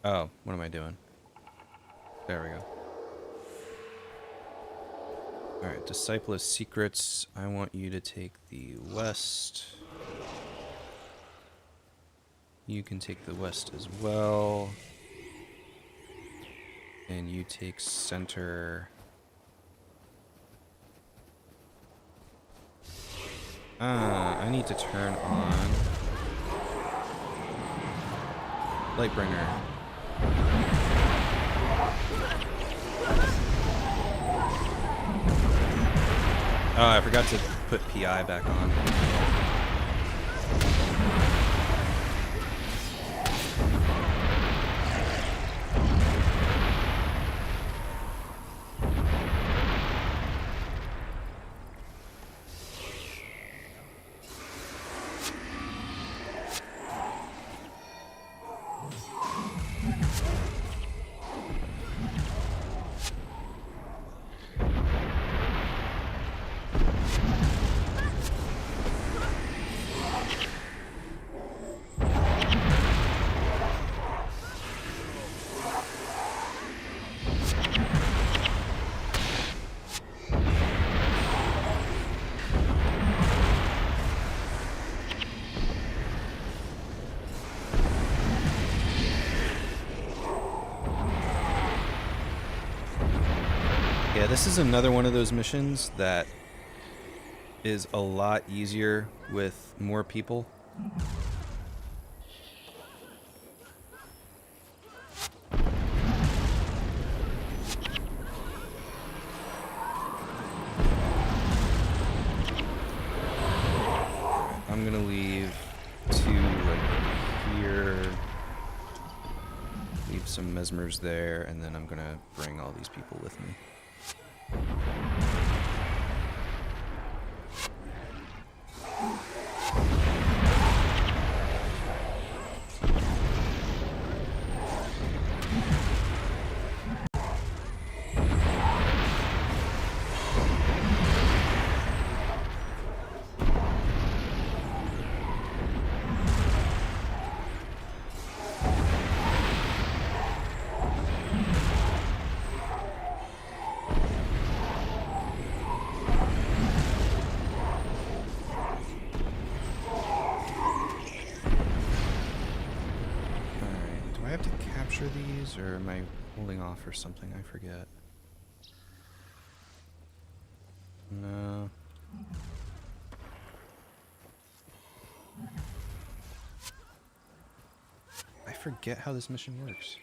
Oh, what am I doing? There we go. Alright, Disciple of Secrets. I want you to take the west. You can take the west as well. And you take center. I need to turn on Lightbringer. Oh, I forgot to put PI back on. Yeah, this is another one of those missions that is a lot easier with more people. I'm gonna leave two like here, leave some mesmers there, and then I'm gonna bring all these people with me. These, or am I holding off or something? I forget. No. I forget how this mission works.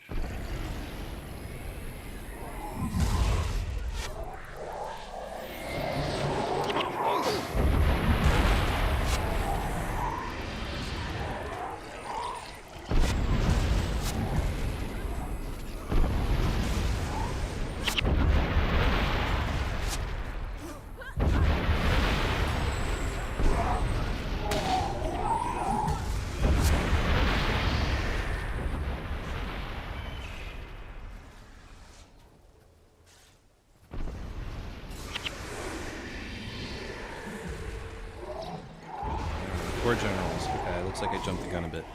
Four generals. Okay, looks like I jumped the gun a bit.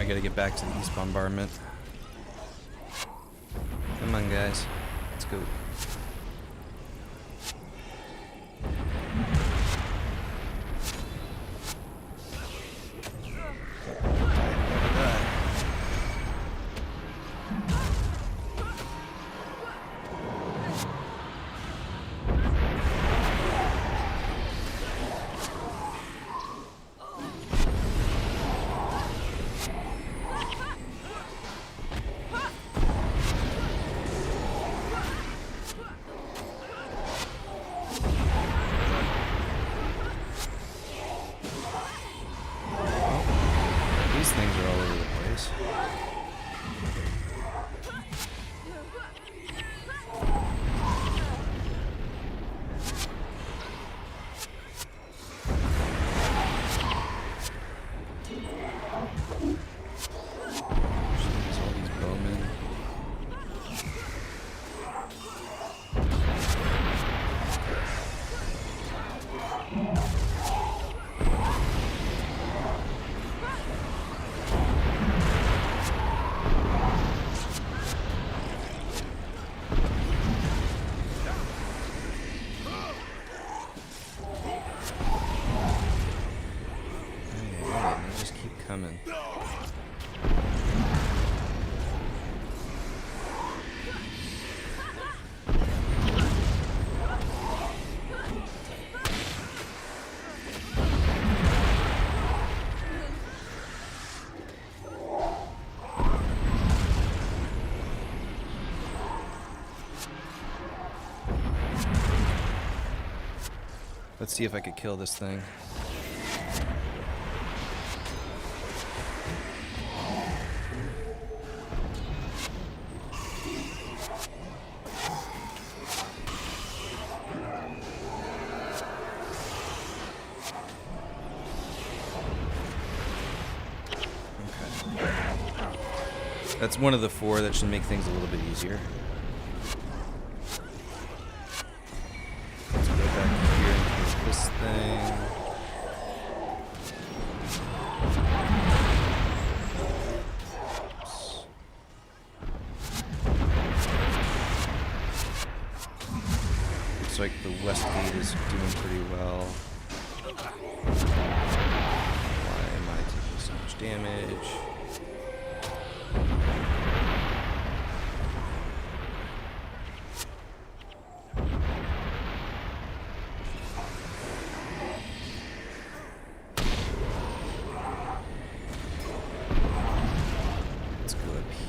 gotta get back to the East Bombardment. Come on, guys. Let's go. These things are all over the place. There's all these bowmen. They just keep coming. Let's see if I could kill this thing. That's one of the 4 that should make things a little bit easier. Let's go back here and kill this thing. Oops. Looks like the west gate is doing pretty well. Why am I taking so much damage?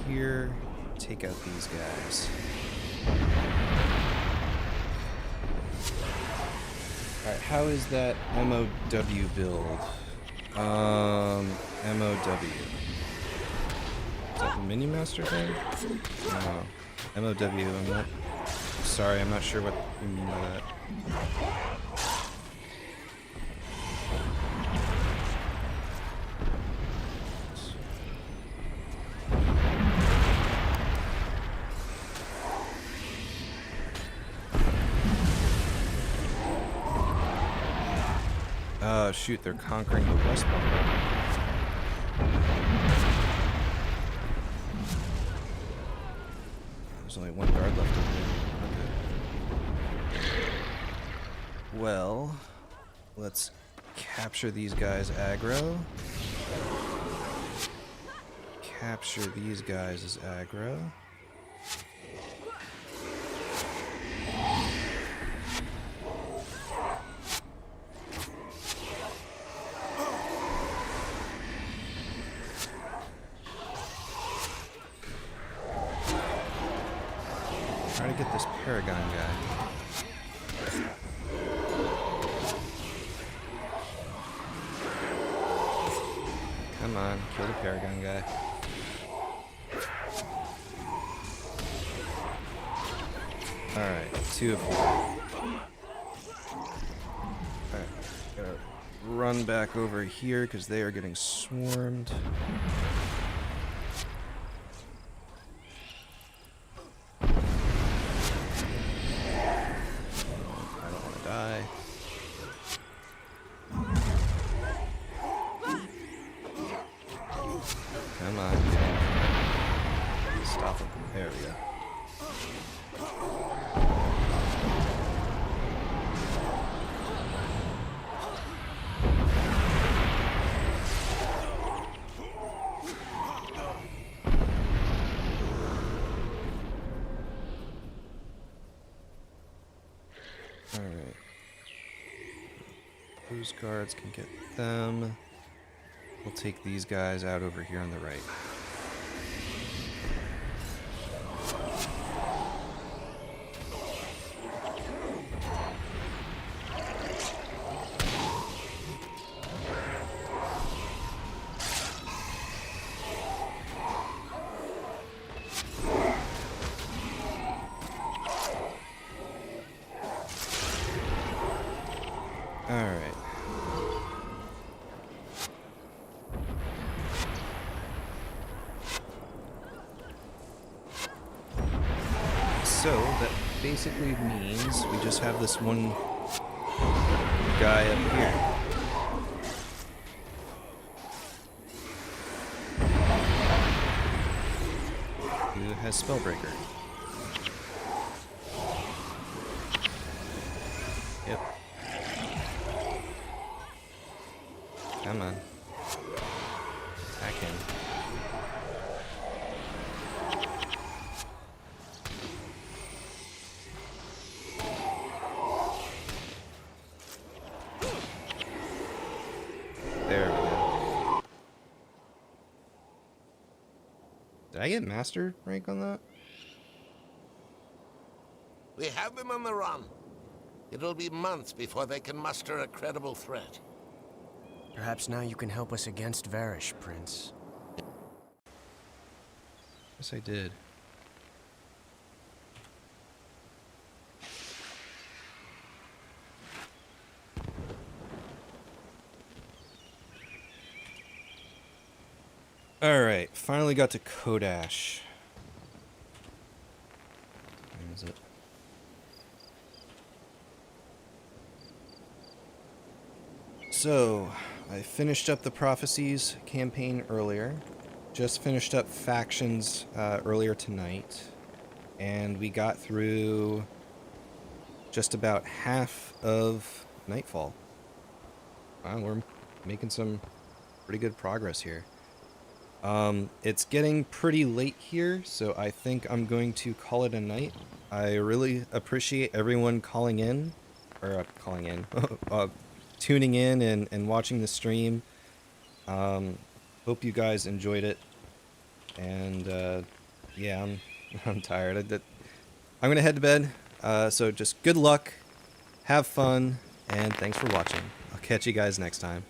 Here, take out these guys. Alright, how is that MOW build? MOW. Is that the Mini Master thing? No. MOW, I'm not... Sorry, I'm not sure what you mean by that. Oh shoot, they're conquering the West Bombardment. There's only 1 guard left over there. Okay. Well, let's capture these guys aggro. Capture these guys as aggro. Try to get this Paragon guy. Come on, kill the Paragon guy. Alright, 2 of 4. Alright, gotta run back over here because they are getting swarmed. Come Alright. Those guards can get them. We'll take these guys out over here on the right. Alright. So, that basically means we just have this one guy up here. Who has Spellbreaker. Yep. Come on. Attack him. There we go. Did I get master rank on that? We have them on the run. It'll be months before they can muster a credible threat. Perhaps now you can help us against Varish, Prince. Yes, I did. Alright, finally got to Kodash. Where is it? So, I finished up the Prophecies campaign earlier. Just finished up Factions earlier tonight. And we got through just about half of Nightfall. Wow, we're making some pretty good progress here. It's getting pretty late here, so I think I'm going to call it a night. I really appreciate everyone tuning in and watching the stream. Hope you guys enjoyed it. And, yeah, I'm tired. I'm gonna head to bed. So just good luck, have fun, and thanks for watching. I'll catch you guys next time.